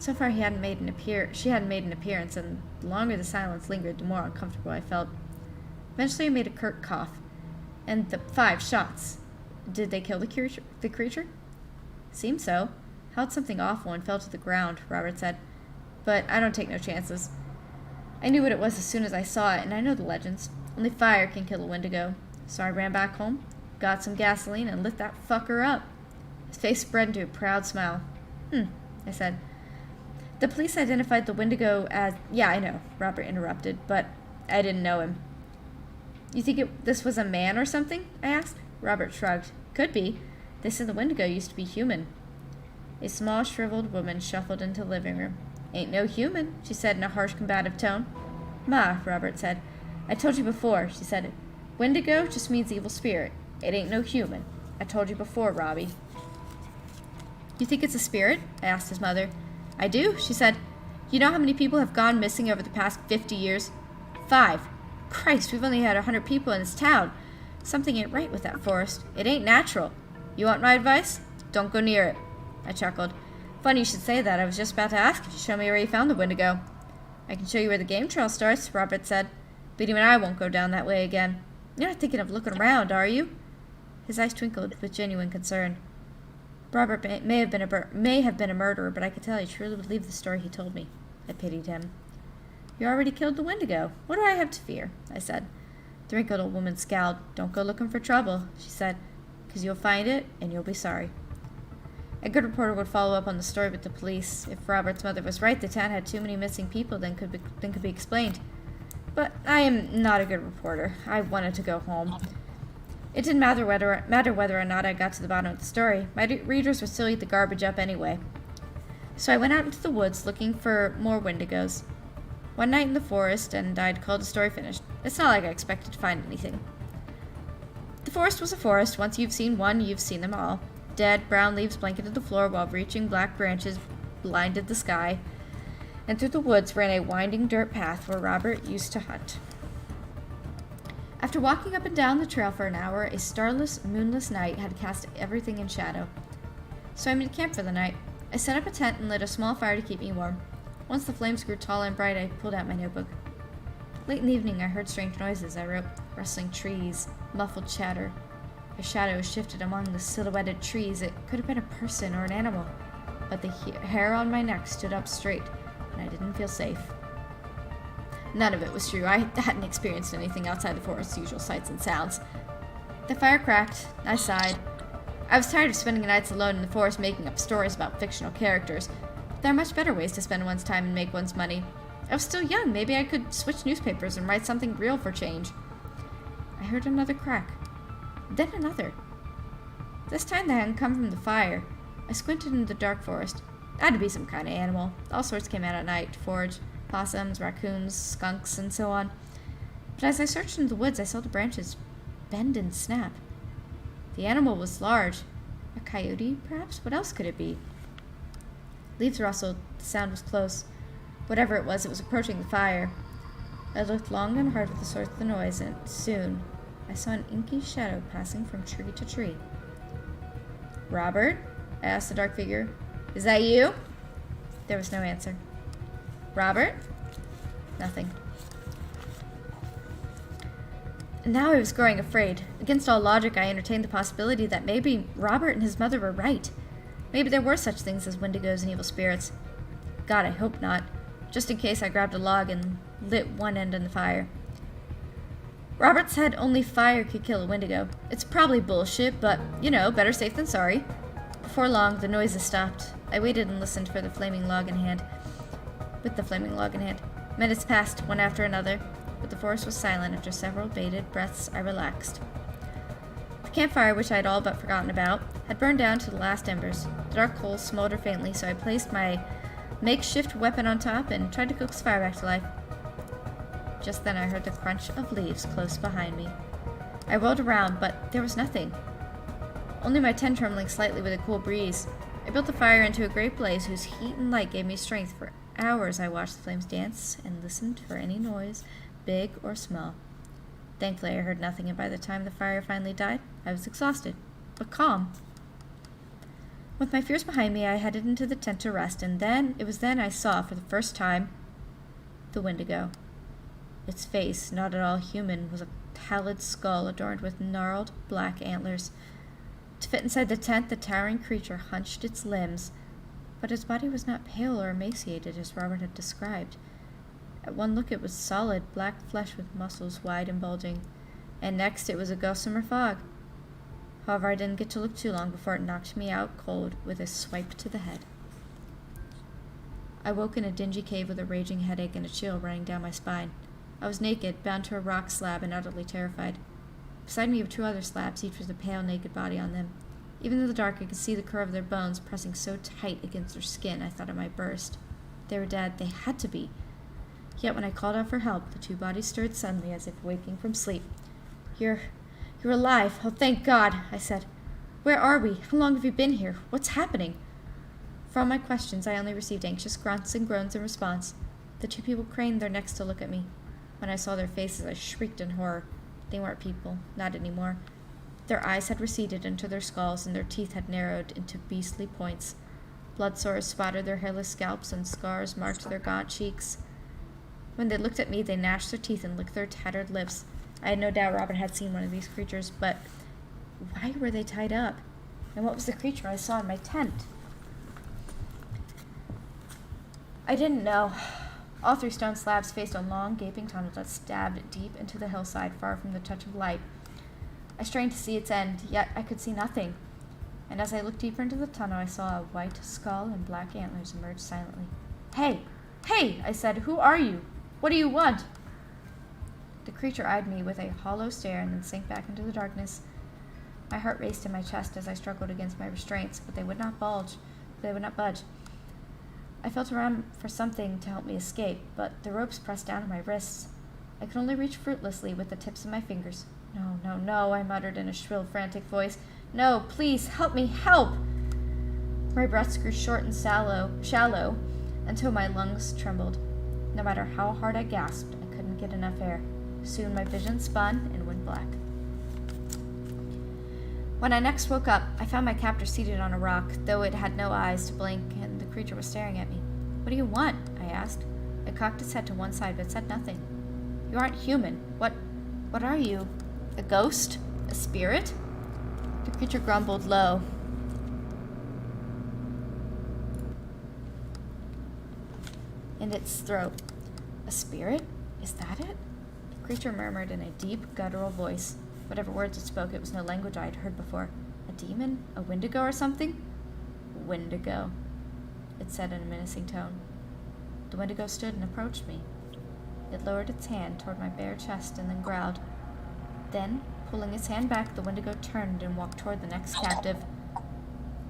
So far she hadn't made an appearance, and the longer the silence lingered, the more uncomfortable I felt. Eventually I made a curt cough. And the 5 shots. Did they kill the creature? Seemed so. Held something awful and fell to the ground, Robert said. But I don't take no chances. I knew what it was as soon as I saw it, and I know the legends. Only fire can kill a Wendigo. So I ran back home, got some gasoline, and lit that fucker up. His face spread into a proud smile. I said. The police identified the Wendigo as... Yeah, I know, Robert interrupted, but I didn't know him. You think this was a man or something? I asked. Robert shrugged. Could be. They said the Wendigo used to be human. A small, shriveled woman shuffled into the living room. Ain't no human, she said in a harsh, combative tone. Ma, Robert said. I told you before, she said. Wendigo just means evil spirit. It ain't no human. I told you before, Robbie. You think it's a spirit? I asked his mother. I do, she said. You know how many people have gone missing over the past 50 years? 5. Christ, we've only had 100 people in this town. Something ain't right with that forest. It ain't natural. You want my advice? Don't go near it. I chuckled. Funny you should say that. I was just about to ask you to show me where you found the Wendigo. I can show you where the game trail starts, Robert said. But even I won't go down that way again. You're not thinking of looking around, are you? His eyes twinkled with genuine concern. Robert may have been a murderer, but I could tell he truly believed the story he told me. I pitied him. You already killed the Wendigo. What do I have to fear? I said. The wrinkled old woman scowled. Don't go looking for trouble, she said, because you'll find it, and you'll be sorry. A good reporter would follow up on the story with the police. If Robert's mother was right, the town had too many missing people than could be explained. But I am not a good reporter. I wanted to go home. It didn't matter whether or not I got to the bottom of the story. My readers would still eat the garbage up anyway. So I went out into the woods looking for more Wendigos. One night in the forest, and I'd call the story finished. It's not like I expected to find anything. The forest was a forest. Once you've seen one, you've seen them all. Dead, brown leaves blanketed the floor while reaching black branches blinded the sky. And through the woods ran a winding dirt path where Robert used to hunt. After walking up and down the trail for an hour, a starless, moonless night had cast everything in shadow. So I made camp for the night. I set up a tent and lit a small fire to keep me warm. Once the flames grew tall and bright, I pulled out my notebook. Late in the evening, I heard strange noises. I wrote, rustling trees, muffled chatter. A shadow shifted among the silhouetted trees. It could have been a person or an animal, but the hair on my neck stood up straight, and I didn't feel safe. None of it was true. I hadn't experienced anything outside the forest's usual sights and sounds. The fire cracked. I sighed. I was tired of spending nights alone in the forest making up stories about fictional characters. There are much better ways to spend one's time and make one's money. I was still young. Maybe I could switch newspapers and write something real for change. I heard another crack. Then another. This time they hadn't come from the fire. I squinted into the dark forest. It had to be some kind of animal. All sorts came out at night to forage. Possums, raccoons, skunks, and so on. But as I searched into the woods, I saw the branches bend and snap. The animal was large. A coyote, perhaps? What else could it be? Leaves rustled. The sound was close. Whatever it was approaching the fire. I looked long and hard at the source of the noise, and soon I saw an inky shadow passing from tree to tree. Robert? I asked the dark figure. Is that you? There was no answer. Robert? Nothing. Now I was growing afraid. Against all logic, I entertained the possibility that maybe Robert and his mother were right. Maybe there were such things as Wendigos and evil spirits. God, I hope not. Just in case, I grabbed a log and lit one end in the fire. Robert said only fire could kill a Wendigo. It's probably bullshit, but, you know, better safe than sorry. Before long, the noises stopped. I waited and listened for the flaming log in hand. With the flaming log in hand. Minutes passed, one after another, but the forest was silent. After several bated breaths, I relaxed. The campfire, which I had all but forgotten about, had burned down to the last embers. The dark coals smoldered faintly, so I placed my makeshift weapon on top and tried to coax the fire back to life. Just then I heard the crunch of leaves close behind me. I whirled around, but there was nothing. Only my tent trembling slightly with a cool breeze. I built the fire into a great blaze whose heat and light gave me strength. For hours I watched the flames dance and listened for any noise, big or small. Thankfully I heard nothing, and by the time the fire finally died, I was exhausted, but calm. With my fears behind me, I headed into the tent to rest, and it was then I saw, for the first time, the Wendigo. Its face, not at all human, was a pallid skull adorned with gnarled black antlers. To fit inside the tent, the towering creature hunched its limbs, but its body was not pale or emaciated as Robert had described. At one look it was solid, black flesh with muscles wide and bulging, and next it was a gossamer fog. However, I didn't get to look too long before it knocked me out cold with a swipe to the head. I woke in a dingy cave with a raging headache and a chill running down my spine. I was naked, bound to a rock slab, and utterly terrified. Beside me were two other slabs, each with a pale, naked body on them. Even in the dark, I could see the curve of their bones pressing so tight against their skin I thought it might burst. They were dead. They had to be. Yet when I called out for help, the two bodies stirred suddenly as if waking from sleep. You're alive. Oh, thank God, I said. Where are we? How long have you been here? What's happening? For all my questions, I only received anxious grunts and groans in response. The two people craned their necks to look at me. When I saw their faces, I shrieked in horror. They weren't people, not anymore. Their eyes had receded into their skulls, and their teeth had narrowed into beastly points. Blood sores spotted their hairless scalps, and scars marked their gaunt cheeks. When they looked at me, they gnashed their teeth and licked their tattered lips. I had no doubt Robert had seen one of these creatures, but why were they tied up? And what was the creature I saw in my tent? I didn't know. All three stone slabs faced a long, gaping tunnel that stabbed deep into the hillside, far from the touch of light. I strained to see its end, yet I could see nothing. And as I looked deeper into the tunnel, I saw a white skull and black antlers emerge silently. Hey! Hey! I said, who are you? What do you want? The creature eyed me with a hollow stare and then sank back into the darkness. My heart raced in my chest as I struggled against my restraints, but they would not budge. I felt around for something to help me escape, but the ropes pressed down on my wrists. I could only reach fruitlessly with the tips of my fingers. No, no, no, I muttered in a shrill, frantic voice. No, please, help me, help! My breaths grew short and shallow, until my lungs trembled. No matter how hard I gasped, I couldn't get enough air. Soon my vision spun and went black. When I next woke up, I found my captor seated on a rock, though it had no eyes to blink, and the creature was staring at me. What do you want? I asked. It cocked its head to one side, but said nothing. You aren't human. What are you? A ghost? A spirit? The creature grumbled low. In its throat. A spirit? Is that it? The creature murmured in a deep, guttural voice. Whatever words it spoke, it was no language I had heard before. A demon? A Wendigo or something? Wendigo, it said in a menacing tone. The Wendigo stood and approached me. It lowered its hand toward my bare chest and then growled. Then, pulling its hand back, the Wendigo turned and walked toward the next captive.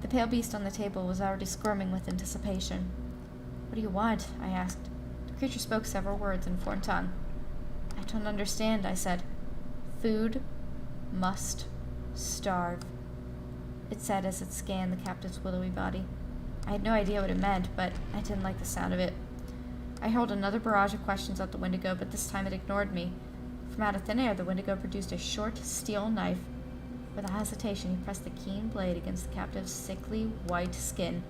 The pale beast on the table was already squirming with anticipation. What do you want? I asked. The creature spoke several words in foreign tongue. I don't understand, I said. Food must starve, it said as it scanned the captive's willowy body. I had no idea what it meant, but I didn't like the sound of it. I hurled another barrage of questions at the Wendigo, but this time it ignored me. From out of thin air, the Wendigo produced a short steel knife. Without hesitation, he pressed the keen blade against the captive's sickly white skin.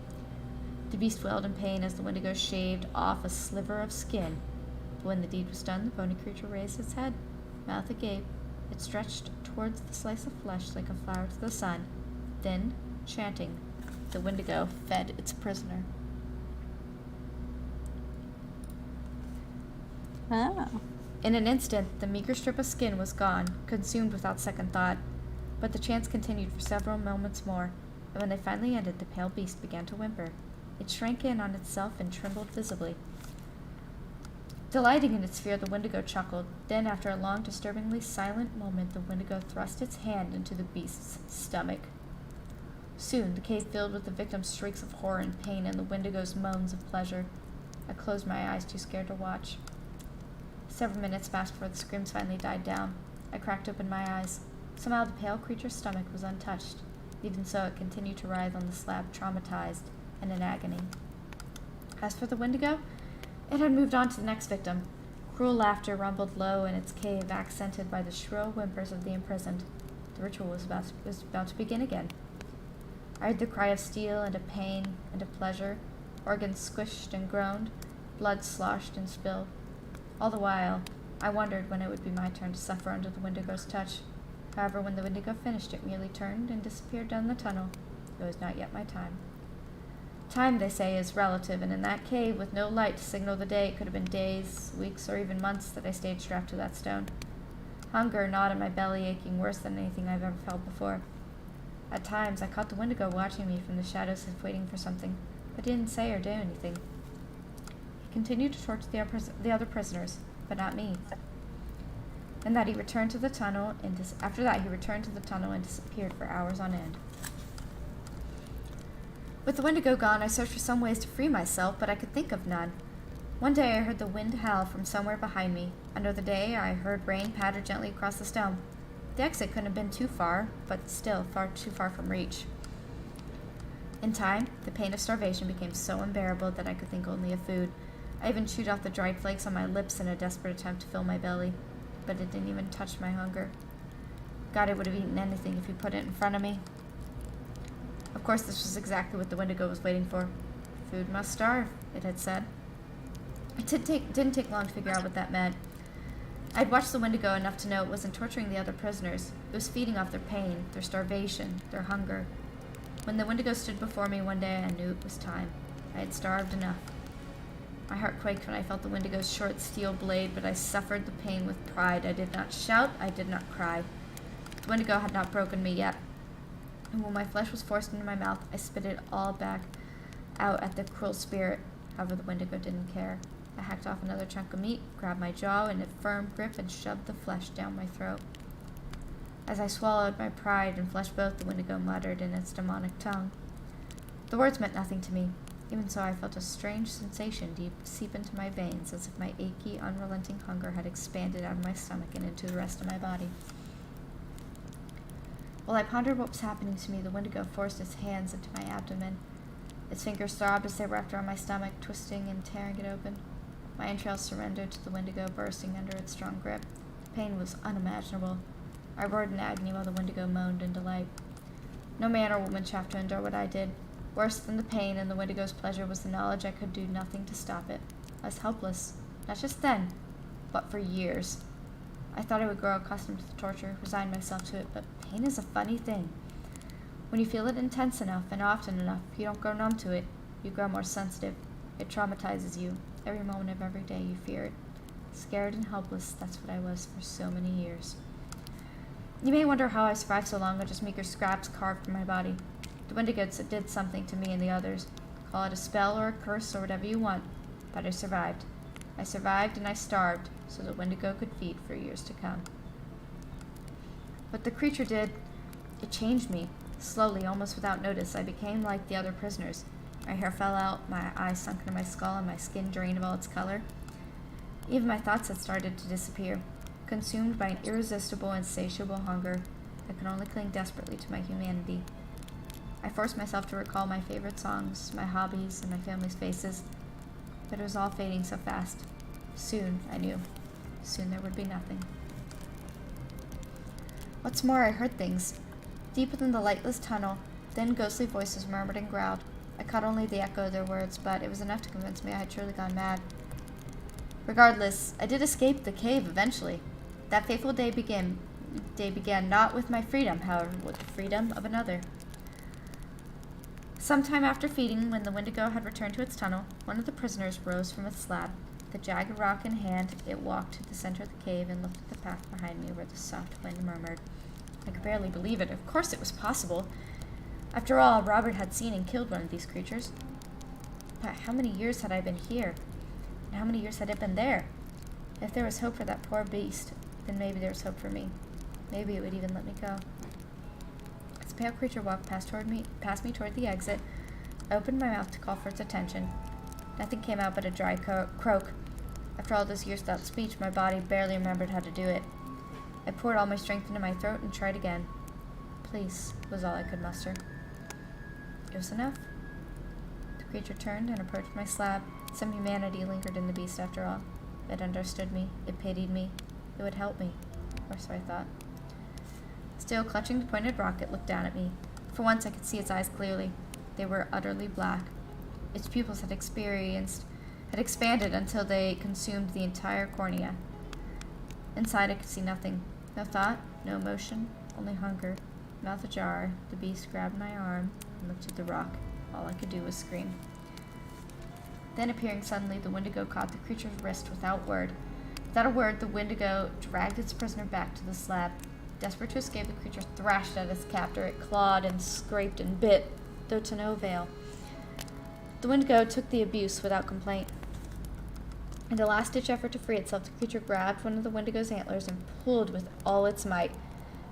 The beast wailed in pain as the Wendigo shaved off a sliver of skin. But when the deed was done, the bony creature raised its head, mouth agape. It stretched towards the slice of flesh like a flower to the sun. Then, chanting, the Wendigo fed its prisoner. Oh. In an instant, the meager strip of skin was gone, consumed without second thought. But the chants continued for several moments more, and when they finally ended, the pale beast began to whimper. It shrank in on itself and trembled visibly. Delighting in its fear, the Wendigo chuckled. Then, after a long, disturbingly silent moment, the Wendigo thrust its hand into the beast's stomach. Soon, the cave filled with the victim's shrieks of horror and pain and the Wendigo's moans of pleasure. I closed my eyes, too scared to watch. Several minutes passed before the screams finally died down. I cracked open my eyes. Somehow the pale creature's stomach was untouched. Even so, it continued to writhe on the slab, traumatized and in agony. As for the Wendigo, it had moved on to the next victim. Cruel laughter rumbled low in its cave, accented by the shrill whimpers of the imprisoned. The ritual was about to begin again. I heard the cry of steel and of pain and of pleasure. Organs squished and groaned. Blood sloshed and spilled. All the while, I wondered when it would be my turn to suffer under the Wendigo's touch. However, when the Wendigo finished, it merely turned and disappeared down the tunnel. It was not yet my time. Time, they say, is relative, and in that cave, with no light to signal the day, it could have been days, weeks, or even months that I stayed strapped to that stone. Hunger gnawed at my belly, aching worse than anything I've ever felt before. At times, I caught the Wendigo watching me from the shadows as if waiting for something, but didn't say or do anything. He continued to torture the other prisoners, but not me. And that he returned to the tunnel, and after that he returned to the tunnel and disappeared for hours on end. With the Wendigo gone, I searched for some ways to free myself, but I could think of none. One day I heard the wind howl from somewhere behind me. Another day I heard rain patter gently across the stone. The exit couldn't have been too far, but still far too far from reach. In time, the pain of starvation became so unbearable that I could think only of food. I even chewed off the dried flakes on my lips in a desperate attempt to fill my belly, but it didn't even touch my hunger. God, I would have eaten anything if you put it in front of me. Of course, this was exactly what the Wendigo was waiting for. Food must starve, it had said. It didn't take long to figure out what that meant. I'd watched the Wendigo enough to know it wasn't torturing the other prisoners. It was feeding off their pain, their starvation, their hunger. When the Wendigo stood before me one day, I knew it was time. I had starved enough. My heart quaked when I felt the Wendigo's short steel blade, but I suffered the pain with pride. I did not shout, I did not cry. The Wendigo had not broken me yet. And when my flesh was forced into my mouth, I spit it all back out at the cruel spirit. However, the Wendigo didn't care. I hacked off another chunk of meat, grabbed my jaw in a firm grip, and shoved the flesh down my throat. As I swallowed my pride and flesh both, the Wendigo muttered in its demonic tongue. The words meant nothing to me. Even so, I felt a strange sensation seep into my veins, as if my achy, unrelenting hunger had expanded out of my stomach and into the rest of my body. While I pondered what was happening to me, the Wendigo forced its hands into my abdomen. Its fingers throbbed as they wrapped around my stomach, twisting and tearing it open. My entrails surrendered to the Wendigo, bursting under its strong grip. The pain was unimaginable. I roared in agony while the Wendigo moaned in delight. No man or woman should have to endure what I did. Worse than the pain and the Wendigo's pleasure was the knowledge I could do nothing to stop it. I was helpless, not just then, but for years. I thought I would grow accustomed to the torture, resign myself to it, but pain is a funny thing. When you feel it intense enough and often enough, you don't grow numb to it. You grow more sensitive. It traumatizes you. Every moment of every day you fear it. Scared and helpless, that's what I was for so many years. You may wonder how I survived so long on just meager scraps carved from my body. The Wendigo did something to me and the others. Call it a spell or a curse or whatever you want, but I survived. I survived and I starved, so the Wendigo could feed for years to come. What the creature did, it changed me. Slowly, almost without notice, I became like the other prisoners. My hair fell out, my eyes sunk into my skull, and my skin drained of all its color. Even my thoughts had started to disappear. Consumed by an irresistible, insatiable hunger, I could only cling desperately to my humanity. I forced myself to recall my favorite songs, my hobbies, and my family's faces, but it was all fading so fast. Soon, I knew. Soon there would be nothing. What's more, I heard things. Deep within the lightless tunnel, thin ghostly voices murmured and growled. I caught only the echo of their words, but it was enough to convince me I had truly gone mad. Regardless, I did escape the cave eventually. That fateful day began not with my freedom, however, with the freedom of another. Sometime after feeding, when the Wendigo had returned to its tunnel, one of the prisoners rose from its slab. The jagged rock in hand, it walked to the center of the cave and looked at the path behind me where the soft wind murmured. I could barely believe it. Of course it was possible. After all, Robert had seen and killed one of these creatures. But how many years had I been here? And how many years had it been there? If there was hope for that poor beast, then maybe there was hope for me. Maybe it would even let me go. As the pale creature walked past me toward the exit, I opened my mouth to call for its attention. Nothing came out but a dry croak. After all those years without speech, my body barely remembered how to do it. I poured all my strength into my throat and tried again. Please, was all I could muster. It was enough. The creature turned and approached my slab. Some humanity lingered in the beast after all. It understood me. It pitied me. It would help me. Or so I thought. Still clutching the pointed rock, it looked down at me. For once I could see its eyes clearly. They were utterly black. Its pupils had expanded until they consumed the entire cornea. Inside I could see nothing. No thought, no emotion, only hunger. Mouth ajar, the beast grabbed my arm and looked at the rock. All I could do was scream. Then, appearing suddenly, the Wendigo caught the creature's wrist without word. Without a word, the Wendigo dragged its prisoner back to the slab. Desperate to escape, the creature thrashed at its captor. It clawed and scraped and bit, though to no avail. The Wendigo took the abuse without complaint. In a last-ditch effort to free itself, the creature grabbed one of the Wendigo's antlers and pulled with all its might.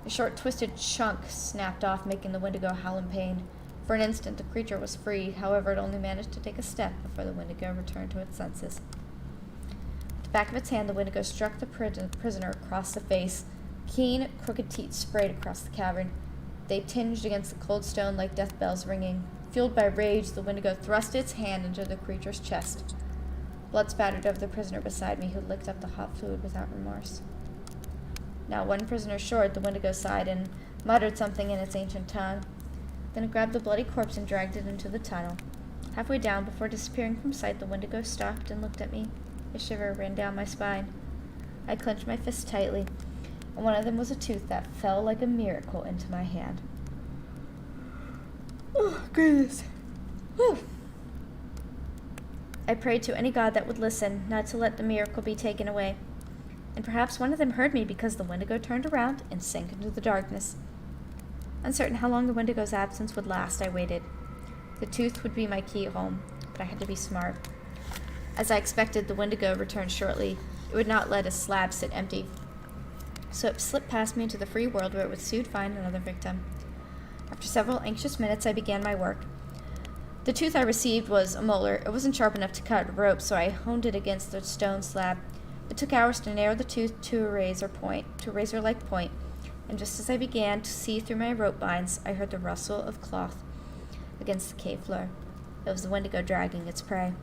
A short, twisted chunk snapped off, making the Wendigo howl in pain. For an instant, the creature was free. However, it only managed to take a step before the Wendigo returned to its senses. With the back of its hand, the Wendigo struck the prisoner across the face. Keen, crooked teeth sprayed across the cavern. They tinged against the cold stone like death bells ringing. Fueled by rage, the Wendigo thrust its hand into the creature's chest. Blood spattered over the prisoner beside me, who licked up the hot fluid without remorse. Now one prisoner short, the Wendigo sighed and muttered something in its ancient tongue. Then it grabbed the bloody corpse and dragged it into the tunnel. Halfway down, before disappearing from sight, the Wendigo stopped and looked at me. A shiver ran down my spine. I clenched my fists tightly, and one of them was a tooth that fell like a miracle into my hand. Oh, goodness. Whew. I prayed to any god that would listen, not to let the miracle be taken away. And perhaps one of them heard me, because the Wendigo turned around and sank into the darkness. Uncertain how long the Wendigo's absence would last, I waited. The tooth would be my key home, but I had to be smart. As I expected, the Wendigo returned shortly. It would not let a slab sit empty. So it slipped past me into the free world, where it would soon find another victim. After several anxious minutes, I began my work. The tooth I received was a molar. It wasn't sharp enough to cut rope, so I honed it against the stone slab. It took hours to narrow the tooth to a razor-like point, and just as I began to see through my rope binds, I heard the rustle of cloth against the cave floor. It was the Wendigo dragging its prey.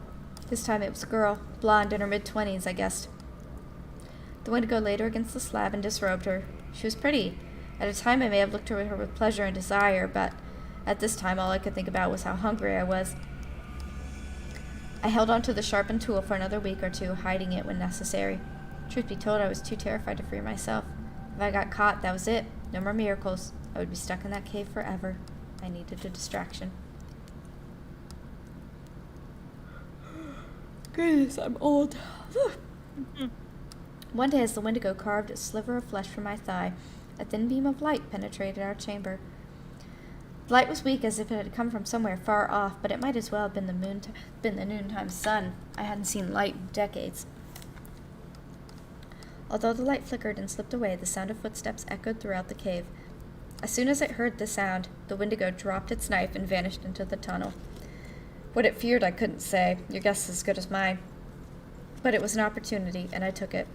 This time it was a girl, blonde, in her mid-20s, I guessed. The Wendigo laid her against the slab and disrobed her. She was pretty. At a time I may have looked at her with pleasure and desire, but at this time all I could think about was how hungry I was. I held on to the sharpened tool for another week or two, hiding it when necessary. Truth be told, I was too terrified to free myself. If I got caught, that was it. No more miracles. I would be stuck in that cave forever. I needed a distraction. Goodness, I'm old. One day, as the Wendigo carved a sliver of flesh from my thigh, a thin beam of light penetrated our chamber. The light was weak, as if it had come from somewhere far off, but it might as well have been the noontime sun. I hadn't seen light in decades. Although the light flickered and slipped away, the sound of footsteps echoed throughout the cave. As soon as it heard the sound, the Wendigo dropped its knife and vanished into the tunnel. What it feared I couldn't say. Your guess is as good as mine. But it was an opportunity, and I took it.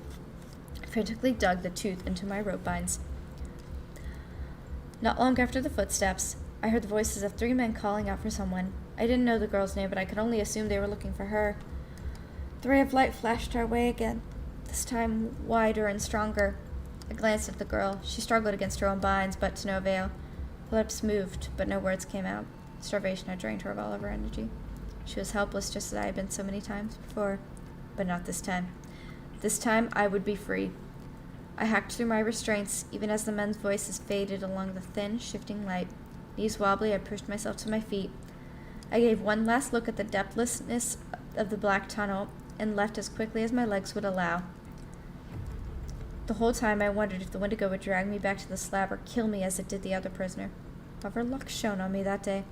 I frantically dug the tooth into my rope binds. Not long after the footsteps, I heard the voices of 3 men calling out for someone. I didn't know the girl's name, but I could only assume they were looking for her. The ray of light flashed our way again, this time wider and stronger. I glanced at the girl. She struggled against her own binds, but to no avail. Her lips moved, but no words came out. Starvation had drained her of all of her energy. She was helpless, just as I had been so many times before. But not this time. This time, I would be free. I hacked through my restraints, even as the men's voices faded along the thin, shifting light. Knees wobbly, I pushed myself to my feet. I gave one last look at the depthlessness of the black tunnel, and left as quickly as my legs would allow. The whole time I wondered if the Wendigo would drag me back to the slab or kill me as it did the other prisoner. However, luck shone on me that day.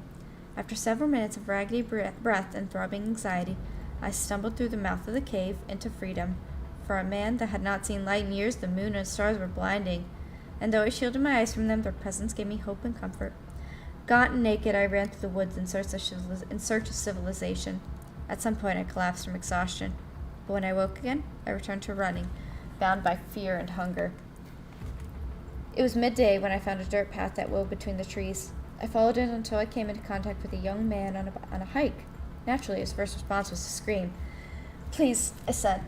After several minutes of raggedy breath and throbbing anxiety, I stumbled through the mouth of the cave into freedom. For a man that had not seen light in years, the moon and stars were blinding, and though I shielded my eyes from them, their presence gave me hope and comfort. Gaunt and naked, I ran through the woods in search of civilization. At some point, I collapsed from exhaustion, but when I woke again, I returned to running, bound by fear and hunger. It was midday when I found a dirt path that wove between the trees. I followed it until I came into contact with a young man on a hike. Naturally, his first response was to scream. "Please," I said.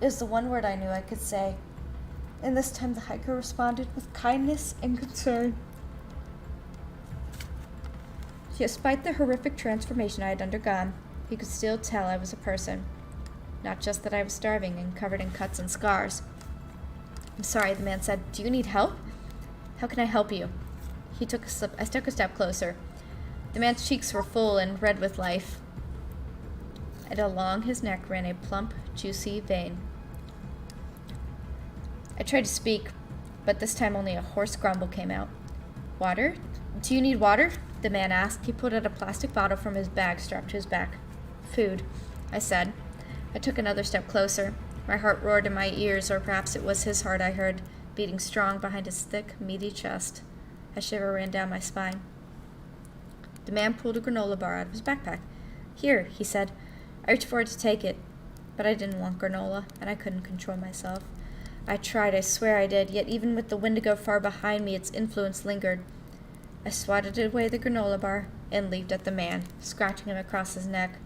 It was the one word I knew I could say. And this time the hiker responded with kindness and concern. Despite the horrific transformation I had undergone, he could still tell I was a person. Not just that I was starving and covered in cuts and scars. "I'm sorry," the man said. "Do you need help?" "How can I help you?" I took a step closer. The man's cheeks were full and red with life, and along his neck ran a plump, juicy vein. I tried to speak, but this time only a hoarse grumble came out. "Water? Do you need water?" the man asked. He pulled out a plastic bottle from his bag strapped to his back. "Food," I said. I took another step closer. My heart roared in my ears, or perhaps it was his heart I heard, beating strong behind his thick, meaty chest. A shiver ran down my spine. The man pulled a granola bar out of his backpack. "Here," he said. I reached forward to take it, but I didn't want granola, and I couldn't control myself. I tried, I swear I did, yet even with the Wendigo far behind me, its influence lingered. I swatted away the granola bar and leaped at the man, scratching him across his neck.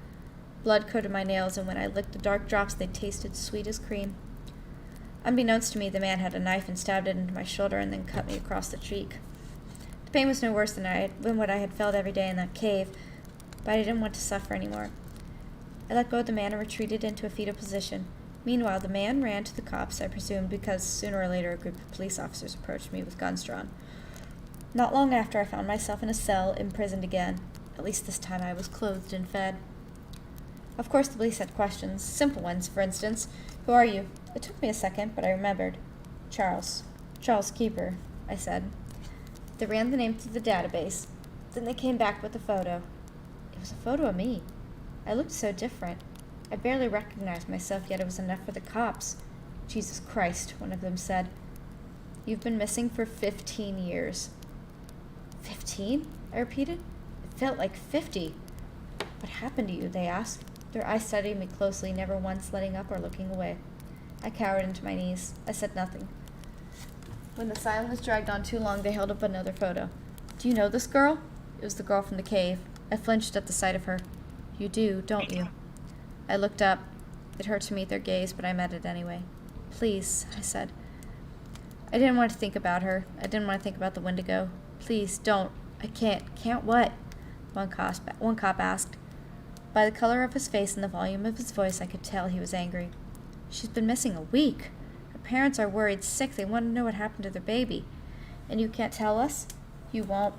Blood coated my nails, and when I licked the dark drops, they tasted sweet as cream. Unbeknownst to me, the man had a knife and stabbed it into my shoulder and then cut me across the cheek. The pain was no worse than what I had felt every day in that cave, but I didn't want to suffer anymore. I let go of the man and retreated into a fetal position. Meanwhile, the man ran to the cops, I presumed because sooner or later a group of police officers approached me with guns drawn. Not long after, I found myself in a cell, imprisoned again. At least this time I was clothed and fed. Of course, the police had questions, simple ones, for instance. "Who are you?" It took me a second, but I remembered. Charles Keeper," I said. They ran the name through the database. Then they came back with a photo. It was a photo of me. I looked so different. I barely recognized myself, yet it was enough for the cops. "Jesus Christ," one of them said. "You've been missing for 15 years. 15? I repeated. It felt like 50. "What happened to you?" they asked. Their eyes studied me closely, never once letting up or looking away. I cowered into my knees. I said nothing. When the silence dragged on too long, they held up another photo. "Do you know this girl?" It was the girl from the cave. I flinched at the sight of her. "You do, don't you?" I looked up. It hurt to meet their gaze, but I met it anyway. "Please," I said. I didn't want to think about her. I didn't want to think about the Wendigo. "Please, don't. I can't." "Can't what?" One cop asked. By the color of his face and the volume of his voice, I could tell he was angry. "She's been missing a week. Her parents are worried sick. They want to know what happened to their baby. And you can't tell us?" You won't,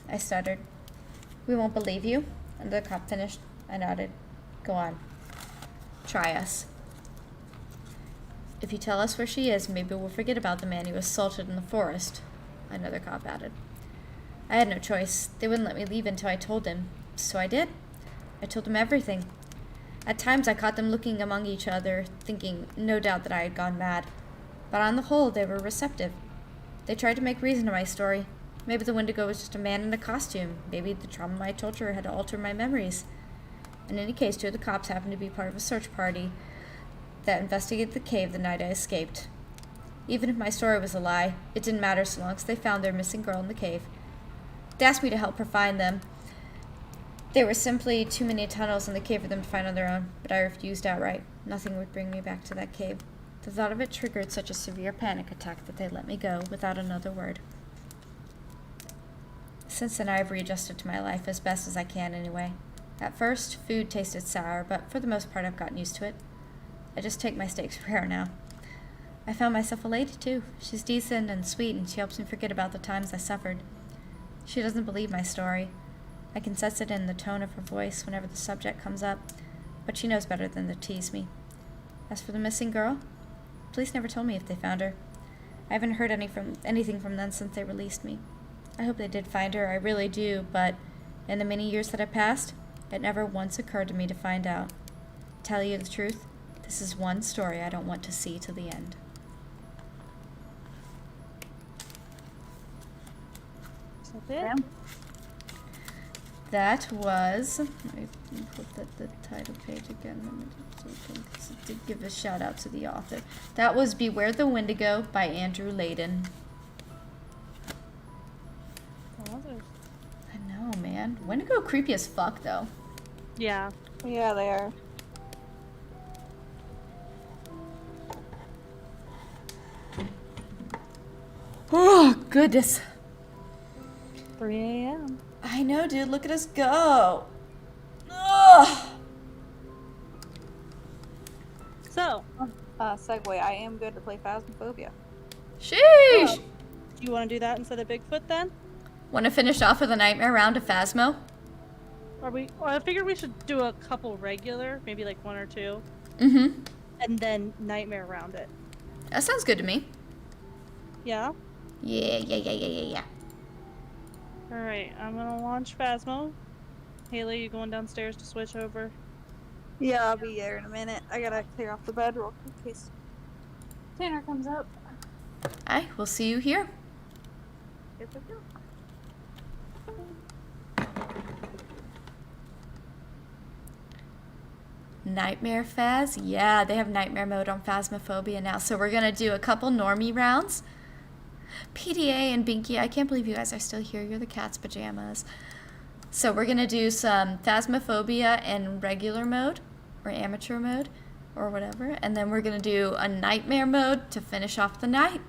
I stuttered. "We won't believe you?" And the cop finished. I nodded. "Go on. Try us. If you tell us where she is, maybe we'll forget about the man you assaulted in the forest," another cop added. I had no choice. They wouldn't let me leave until I told them. So I did. I told them everything. At times I caught them looking among each other, thinking, no doubt, that I had gone mad. But on the whole, they were receptive. They tried to make reason to my story. Maybe the Wendigo was just a man in a costume. Maybe the trauma I told her had altered my memories. In any case, 2 of the cops happened to be part of a search party that investigated the cave the night I escaped. Even if my story was a lie, it didn't matter so long as they found their missing girl in the cave. They asked me to help her find them. There were simply too many tunnels in the cave for them to find on their own, but I refused outright. Nothing would bring me back to that cave. The thought of it triggered such a severe panic attack that they let me go without another word. Since then, I have readjusted to my life as best as I can anyway. At first, food tasted sour, but for the most part I've gotten used to it. I just take my steaks rare now. I found myself a lady, too. She's decent and sweet, and she helps me forget about the times I suffered. She doesn't believe my story. I can sense it in the tone of her voice whenever the subject comes up, but she knows better than to tease me. As for the missing girl, police never told me if they found her. I haven't heard anything from them since they released me. I hope they did find her, I really do, but In the many years that have passed, it never once occurred to me to find out. Tell you the truth, this is one story I don't want to see to the end. It? That was. Let me put the title page again. Let me to give a shout out to the author. That was Beware the Wendigo by Andrew Layden. I know, man. Wendigo creepy as fuck, though. Yeah. Yeah, they are. Oh, goodness. 3 a.m. I know, dude. Look at us go. Ugh. So, segue. I am good to play Phasmophobia. Sheesh. Do you want to do that instead of Bigfoot then? Want to finish off with a nightmare round of Phasmo? Are we? Well, I figured we should do a couple regular, maybe like 1 or 2. Mm-hmm. And then nightmare round it. That sounds good to me. Yeah? Yeah. Alright, I'm gonna launch Phasmo. Haley, you going downstairs to switch over? Yeah, I'll be there in a minute. I gotta clear off the bed real quick in case Tanner comes up. Alright, we'll see you here. Here we go. Nightmare Phas? Yeah, they have nightmare mode on Phasmophobia now. So we're gonna do a couple normie rounds. PDA and Binky, I can't believe you guys are still here. You're the cat's pajamas. So we're gonna do some Phasmophobia in regular mode, or amateur mode, or whatever. And then we're gonna do a nightmare mode to finish off the night.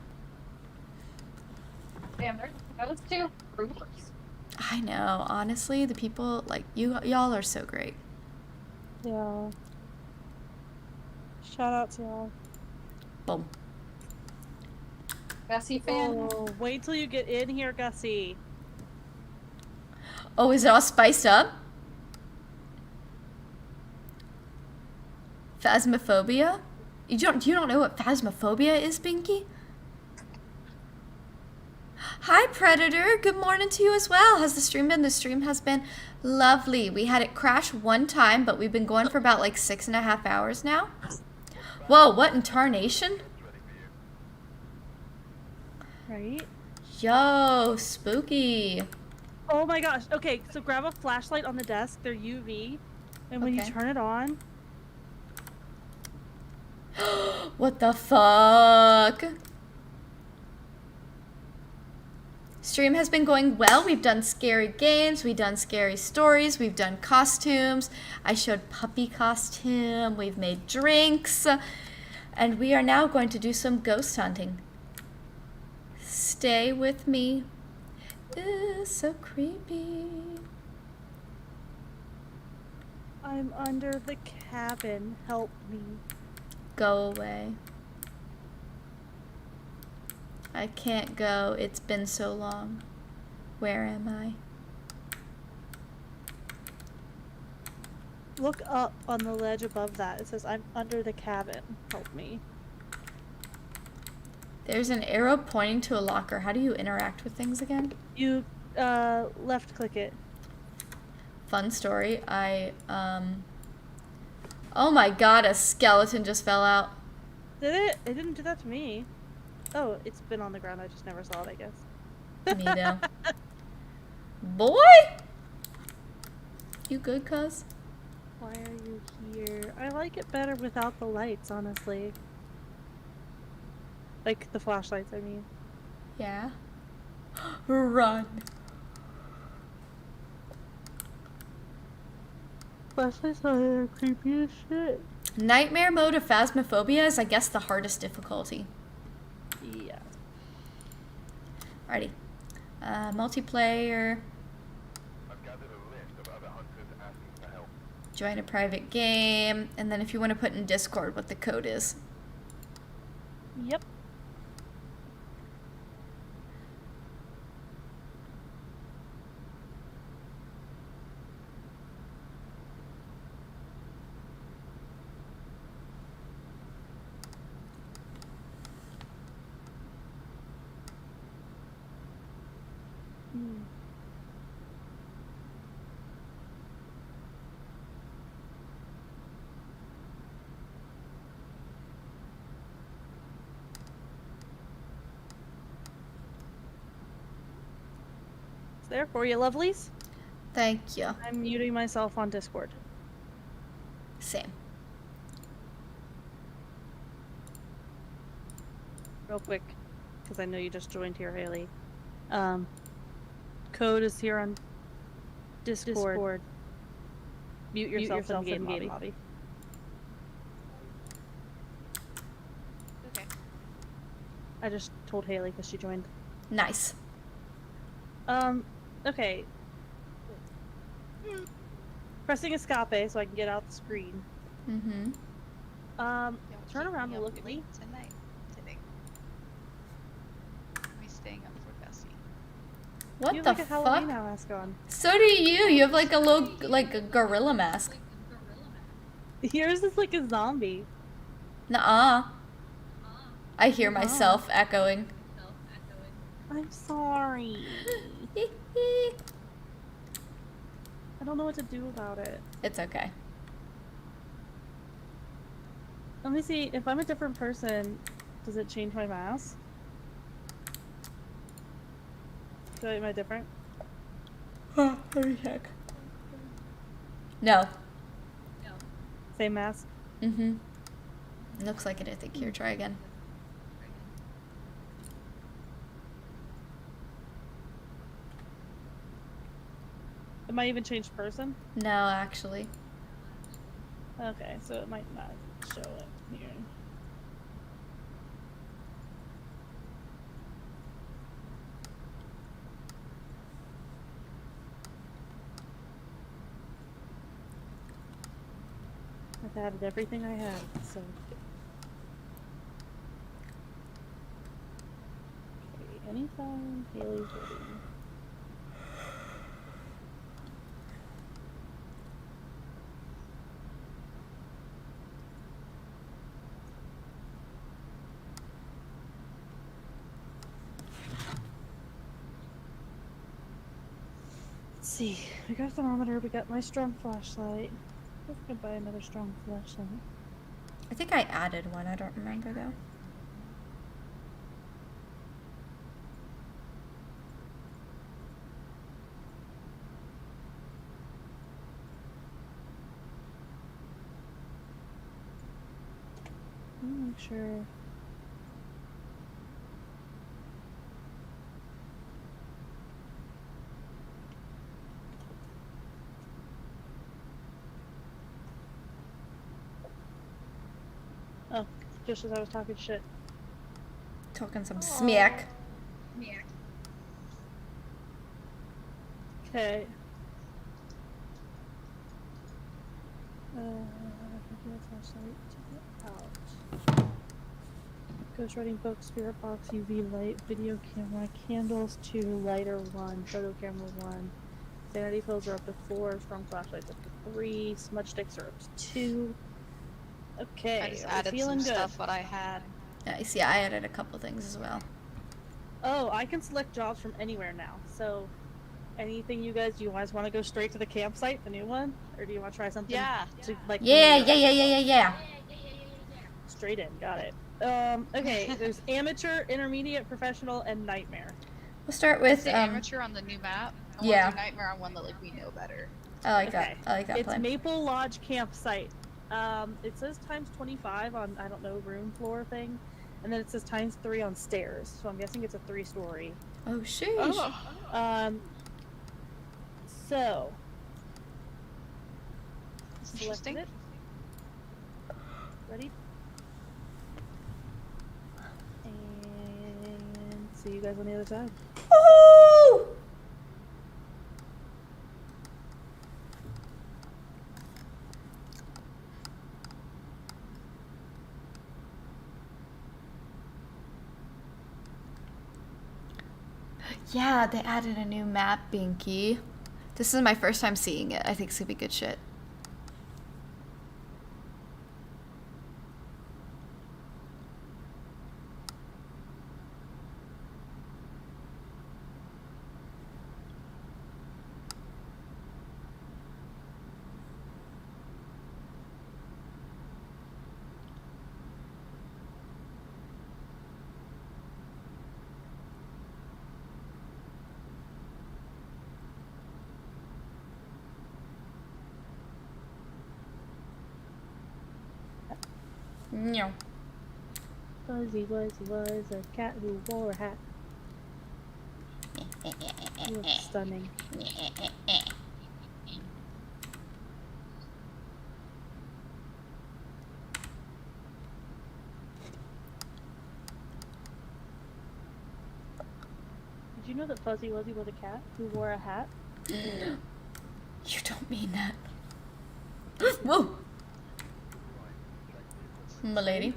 Damn, there's those two groupers. I know, honestly, the people, like, y'all are so great. Yeah. Shout out to y'all. Boom. Gussie fan. Oh, wait till you get in here, Gussie. Oh, is it all spiced up? Phasmophobia? You don't know what Phasmophobia is, Binky? Hi, Predator. Good morning to you as well. How's the stream been? The stream has been lovely. We had it crash one time, but we've been going for about like 6.5 hours now. Whoa, what in tarnation? Right? Yo, spooky. Oh my gosh. Okay, so grab a flashlight on the desk. They're UV. And when you Okay. turn it on... What the fuck? Stream has been going well. We've done scary games, we've done scary stories, we've done costumes. I showed puppy costume, we've made drinks, and we are now going to do some ghost hunting. Stay with me. Ooh, so creepy. I'm under the cabin. Help me. Go away. I can't go. It's been so long. Where am I? Look up on the ledge above that. It says, I'm under the cabin. Help me. There's an arrow pointing to a locker. How do you interact with things again? You, left click it. Fun story. Oh my god, a skeleton just fell out. Did it? It didn't do that to me. Oh, it's been on the ground. I just never saw it, I guess. Me though. Boy! You good, cuz? Why are you here? I like it better without the lights, honestly. Like, the flashlights, I mean. Yeah. Run. Flashlights are creepy as shit. Nightmare mode of Phasmophobia is, I guess, the hardest difficulty. Yeah. Alrighty. Multiplayer. Join a private game. And then if you want to put in Discord what the code is. Yep. It's there for you, lovelies. Thank you. I'm muting myself on Discord. Same. Real quick, because I know you just joined here, Haley. Code is here on Discord. Mute yourself in the game lobby. Okay. I just told Haley because she joined. Nice. Okay. Pressing escape so I can get out the screen. Mm-hmm. Turn around and look at me. Tonight. Today. We staying up for Gussie. What You the have like a Halloween fuck? mask on. So do you. You have like a little, like a gorilla mask. Yours is like a zombie. Nuh-uh. I hear myself echoing. I'm sorry. I don't know what to do about it. It's okay. Let me see. If I'm a different person, does it change my mask? Am I different? Let me check. No. Same mask? Mm-hmm. Looks like it, I think. Here, try again. Am I even changed person? No, actually. Okay, so it might not show it here. I've added everything I had, so. Okay, anytime Haley's ready. Let's see, we got a thermometer, we got my strong flashlight. I could buy another strong flashlight. I think I added one. I don't remember, though. I'm not sure. Oh, just as I was talking shit. Talking some smack. Okay. Ghostwriting book, spirit box, UV light, video camera, candles 2, lighter 1, photo camera 1, sanity pills are up to 4, strong flashlights up to 3, smudge sticks are up to 2. Okay, I just are we added feeling some good? stuff what I had. Nice. Yeah, I added a couple things as well. Oh, I can select jobs from anywhere now. So, anything you guys want to go straight to the campsite, the new one, or do you want to try something? Yeah. Like Yeah. Straight in, got it. Okay, there's amateur, intermediate, professional, and nightmare. We'll start Let's with say amateur on the new map. I yeah. want to do nightmare on one that like we know better. I like that. I like that It's plan. Maple Lodge campsite. It says times 25 on I don't know room floor thing, and then it says times 3 on stairs. So I'm guessing it's a 3-story. Oh sheesh. So. Interesting. Selected it. Ready? And see you guys on the other side. Woo! Yeah, they added a new map, Binky. This is my first time seeing it. I think it's gonna be good shit. No. Fuzzy Wuzzy was a cat who wore a hat. You look stunning. Did you know that Fuzzy Wuzzy was a cat who wore a hat? You don't mean that. Whoa! M'lady.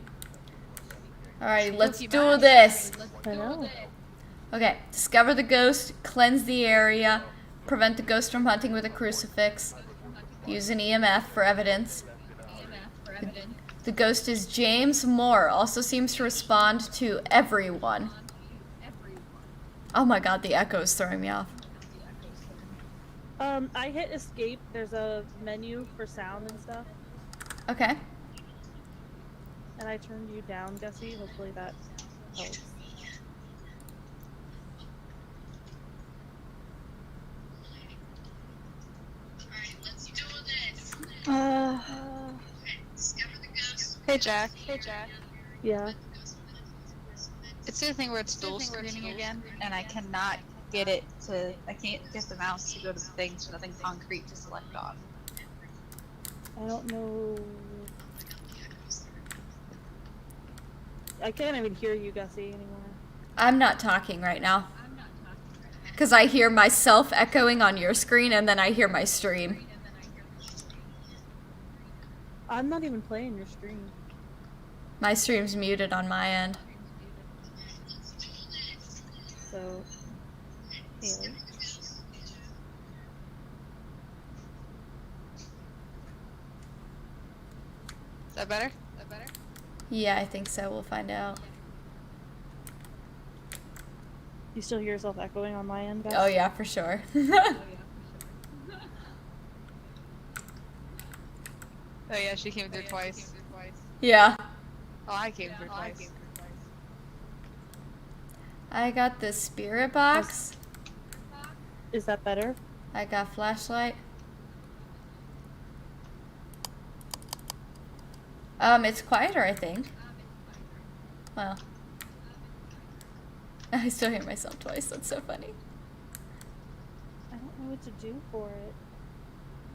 Alright, let's do this. I know. Okay, discover the ghost, cleanse the area, prevent the ghost from hunting with a crucifix, use an EMF for evidence. The ghost is James Moore, also seems to respond to everyone. Oh my god, the echo is throwing me off. I hit escape. There's a menu for sound and stuff. Okay. And I turned you down, Gussie. Hopefully that helps. Hey Jack. Hey Jack. Yeah. It's the thing where it's dual screening again, and I cannot get it to. I can't get the mouse to go to the thing, so nothing concrete to select on. I don't know. I can't even hear you, Gussie, anymore. I'm not talking right now. Because I hear myself echoing on your screen and then I hear my stream. I'm not even playing your stream. My stream's muted on my end. So, Haley. Is that better? Is that better? Yeah, I think so. We'll find out. You still hear yourself echoing on my end, guys? Oh yeah, for sure. Oh yeah, she came through twice. Yeah. Oh, I came through twice. I got the spirit box. Is that better? I got flashlight. It's quieter, I think. Well. I still hear myself twice, that's so funny. I don't know what to do for it.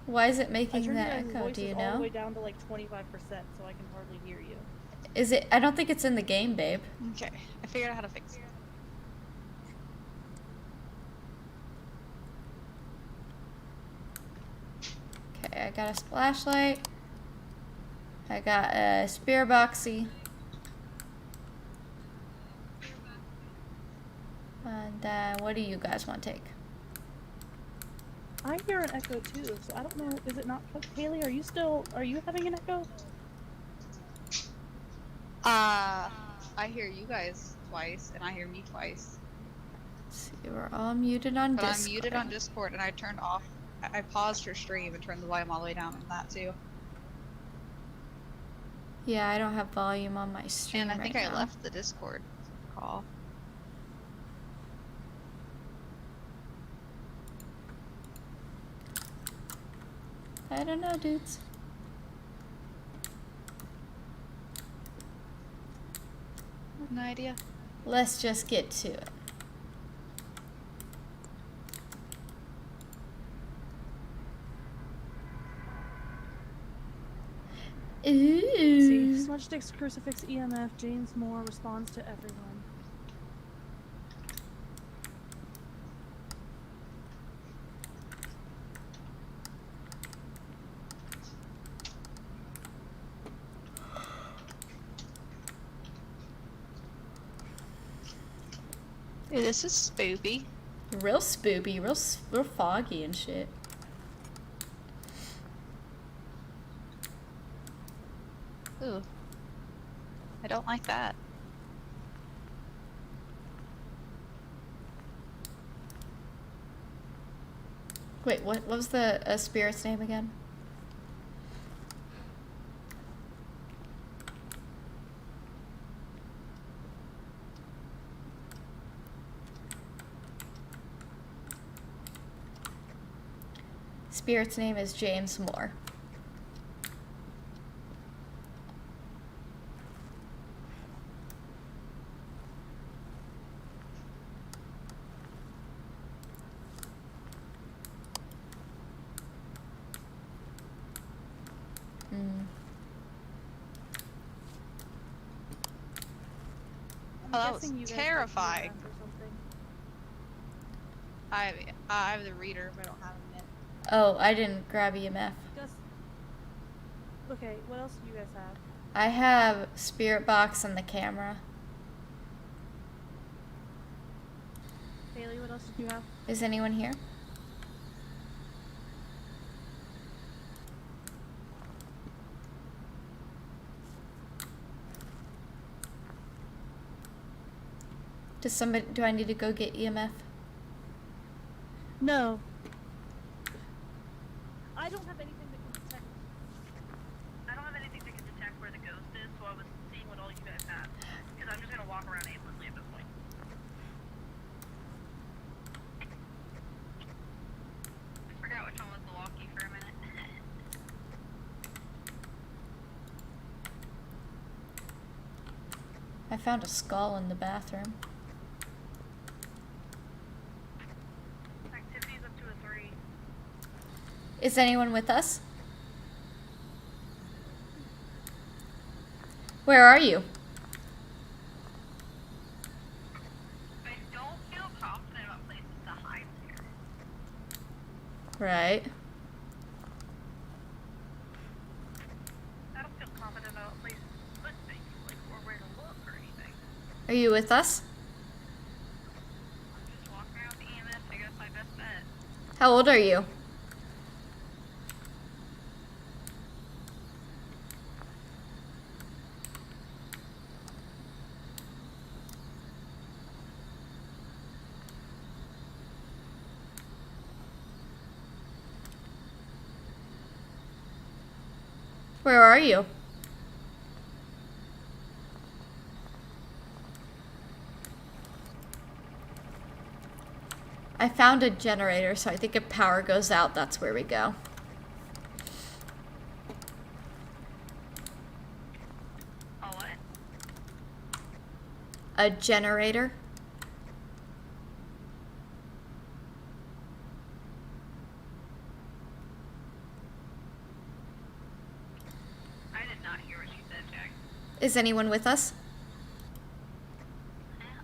Why is it I making turned that your guys' echo, do you voices all the know? way down to like 25%, so I can hardly hear you. Is it? I don't think it's in the game, babe. Okay, I figured out how to fix it. Okay, I got a flashlight. I got a spear boxy. And then, what do you guys want to take? I hear an echo too, so I don't know. Is it not? Haley, are you having an echo? I hear you guys twice, and I hear me twice. Let's see, we're all muted on But Discord. I'm muted on Discord, and I turned off. I paused her stream and turned the volume all the way down on that too. Yeah, I don't have volume on my stream And I think right I now. left the Discord call. I don't know, dudes. No idea. Let's just get to it. Ooh. See, Smudge Sticks, Crucifix, EMF, James Moore responds to everyone. Hey, this is spoopy. Real spoopy, real foggy and shit. Ooh. I don't like that. Wait, what was the spirit's name again? Spirit's name is James Moore. that was guessing you guys have terrifying. EMF or something. I have the reader, but I don't have him yet. Oh, I didn't grab EMF. Okay, what else do you guys have? I have Spirit Box and the camera. Bailey, what else did you have? Is anyone here? Do I need to go get EMF? No. I don't have anything that can detect. I don't have anything that can detect where the ghost is, so I was seeing what all you guys have. Because I'm just gonna walk around aimlessly at this point. I forgot which one was the walkie for a minute. I found a skull in the bathroom. Activities up to a 3. Is anyone with us? Where are you? I don't feel confident about places to hide here. Right. I don't feel confident about places to put things, like, or where to look or anything. Are you with us? I'm just walking around with the EMF. I guess my best bet. How old are you? Where are you? I found a generator, so I think if power goes out, that's where we go. A what? A generator? I did not hear what you said, Jack. Is anyone with us?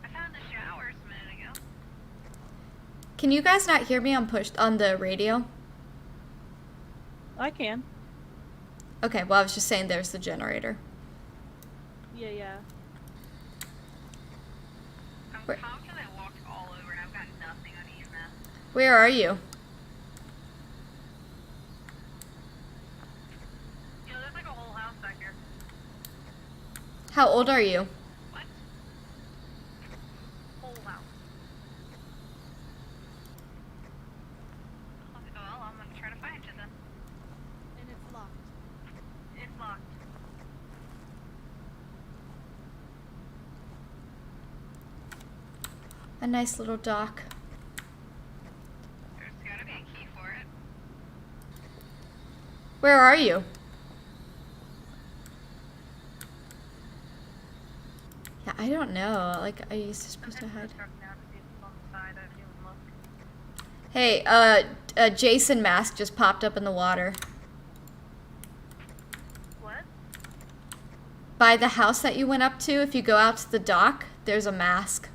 I found the showers a minute ago. Can you guys not hear me on the radio? I can. Okay, well I was just saying there's the generator. Yeah. I'm Where- confident I walked all over and I've got nothing on EMF. Where are you? You know, there's like a whole house back here. How old are you? Whole house. Well, I'm gonna try to find you then. And it's locked. It's locked. A nice little dock. There's gotta be a key for it. Where are you? Yeah, I don't know. Like, are you supposed to hide? Hey, a Jason mask just popped up in the water. What? By the house that you went up to, if you go out to the dock, there's a mask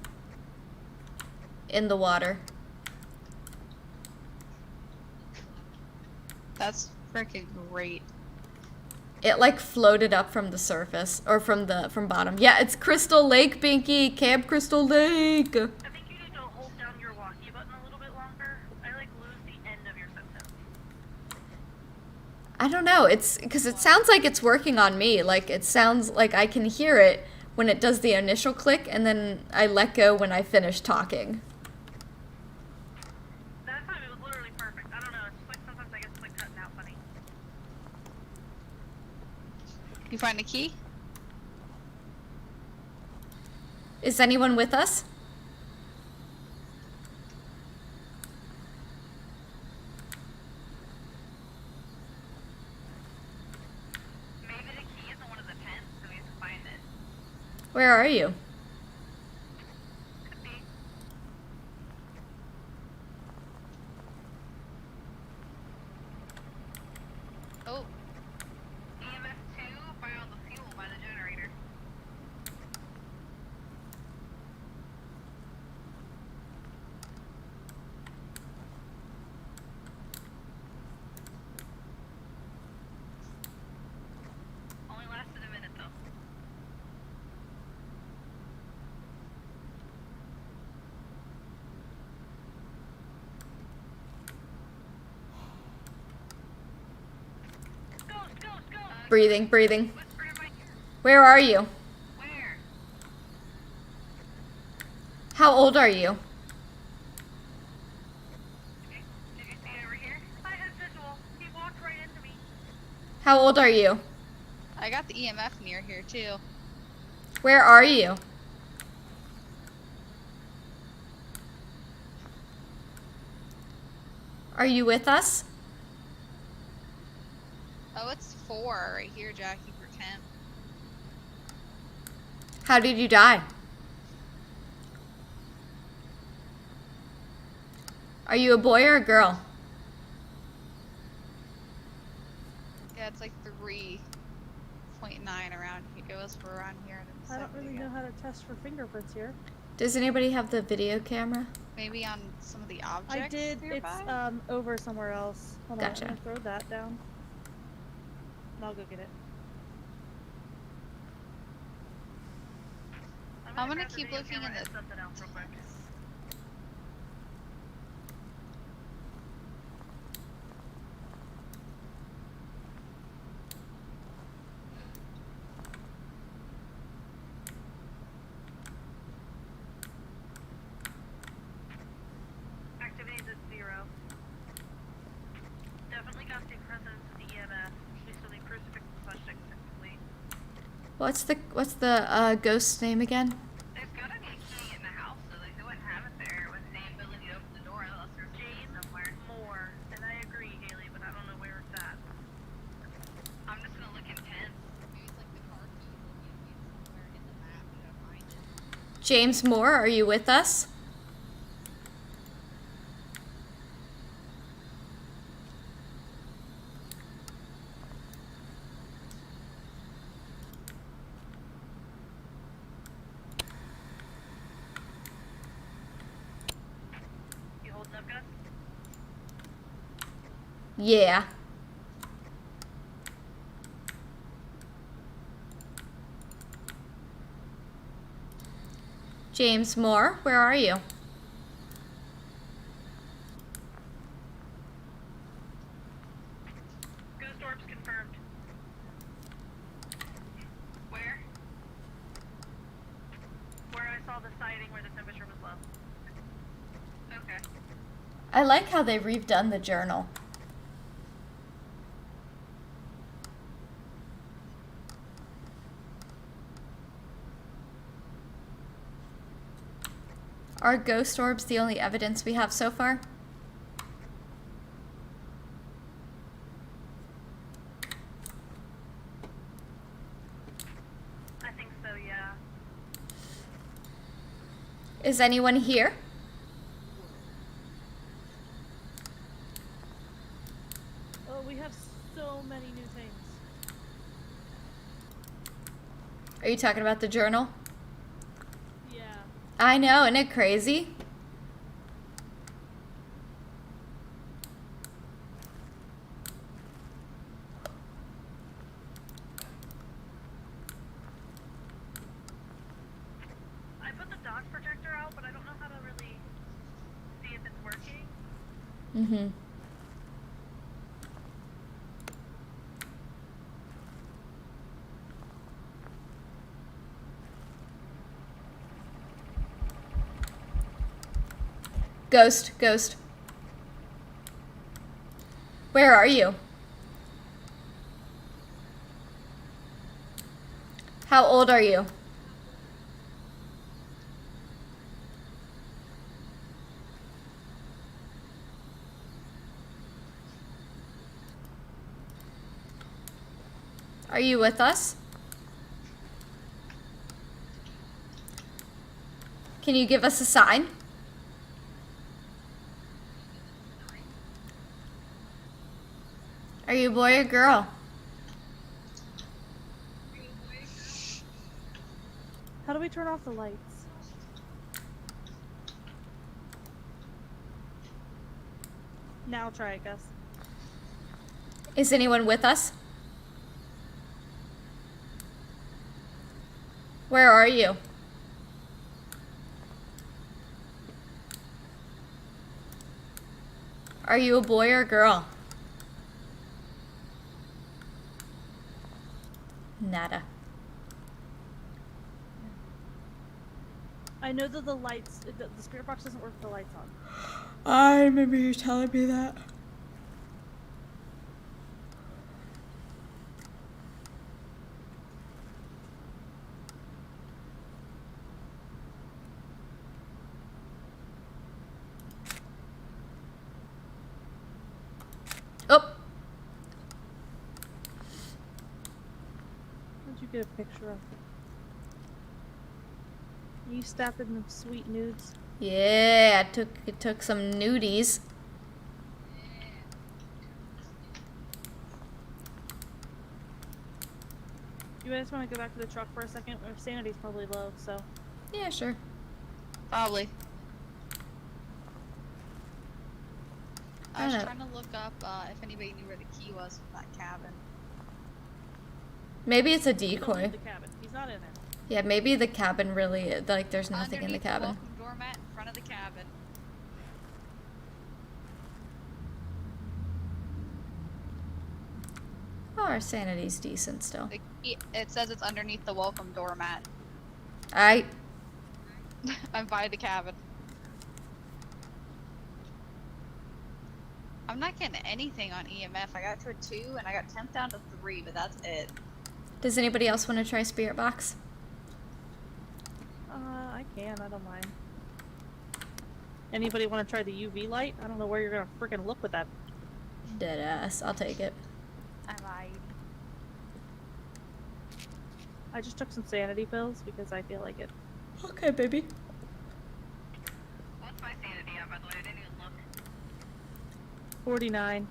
in the water. That's freaking great. It like floated up from the surface or from bottom. Yeah, it's Crystal Lake, Binky. Camp Crystal Lake. I think you need to hold down your walkie button a little bit longer. I like lose the end of your sentence. I don't know. It's because it sounds like it's working on me. Like it sounds like I can hear it when it does the initial click, and then I let go when I finish talking. That time it was literally perfect. I don't know. It's just like sometimes I get it's like cutting out funny. You find a key? Is anyone with us? Maybe the key is in one of the tents, so we have to find it. Where are you? Could be. Oh. EMF 2 by all the fuel by the generator. Breathing, breathing. Where are you? How old are you? How old are you? I got the EMF near here too. Where are you? Are you with us? Oh, it's 4 right here, Jackie, for 10. How did you die? Are you a boy or a girl? Yeah, it's like 3.9 around here. It was for around here. I don't really know how to test for fingerprints here. Does anybody have the video camera? Maybe on some of the objects. I did. Nearby? It's over somewhere else. Hold Gotcha. on, I'm gonna throw that down. And I'll go get it. I'm gonna keep looking in the. Something else real quick. Activities at 0. Definitely got the presence of the EMF. We still need crucifix and slash check to complete. What's the ghost name again? There's gotta be a key in the house, so they wouldn't have it there with the ability to open the door unless there's a key somewhere. More, and I agree, Haley, but I don't know where it's at. I'm just gonna look intense. Maybe it's like the car key somewhere in the map. We gotta find it. James Moore, are you with us? You holding up, Gus? Yeah. James Moore, where are you? Ghost orbs confirmed. Where? Where I saw the sighting where the temperature was low. Okay. I like how they've redone the journal. Are ghost orbs the only evidence we have so far? I think so, yeah. Is anyone here? Oh, we have so many new things. Are you talking about the journal? Yeah. I know, isn't it crazy? I put the dog projector out, but I don't know how to really see if it's working. Mm-hmm. Ghost, ghost. Where are you? How old are you? Are you with us? Can you give us a sign? Are you a boy or girl? How do we turn off the lights? Now try it, Gus. Is anyone with us? Where are you? Are you a boy or a girl? Nada. I know that the lights, the spirit box doesn't work with the lights on. I remember you telling me that. Oh. How'd you get a picture of it? You snapped in them sweet nudes. Yeah, I took some nudies. You guys want to go back to the truck for a second? Our sanity's probably low, so. Yeah, sure. Probably. I was I don't trying to look up if anybody knew where the key was from that cabin. Maybe it's a You don't decoy. need the cabin. He's not in there. Yeah, maybe the cabin really, like, there's nothing in the Underneath cabin. welcome doormat in front of the cabin. Oh, our sanity's decent still. The key, it says it's underneath the welcome doormat. I'm by the cabin. I'm not getting anything on EMF. I got to a 2 and I got temp down to 3, but that's it. Does anybody else want to try Spirit Box? I can. I don't mind. Anybody want to try the UV light? I don't know where you're gonna freaking look with that. Dead ass. I'll take it. I lied. I just took some sanity pills because I feel like it. Okay, baby. What's my sanity at, by the way? I didn't even look. 49.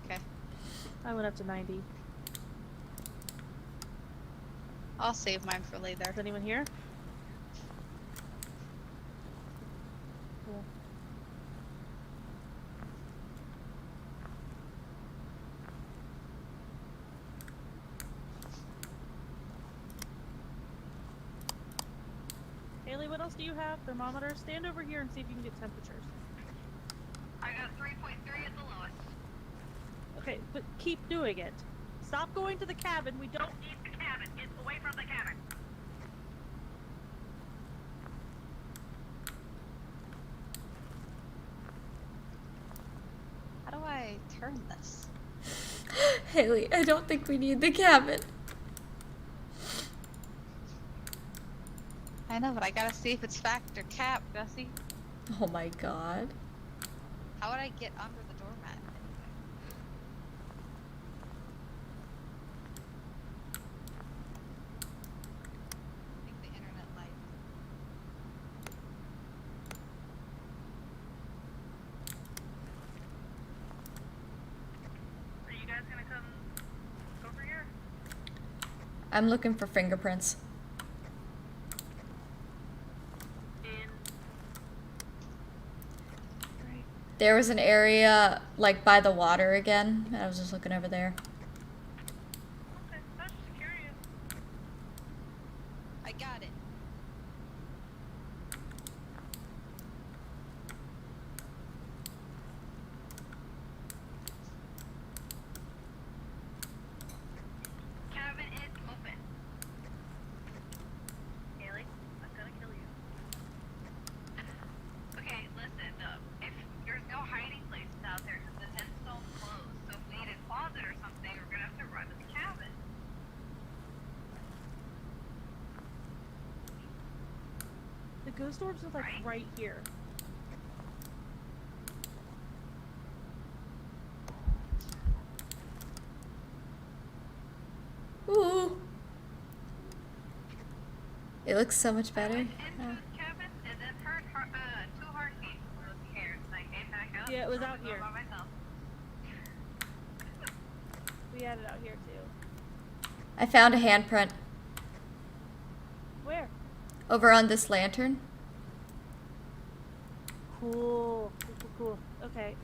Okay. I went up to 90. I'll save mine for later. Is anyone here? Cool. Haley, what else do you have? Thermometer? Stand over here and see if you can get temperatures. I got 3.3 at the lowest. Okay, but keep doing it. Stop going to the cabin. We don't Need the cabin. Get away from the cabin. How do I turn this? Haley, I don't think we need the cabin. I know, but I gotta see if it's fact or cap, Gussie. Oh my god. How would I get under the doormat? I think the internet light. Are you guys gonna come over here? I'm looking for fingerprints. There was an area, like, by the water again. I was just looking over there. Okay, I was just curious. I got it. Cabin is open. Haley, I'm gonna kill you. Okay, listen, if there's no hiding places out there because the tent's still closed, so if we need a closet or something, we're gonna have to run to the cabin. The ghost orbs are like right here. Ooh. It looks so much better. Oh. Cabin, and then heard 2 heartbeats was here, and I came back out. Yeah, it was I out here. by myself. We had it out here too. I found a handprint Where? over on this lantern. Cool. Cool. Okay.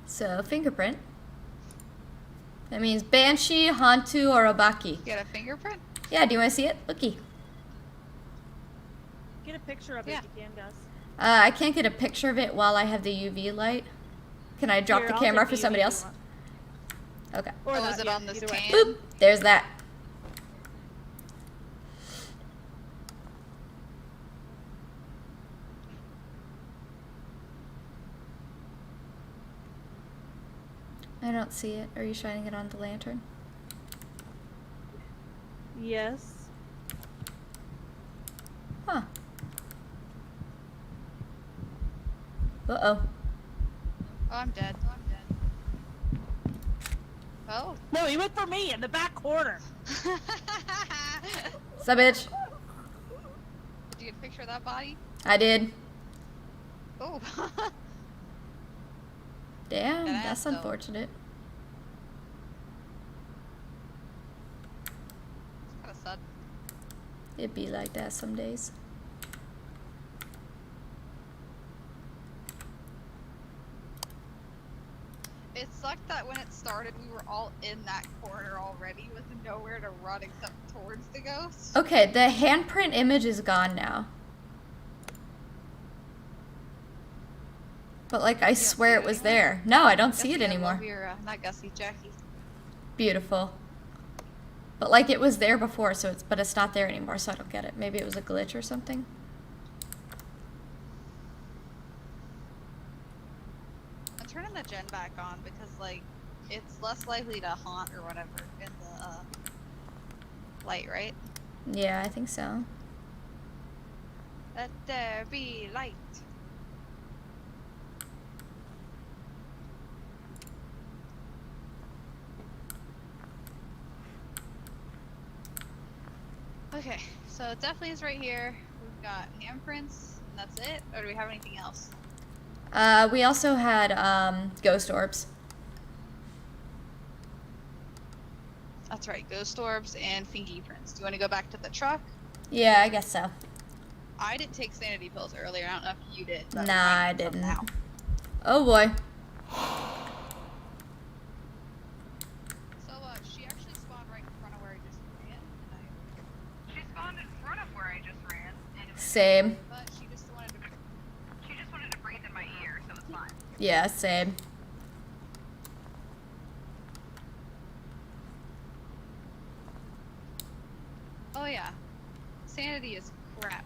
So, fingerprint. That means Banshee, Hantu, or Obaki. You got a fingerprint? Yeah, do you want to see it? Looky. Get a picture of it if you can, Gus. I can't get a picture of it while I have the UV light. Can I drop Here, the I'll camera take for the somebody UV else? one. Okay. Or Oh, not, is it yeah, on this either way. can? Boop. There's that. I don't see it. Are you shining it on the lantern? Yes. Huh. Uh-oh. Oh, I'm dead. Oh. No, he went for me in the back corner. Sup, bitch? Did you get a picture of that body? I did. Oh. Damn, That ass, that's though. unfortunate. It's kind of sad. It'd be like that some days. It sucked that when it started, we were all in that corner already with nowhere to run except towards the ghost. Okay, the handprint image is gone now. But like, I swear it was there. No, I don't see it Gussie, I anymore. love your, not Gussie, Jackie. Beautiful. But like, it was there before, so but it's not there anymore, so I don't get it. Maybe it was a glitch or something. I'm turning the gen back on because, like, it's less likely to haunt or whatever in the light, right? Yeah, I think so. Let there be light. Okay, so it definitely is right here. We've got handprints, and that's it? Or do we have anything else? We also had, ghost orbs. That's right, ghost orbs and fingy prints. Do you want to go back to the truck? Yeah, I guess so. I didn't take sanity pills earlier. I don't know if you did. but Nah, I I need some didn't. now. Oh boy. So, she actually spawned right in front of where I just ran. She spawned in front of where I just ran. Same. But she just wanted to breathe in my ear, so it's fine. Yeah, same. Oh yeah. Sanity is crap.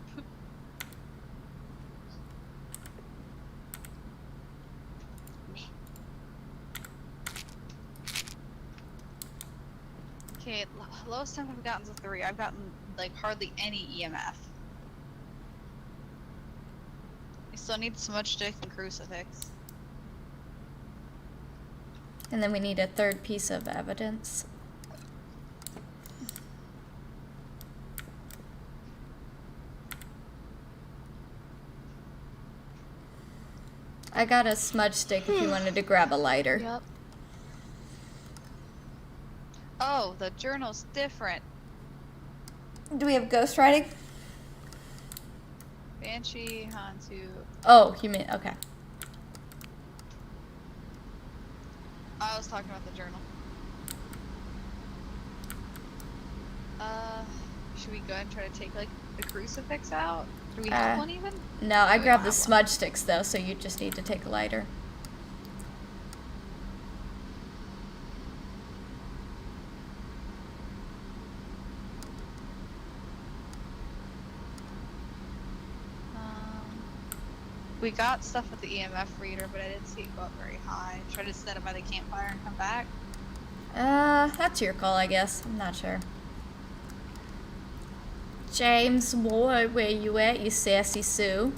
Okay, lowest time I've gotten is a 3. I've gotten, like, hardly any EMF. I still need smudge stick and crucifix. And then we need a third piece of evidence. I got a smudge stick if you wanted to grab a lighter. Yep. Oh, the journal's different. Do we have ghostwriting? Banshee, Hantu. Oh, you mean, okay. I was talking about the journal. Should we go ahead and try to take, like, the crucifix out? Do we have one even? No, I we grabbed don't the have smudge sticks though, so you just need to take a lighter. We got stuff with the EMF reader, but I didn't see it go up very high. Try to set it by the campfire and come back. That's your call, I guess. I'm not sure. James Ward, where you at, you sassy Sue?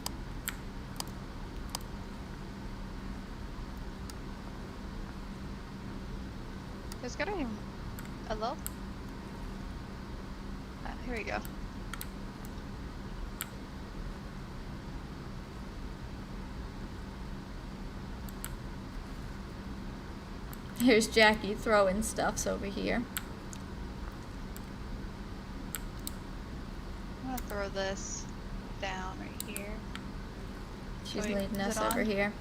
There's gotta be... Hello? Here we go. Here's Jackie throwing stuffs over here. I'm gonna throw this down right here. She's Wait, leading is us it over on? here.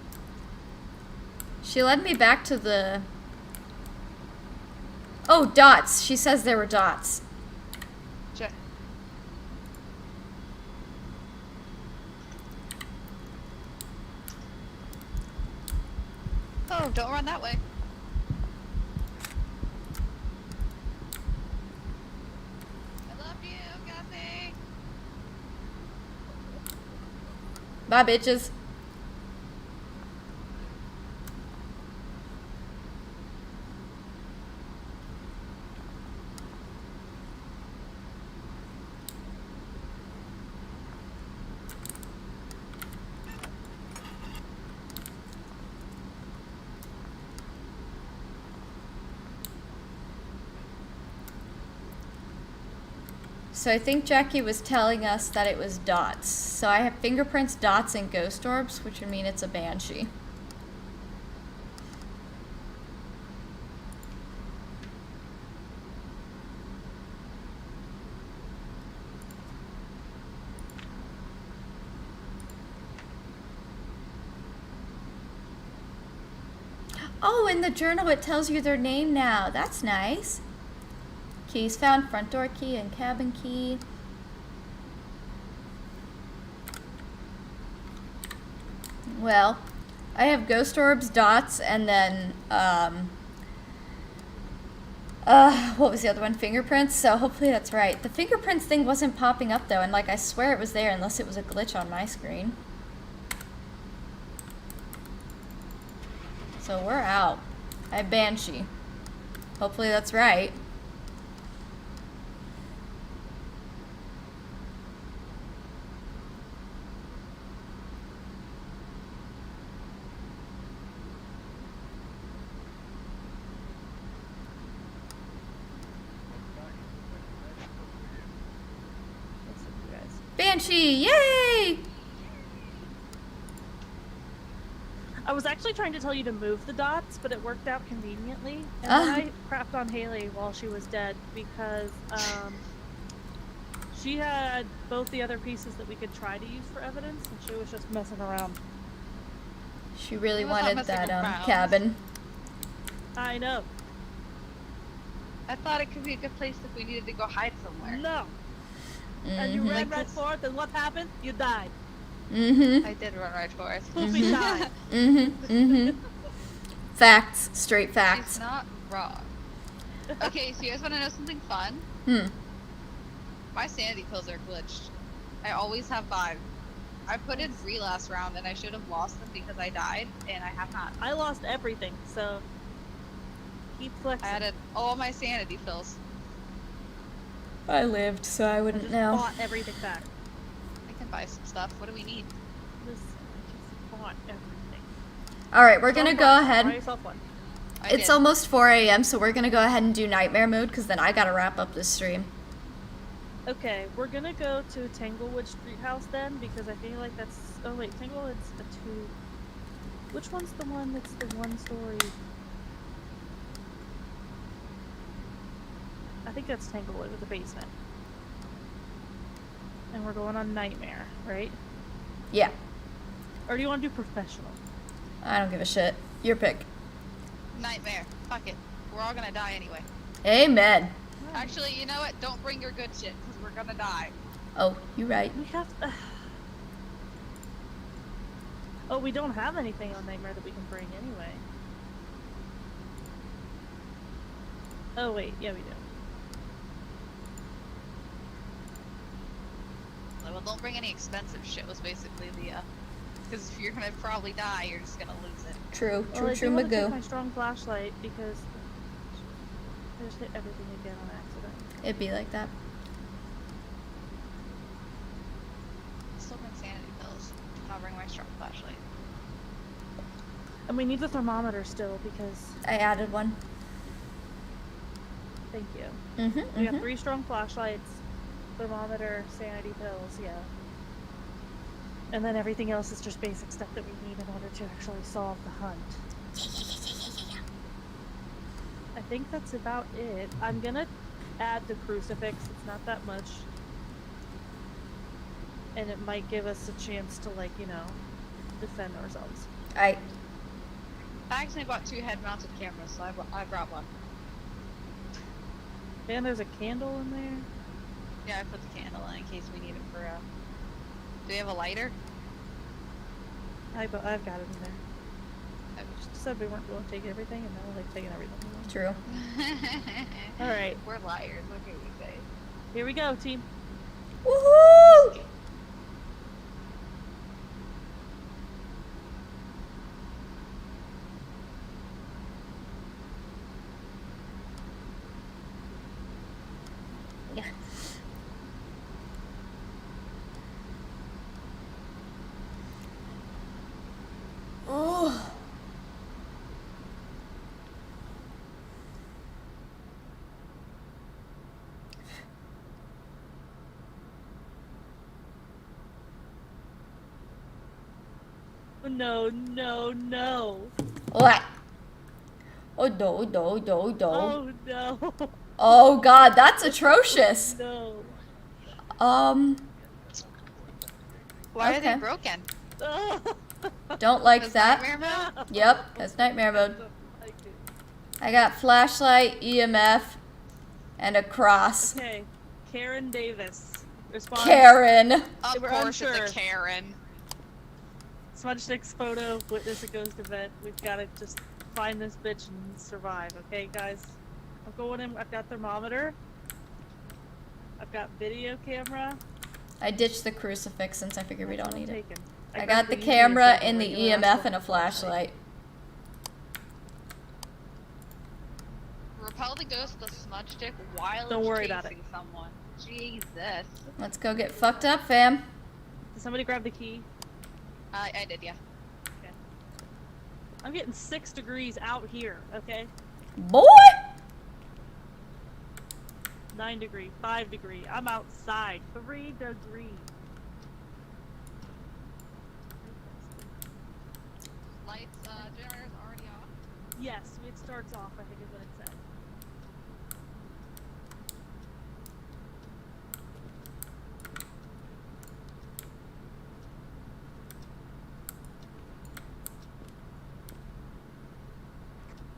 She led me back to the... Oh, dots. She says there were dots. Oh, don't run that way. Bye, bitches. So I think Jackie was telling us that it was dots. So I have fingerprints, dots, and ghost orbs, which would mean it's a banshee. Oh, in the journal it tells you their name now. That's nice. Keys found, front door key and cabin key. Well, I have ghost orbs, dots, and then, what was the other one? Fingerprints? So hopefully that's right. The fingerprints thing wasn't popping up though, and like I swear it was there unless it was a glitch on my screen. So we're out. I have Banshee. Hopefully that's right. Banshee, yay! I was actually trying to tell you to move the dots, but it worked out conveniently. And then I crapped on Haley while she was dead because she had both the other pieces that we could try to use for evidence, and she was just messing around. She really wanted that cabin. I know. I thought it could be a good place if we needed to go hide somewhere. No. And you ran right for it, and what happened? You died. I did run right for it. Poopy died. Facts. Straight facts. She's not wrong. Okay, so you guys want to know something fun? My sanity pills are glitched. I always have 5. I put in 3 last round, and I should have lost them because I died, and I have not. I lost everything, so keep flexing. I added all my sanity pills. I lived, so I wouldn't just know. bought everything back. I can buy some stuff. What do we need? I just bought everything. Alright, we're gonna go ahead. Buy yourself one. It's almost 4 a.m., so we're gonna go ahead and do nightmare mode, because then I gotta wrap up this stream. Okay, we're gonna go to Tanglewood Street House then, because I feel like that's... Oh wait, Tanglewood's a 2... Which one's the one that's the 1-story? I think that's Tanglewood with the basement. And we're going on Nightmare, right? Yeah. Or do you want to do Professional? I don't give a shit. Your pick. Nightmare. Fuck it. We're all gonna die anyway. Amen. Actually, you know what? Don't bring your good shit, because we're gonna die. Oh, you're right. We have... Oh, we don't have anything on Nightmare that we can bring anyway. Oh wait, yeah we do. Well, don't bring any expensive shit was basically the, because if you're gonna probably die, you're just gonna lose it. True, Well, I true, do want to take Magoo. my strong flashlight because I just hit everything again on accident. It'd be like that. Still bring sanity pills. I'll bring my strong flashlight. And we need the thermometer still because... I added one. Thank you. We got 3 strong flashlights, thermometer, sanity pills, yeah. And then everything else is just basic stuff that we need in order to actually solve the hunt. I think that's about it. I'm gonna add the crucifix, it's not that much. And it might give us a chance to, like, you know, defend ourselves. I actually bought 2 head-mounted cameras, so I brought one. And there's a candle in there. Yeah, I put the candle in case we need it for, do we have a lighter? I've got it in there. I just said we weren't going to take everything, and now we're, like, taking everything. True. Alright. We're liars, what can we say? Here we go, team. Woohoo! Oh. No, no, no. What? Oh no, no, no, no. Oh no. Oh god, that's atrocious. No. Why are Okay. they broken? Don't like That's that. nightmare mode? Yep, that's nightmare mode. I got flashlight, EMF, and a cross. Okay. Karen Davis. Respond. Karen. Of We're course unsure. it's a Karen. Smudge Stick's photo, witness a ghost event. We've got to just find this bitch and survive, okay, guys? I'm going in. I've got thermometer. I've got video camera. I ditched the crucifix since I figured we don't need it. Taken. I grabbed got the UV camera instead of and the regular EMF asphalt. and a flashlight. Repel the ghost with a smudge stick while Don't it's worry about chasing someone. Jesus. Let's go get fucked up, fam. Did somebody grab the key? I did, yeah. Okay. I'm getting 6 degrees out here, okay? Boy! 9 degree, 5 degree. I'm outside. 3 degrees. Lights, generator's already off. Yes, it starts off, I think is what it said.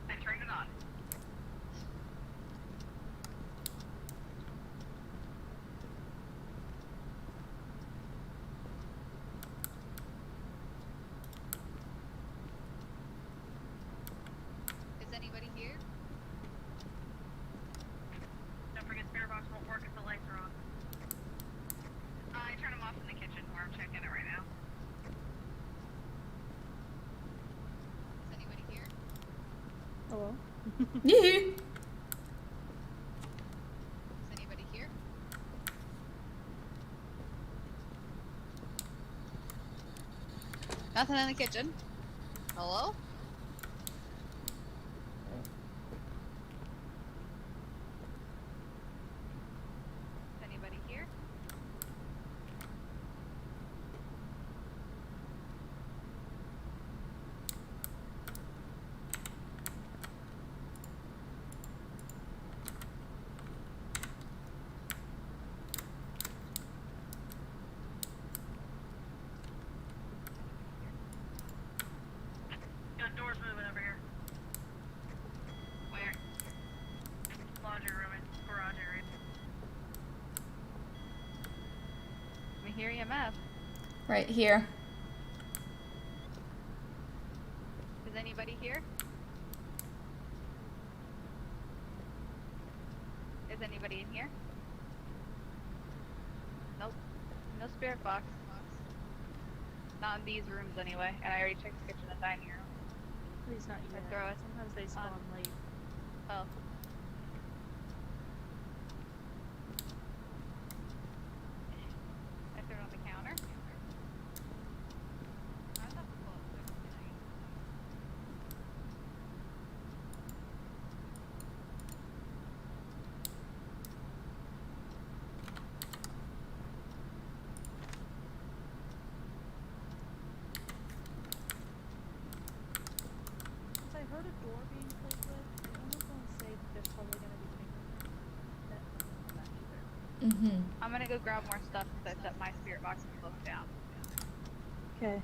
I turned it on. Is anybody here? Don't forget spirit box won't work if the lights are on. I turn them off in the kitchen where I'm checking it right now. Is anybody here? Hello? Yee. Is anybody here? Nothing in the kitchen. Hello? Is anybody here? Got doors moving over here. Where? Laundry room and garage area. We hear EMF. Right here. Is anybody here? Is anybody in here? Nope. No spirit box. Not in these rooms anyway. And I already checked the kitchen and dining room. Please not yet. throw it Sometimes they spawn late. Oh. I threw it on the counter. I thought the clothes were nice. Since I heard a door being played with, I almost want to say that there's probably going to be something that not either. I'm gonna go grab more stuff since I set my spirit box and clothes down. Okay.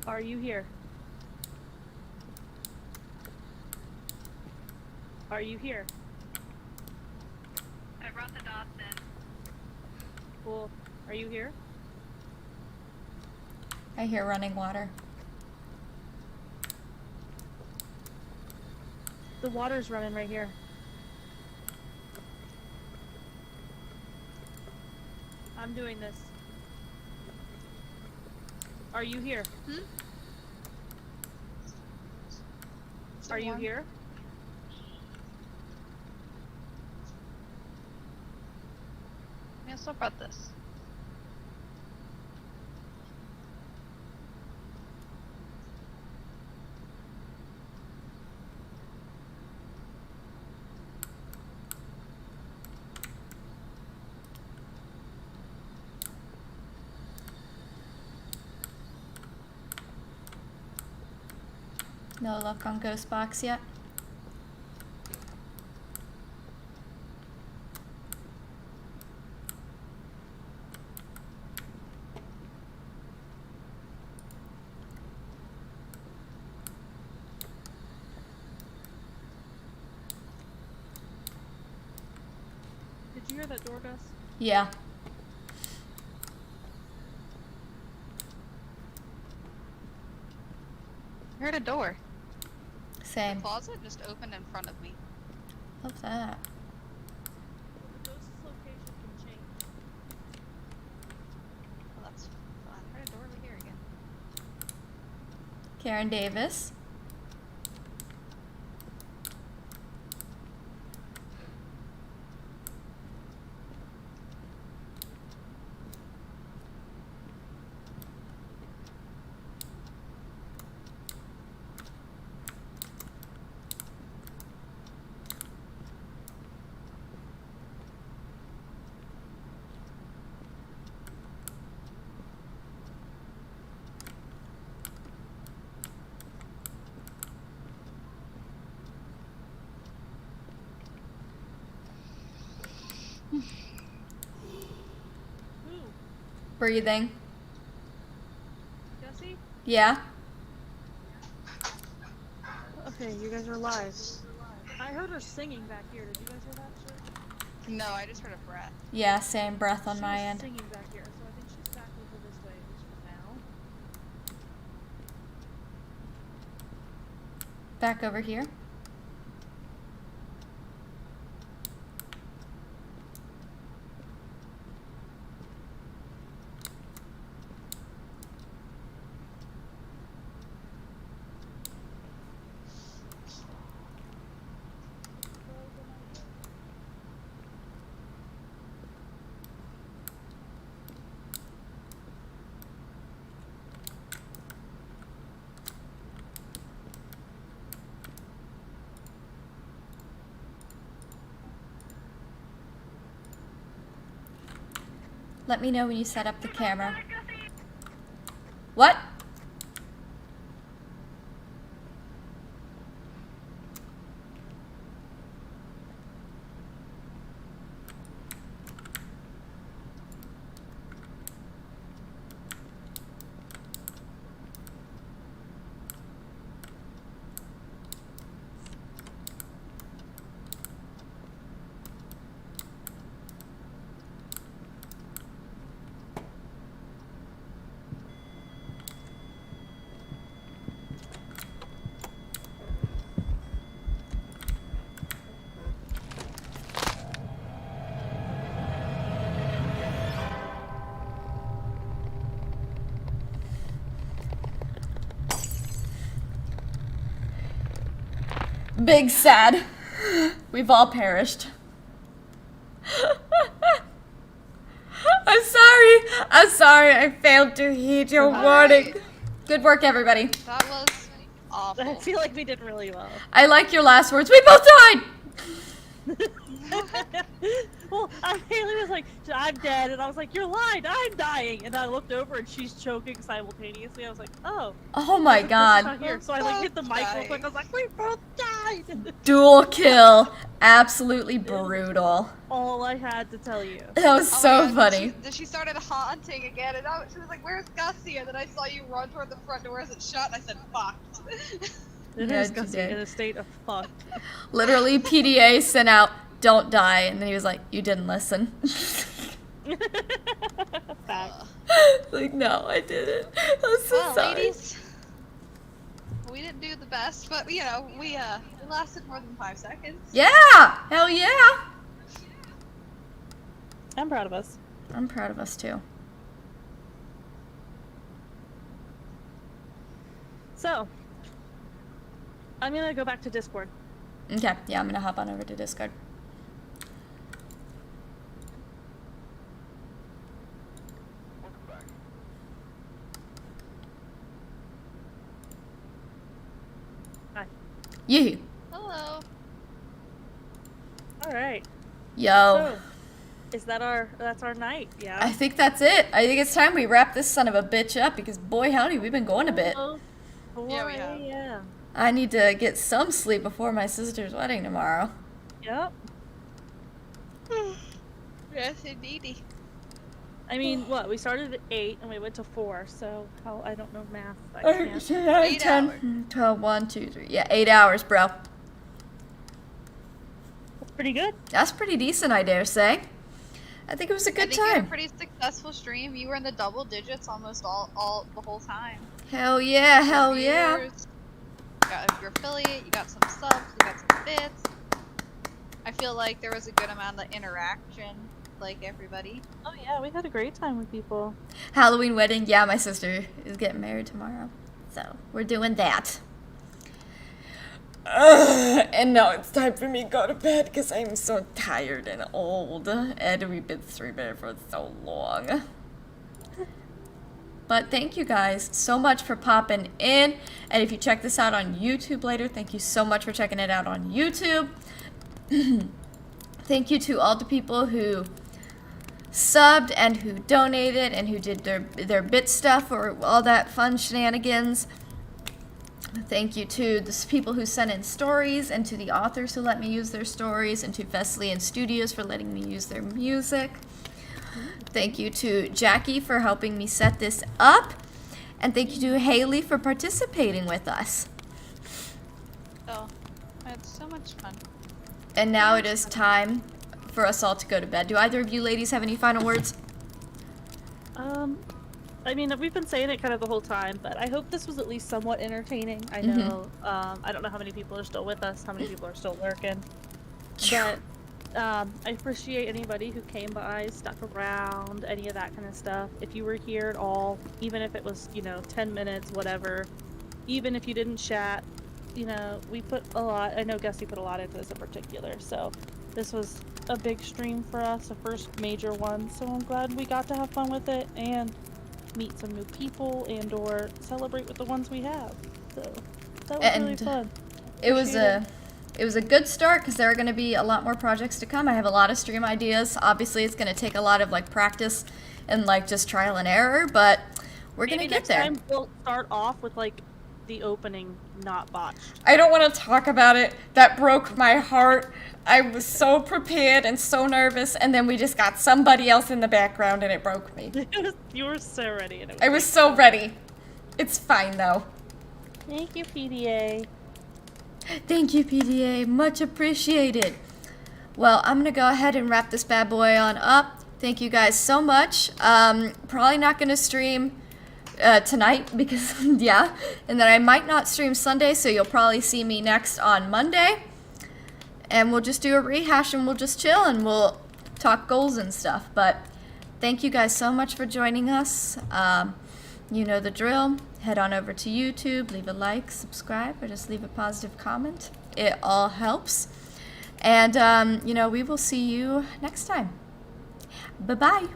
Are you here? Are you here? I brought the dots in. Cool. Are you here? I hear running water. The water's running right here. I'm doing this. Are you here? Hmm? Are you here? Yeah, so about this. No luck on Ghost Box yet? Did you hear that door, Gus? Yeah. I heard a door. Same. The closet just opened in front of me. Love that. The ghost's location can change. Well, that's fun. I heard a door over here again. Karen Davis. Breathing. Jesse? Yeah. Okay, you guys are live. I heard her singing back here. Did you guys hear that shit? No, I just heard a breath. Yeah, same breath on She my was end. singing back here, so I think she's back over this way, at least for now. Back over here. Let me know when you set up the camera. What? Big sad. We've all perished. I'm sorry I failed to heed your warning. Good work, everybody. That was awful. I feel like we did really well. I like your last words. We both died! Well, Haley was like, I'm dead, and I was like, you're lying, I'm dying, and I looked over and she's choking simultaneously. I was like, oh. Oh my god. Not here. So I like hit the mic real quick. I was like, we both died. Dual kill. Absolutely brutal. All I had to tell you. That was so funny. Then she started haunting again, and she was like, "Where's Gussie?" And then I saw you run toward the front door as it shut, and I said, "Fuck." It Yeah, is you Gussie did. in a state of fuck. Literally, PDA sent out, "Don't die," and then he was like, "You didn't listen." Like, no, I didn't. I'm so Well, sorry. ladies, we didn't do the best, but you know, we lasted more than 5 seconds. Yeah! Hell yeah! I'm proud of us. I'm proud of us too. So, I'm gonna go back to Discord. Okay, yeah, I'm gonna hop on over to Discord. Hi. Yoo. Hello. All right. Yo. So, that's our night? Yeah. I think that's it. I think it's time we wrap this son of a bitch up because boy howdy, we've been going a bit. Yeah, we have. Yeah. I need to get some sleep before my sister's wedding tomorrow. Yep. Yes, indeedy. I mean, what? We started at 8 and we went to 4, so how? I don't know math. I can't. 10, 12, 1, 2, 3. Yeah, 8 hours, bro. That's pretty good. That's pretty decent, I dare say. I think it was a good I think you had time. a pretty successful stream. You were in the double digits almost all the whole time. Hell yeah, hell yeah. Viewers, you got your affiliate, you got some subs, you got some bits. I feel like there was a good amount of interaction, like everybody. Oh yeah, we had a great time with people. Halloween wedding, yeah, my sister is getting married tomorrow. So, we're doing that. And now it's time for me to go to bed because I'm so tired and old. And we've been streaming for so long. But thank you guys so much for popping in. And if you check this out on YouTube later, thank you so much for checking it out on YouTube. Thank you to all the people who subbed and who donated and who did their bit stuff or all that fun shenanigans. Thank you to the people who sent in stories and to the authors who let me use their stories and to Veslian Studios for letting me use their music. Thank you to Jackie for helping me set this up. And thank you to Haley for participating with us. So, I had so much fun. And now it is time for us all to go to bed. Do either of you ladies have any final words? I mean, we've been saying it kind of the whole time, but I hope this was at least somewhat entertaining. I know, I don't know how many people are still with us, how many people are still lurking, but I appreciate anybody who came by, stuck around, any of that kind of stuff. If you were here at all, even if it was, 10 minutes, whatever, even if you didn't chat, we put a lot, I know Gussie put a lot into this in particular, so this was a big stream for us, a first major one, so I'm glad we got to have fun with it and meet some new people and or celebrate with the ones we have. So that was really fun. It was a good start because there are going to be a lot more projects to come. I have a lot of stream ideas. Obviously, it's going to take a lot of practice and just trial and error, but we're going to get there. Maybe next time we'll start off with the opening not botched. I don't want to talk about it. That broke my heart. I was so prepared and so nervous, and then we just got somebody else in the background, and it broke me. You were so ready. And I was so ready. It's fine, though. Thank you, PDA. Thank you, PDA. Much appreciated. Well, I'm going to go ahead and wrap this bad boy on up. Thank you guys so much. Probably not going to stream tonight because, yeah. And then I might not stream Sunday, so you'll probably see me next on Monday. And we'll just do a rehash and we'll just chill and we'll talk goals and stuff. But thank you guys so much for joining us. You know the drill. Head on over to YouTube, leave a like, subscribe, or just leave a positive comment. It all helps. And, we will see you next time. Bye-bye.